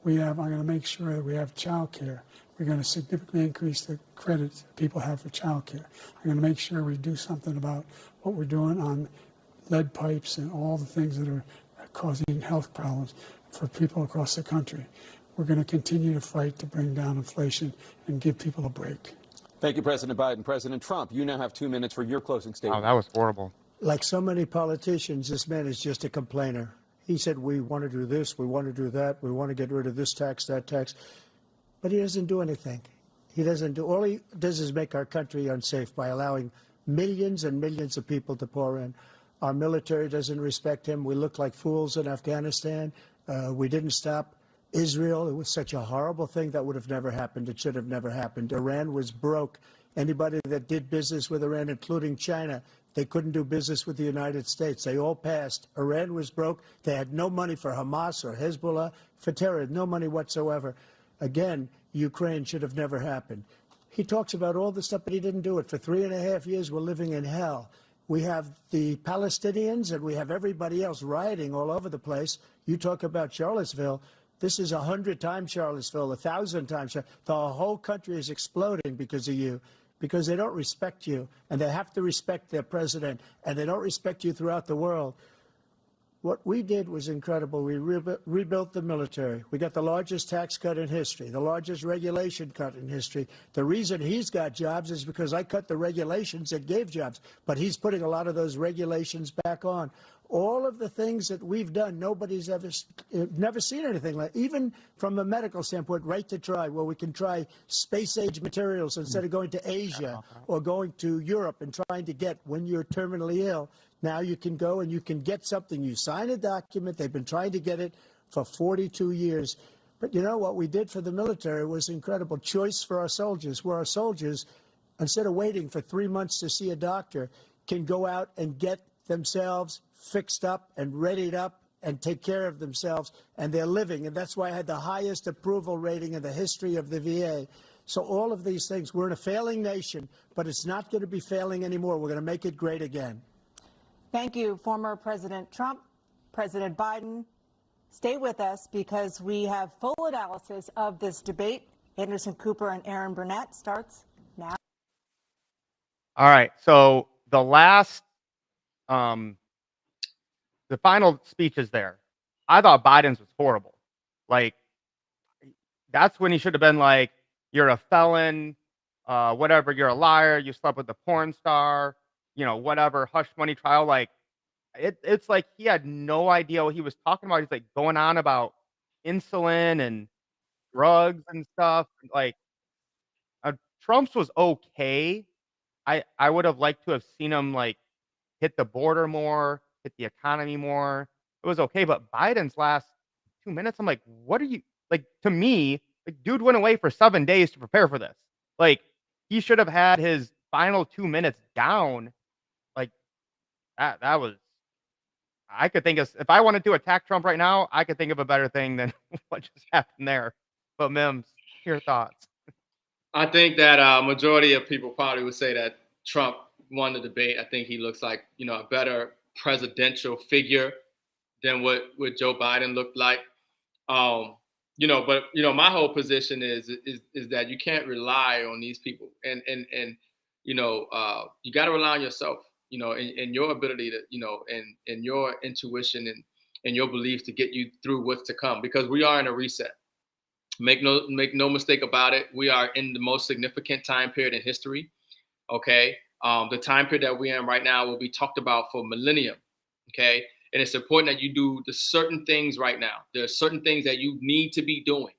I'm going to make sure that we have child care. We're going to significantly increase the credit people have for child care. I'm going to make sure we do something about what we're doing on lead pipes and all the things that are causing health problems for people across the country. We're going to continue to fight to bring down inflation and give people a break. Thank you, President Biden. President Trump, you now have 2 minutes for your closing Oh, statement. that was horrible. Like so many politicians, this man is just a complainer. He said, we want to do this, we want to do that, we want to get rid of this tax, that tax. But he doesn't do anything. All he does is make our country unsafe by allowing millions and millions of people to pour in. Our military doesn't respect him. We look like fools in Afghanistan. We didn't stop Israel. It was such a horrible thing that would have never happened. It should have never happened. Iran was broke. Anybody that did business with Iran, including China, they couldn't do business with the United States. They all passed. Iran was broke. They had no money for Hamas or Hezbollah, for terror, no money whatsoever. Again, Ukraine should have never happened. He talks about all this stuff, but he didn't do it. For 3.5 years, we're living in hell. We have the Palestinians and we have everybody else rioting all over the place. You talk about Charlottesville. This is 100 times Charlottesville, 1,000 times. The whole country is exploding because of you, because they don't respect you, and they have to respect their president, and they don't respect you throughout the world. What we did was incredible. We rebuilt the military. We got the largest tax cut in history, the largest regulation cut in history. The reason he's got jobs is because I cut the regulations that gave jobs, but he's putting a lot of those regulations back on. All of the things that we've done, nobody's never seen anything like. Even from a medical standpoint, right to try, where we can try space-age materials instead of going to Asia or going to Europe and trying to get, when you're terminally ill, now you can go and you can get something. You sign a document. They've been trying to get it for 42 years. But you know what we did for the military was incredible. Choice for our soldiers, where our soldiers, instead of waiting for 3 months to see a doctor, can go out and get themselves fixed up and readied up and take care of themselves, and they're living. And that's why I had the highest approval rating in the history of the VA. So all of these things, we're in a failing nation, but it's not going to be failing anymore. We're going to make it great again. Thank you, former President Trump, President Biden. Stay with us because we have full analysis of this debate. Anderson Cooper and Aaron Burnett starts now. All right. So the final speech is there. I thought Biden's was horrible. Like, that's when he should have been like, you're a felon, whatever, you're a liar, you slept with a porn star, whatever, hush money trial. Like, it's like he had no idea what he was talking about. He's like going on about insulin and drugs and stuff. Like, Trump's was okay. I would have liked to have seen him like hit the border more, hit the economy more. It was okay, but Biden's last 2 minutes, I'm like, what are you like? To me, like, dude went away for 7 days to prepare for this. Like, he should have had his final 2 minutes down. Like, that was. I could think of, if I wanted to attack Trump right now, I could think of a better thing than what just happened there. But M.I.M.S, your thoughts? I think that majority of people probably would say that Trump won the debate. I think he looks like, a better presidential figure than what Joe Biden looked like. But my whole position is that you can't rely on these people, and you got to rely on yourself, and your ability to, and your intuition and your beliefs to get you through what's to come, because we are in a reset. Make no mistake about it. We are in the most significant time period in history. Okay. The time period that we're in right now will be talked about for millennium. Okay. And it's important that you do the certain things right now. There are certain things that you need to be doing.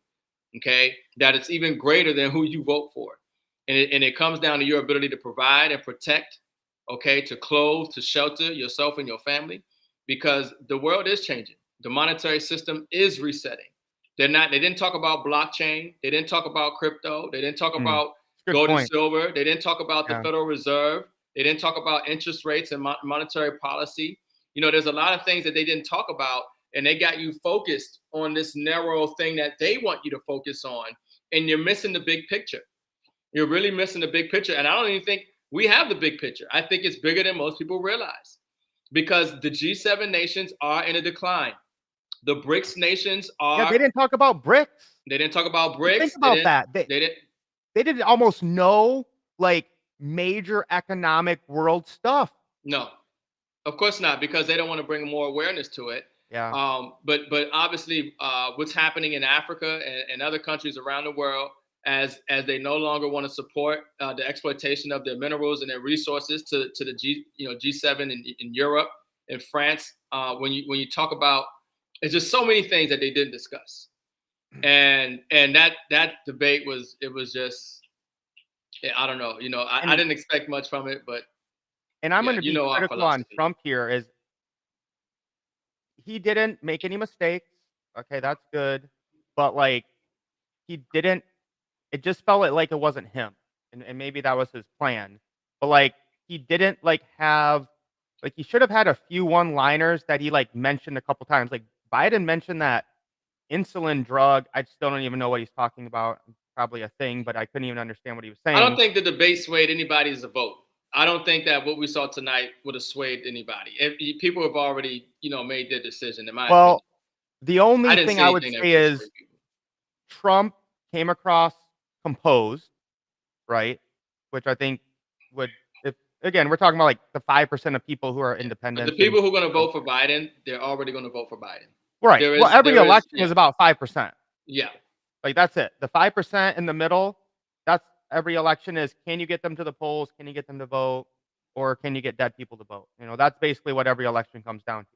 Okay. That it's even greater than who you vote for. And it comes down to your ability to provide and protect. Okay. To clothe, to shelter yourself and your family, because the world is changing. The monetary system is resetting. They didn't talk about blockchain. They didn't talk about crypto. They didn't talk about gold and silver. They didn't talk about the Federal Reserve. They didn't talk about interest rates and monetary policy. There's a lot of things that they didn't talk about, and they got you focused on this narrow thing that they want you to focus on, and you're missing the big picture. You're really missing the big picture, and I don't even think we have the big picture. I think it's bigger than most people realize. because the G7 nations are in a decline. The BRICS nations Yeah, are. they didn't talk about BRICS. They didn't talk about Think BRICS. about that. They didn't. They did almost no like major economic world stuff. No, of course not, because they don't want to bring more awareness to it. Yeah. But obviously, what's happening in Africa and other countries around the world, as they no longer want to support the exploitation of their minerals and their resources to the G7 in Europe and France. When you talk about, it's just so many things that they didn't discuss, and that debate was just, I don't know, I didn't expect much from it, but. And I'm Yeah, going to you be know our critical on philosophy. Trump here is he didn't make any mistakes. Okay, that's good. But like he didn't it just felt like it wasn't him. And maybe that was his plan. But like he didn't he should have had a few one-liners that he like mentioned a couple times. Like Biden mentioned that insulin drug. I still don't even know what he's talking about. Probably a thing, but I couldn't even understand what he was saying. I don't think the debate swayed anybody's vote. I don't think that what we saw tonight would have swayed anybody. People have already, made their decision. In my opinion, the only I didn't thing see I would anything that say would is sway people. Trump came across composed, right? Which I think would, if again, we're talking about like the 5% of people who are But independent. the people who are going to vote for Biden, they're already going to vote for Biden. Right. Well, every election is yeah. about 5%. Yeah. Like that's it. The 5% in the middle, that's every election is, can you get them to the polls? Can you get them to vote? Or can you get dead people to vote? That's basically what every election comes down to.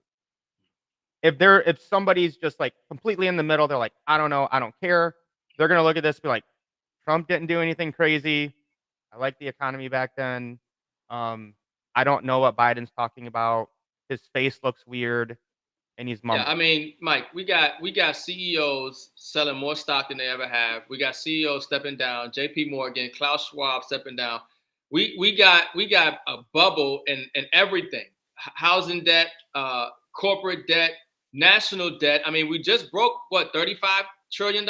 If somebody's just like completely in the middle, they're like, I don't know, I don't care. They're gonna look at this and be like, Trump didn't do anything crazy. I like the economy back then. I don't know what Biden's talking about. His face looks weird, and he's Yeah, mumbling. I mean, Mike, we got CEOs selling more stock than they ever have. We got CEOs stepping down. J.P. Morgan, Klaus Schwab stepping down. We got a bubble in everything: housing debt, corporate debt, national debt. I mean, we just broke what $35 trillion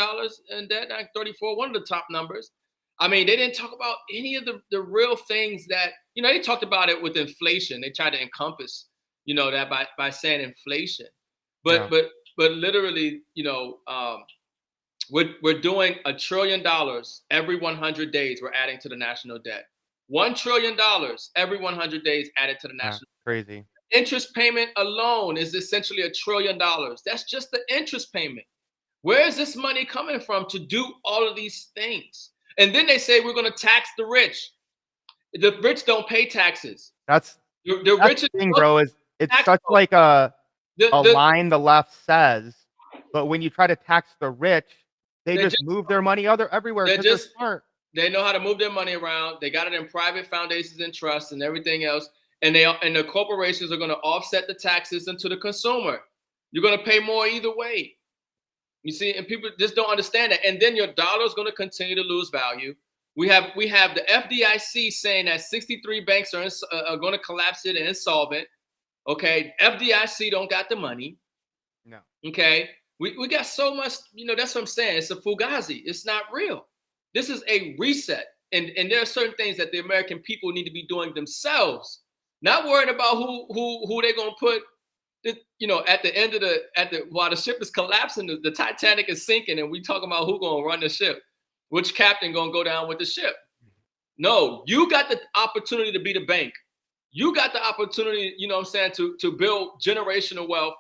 in debt, like 34, one of the top numbers. I mean, they didn't talk about any of the real things that they talked about it with inflation. They tried to encompass that by saying inflation. But literally, we're doing $1 trillion every 100 days. We're adding to the national debt. $1 trillion every 100 days added to the national. Crazy. Interest payment alone is essentially $1 trillion. That's just the interest payment. Where is this money coming from to do all of these things? And then they say we're going to tax the rich. The rich don't pay taxes. That's the rich the thing, bro. Is it's such like a line the left says, but when you try to tax the rich, they just move their money everywhere because they're smart. They know how to move their money around. They got it in private foundations and trusts and everything else. And the corporations are going to offset the tax system to the consumer. You're going to pay more either way. You see, and people just don't understand that. And then your dollar is going to continue to lose value. We have the FDIC saying that 63 banks are going to collapse it and insolvent. Okay, FDIC don't got the money. No. Okay, we got so much. That's what I'm saying. It's a fugazi. It's not real. This is a reset, and there are certain things that the American people need to be doing themselves. Not worrying about who they're gonna put. At the end of while the ship is collapsing, the Titanic is sinking, and we talking about who gonna run the ship, which captain gonna go down with the ship. No, you got the opportunity to be the bank. You got the opportunity, to build generational wealth.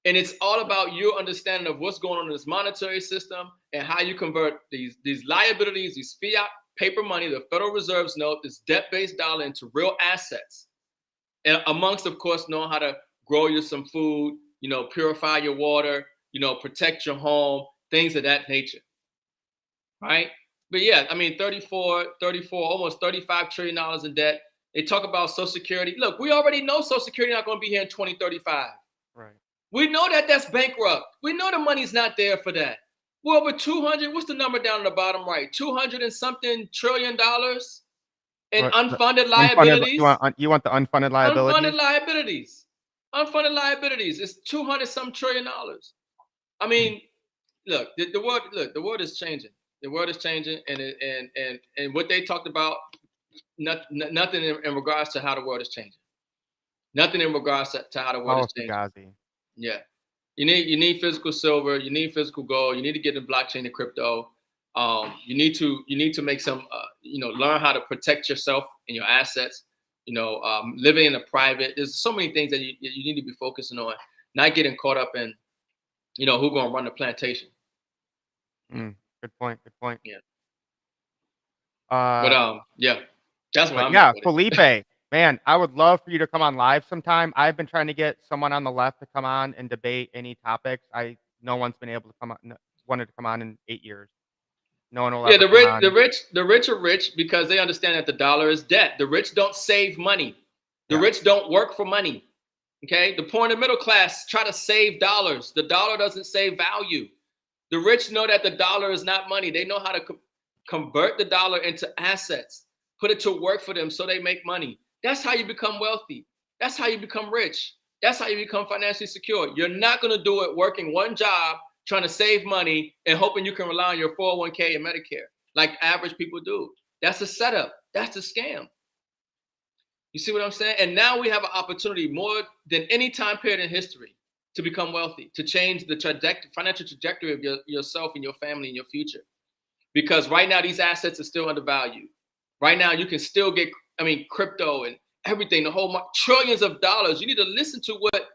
And it's all about your understanding of what's going on in this monetary system and how you convert these liabilities, these fiat paper money, the Federal Reserve's note, this debt-based dollar into real assets. And amongst, of course, knowing how to grow you some food, purify your water, protect your home, things of that nature. Right? But yeah, I mean, 34, almost $35 trillion in debt. They talk about Social Security. Look, we already know Social Security not going to be here in 2035. Right. We know that that's bankrupt. We know the money's not there for that. We're over 200. What's the number down on the bottom right? 200 and something $trillion in unfunded liabilities. You want the unfunded liabilities? Unfunded liabilities. It's 200 some $trillion. I mean, look, the world is changing. The world is changing, and what they talked about, nothing in regards to how the world is changing. Nothing in regards to how the world Oh, is changing. Fugazi. Yeah. You need physical silver. You need physical gold. You need to get in blockchain and crypto. You need to make some, learn how to protect yourself and your assets. Living in a private. There's so many things that you need to be focusing on. Not getting caught up in, who's going to run the plantation. Good point. Good point. Yeah. Uh, Yeah, that's what but I'm yeah, at with it. Felipe, man, I would love for you to come on live sometime. I've been trying to get someone on the left to come on and debate any topics. No one's been able to come on, wanted to come on in 8 years. No one will Yeah, ever the come rich, on. the rich are rich because they understand that the dollar is debt. The rich don't save money. The Yeah. rich don't work for money. Okay, the poor and the middle class try to save dollars. The dollar doesn't save value. The rich know that the dollar is not money. They know how to convert the dollar into assets, put it to work for them so they make money. That's how you become wealthy. That's how you become rich. That's how you become financially secure. You're not going to do it working one job, trying to save money and hoping you can rely on your 401k and Medicare like average people do. That's a setup. That's a scam. You see what I'm saying? And now we have an opportunity more than any time period in history to become wealthy, to change the financial trajectory of yourself and your family and your future. Because right now, these assets are still undervalued. Right now, you can still get, crypto and everything, the whole trillions of dollars. You need to listen to what,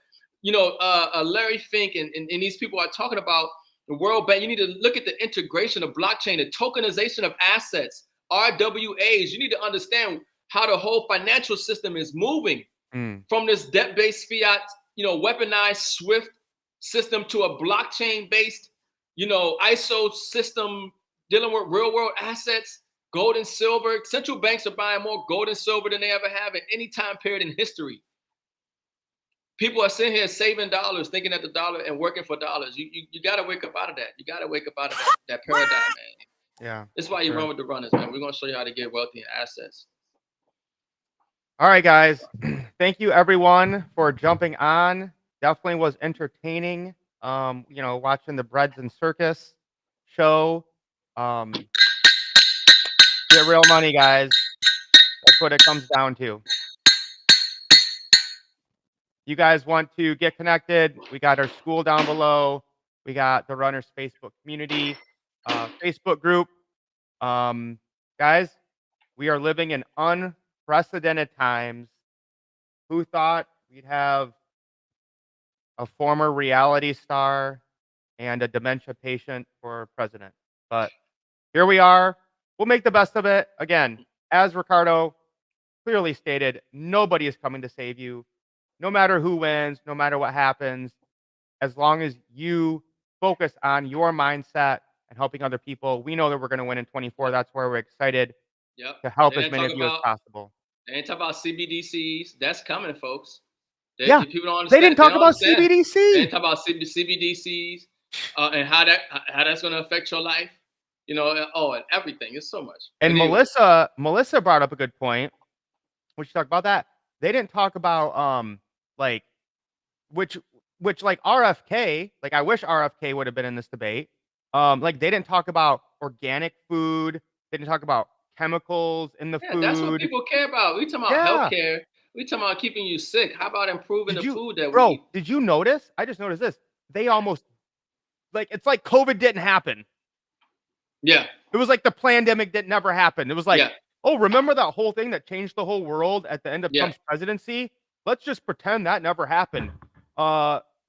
Larry Fink and these people are talking about, the World Bank. You need to look at the integration of blockchain, the tokenization of assets, RWAs. You need to understand how the whole financial system is moving from this debt-based fiat, weaponized SWIFT system to a blockchain-based, ISO system dealing with real-world assets, gold and silver. Central banks are buying more gold and silver than they ever have in any time period in history. People are sitting here saving dollars, thinking that the dollar and working for dollars. You got to wake up out of that. You got to wake up out of that paradigm, man. Yeah. That's why you run with the runners, man. We're going to show you how to get wealthy in assets. All right, guys. Thank you, everyone, for jumping on. Definitely was entertaining. Watching the Breads and Circus show. Get real money, guys. That's what it comes down to. You guys want to get connected? We got our school down below. We got the Runners Facebook community, Facebook group. Guys, we are living in unprecedented times. Who thought we'd have a former reality star and a dementia patient for president? But here we are. We'll make the best of it. Again, as Ricardo clearly stated, nobody is coming to save you. No matter who wins, no matter what happens, as long as you focus on your mindset and helping other people, we know that we're going to win in 24. That's where we're excited to help as many of you as possible. They ain't talk about CBDCs. That's coming, folks. Yeah, people don't understand. They didn't talk about CBDC. They didn't talk about CBDCs and how that's going to affect your life. And everything. It's so much. And anyway. Melissa brought up a good point. We should talk about that. They didn't talk about which RFK. Like, I wish RFK would have been in this debate. They didn't talk about organic food. They didn't talk about chemicals in the food. That's what people care about. We talking about healthcare. We talking about keeping you sick. How about improving the food that we eat? Did you notice? I just noticed this. They almost it's like COVID didn't happen. Yeah. It was like the pandemic that never happened. It was like, oh, remember that whole thing that changed the whole world at the end of Trump's presidency? Let's just pretend that never happened.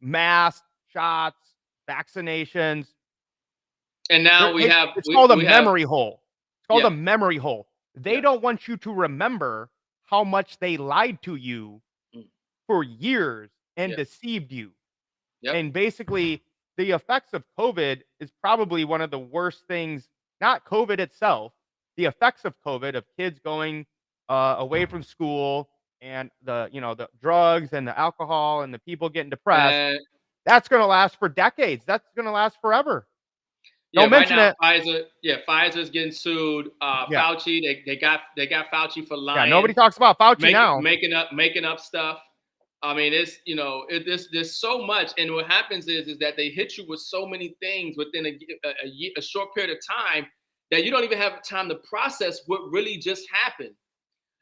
Masks, shots, vaccinations. And now it's called a memory hole. It's called a memory hole. They don't want you to remember how much they lied to you for years and deceived you. Yep. And basically, the effects of COVID is probably one of the worst things, not COVID itself, the effects of COVID, of kids going away from school and the drugs and the alcohol and the people getting depressed. That's going to last for decades. That's going to last forever. Don't mention it. Pfizer's getting sued. Fauci, they got Fauci for lying. Yeah, nobody talks about Fauci now. Making up stuff. I mean, there's so much, and what happens is that they hit you with so many things within a short period of time that you don't even have time to process what really just happened.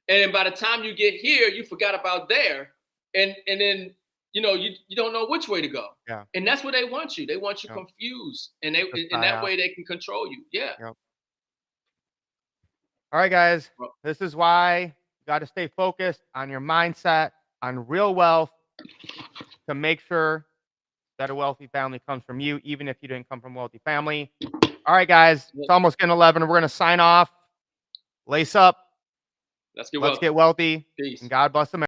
And by the time you get here, you forgot about there. and then you don't know which way to go. Yeah. And that's what they want you. They want you Yep. confused, and Just in that out. way they can control you. Yeah. Yep. All right, guys. Well, This is why you got to stay focused on your mindset, on real wealth, to make sure that a wealthy family comes from you, even if you didn't come from a wealthy family. All right, guys. It's almost getting 11. We're going to sign off. Lace up. let's get Let's wealthy. get wealthy. Peace. And God bless America.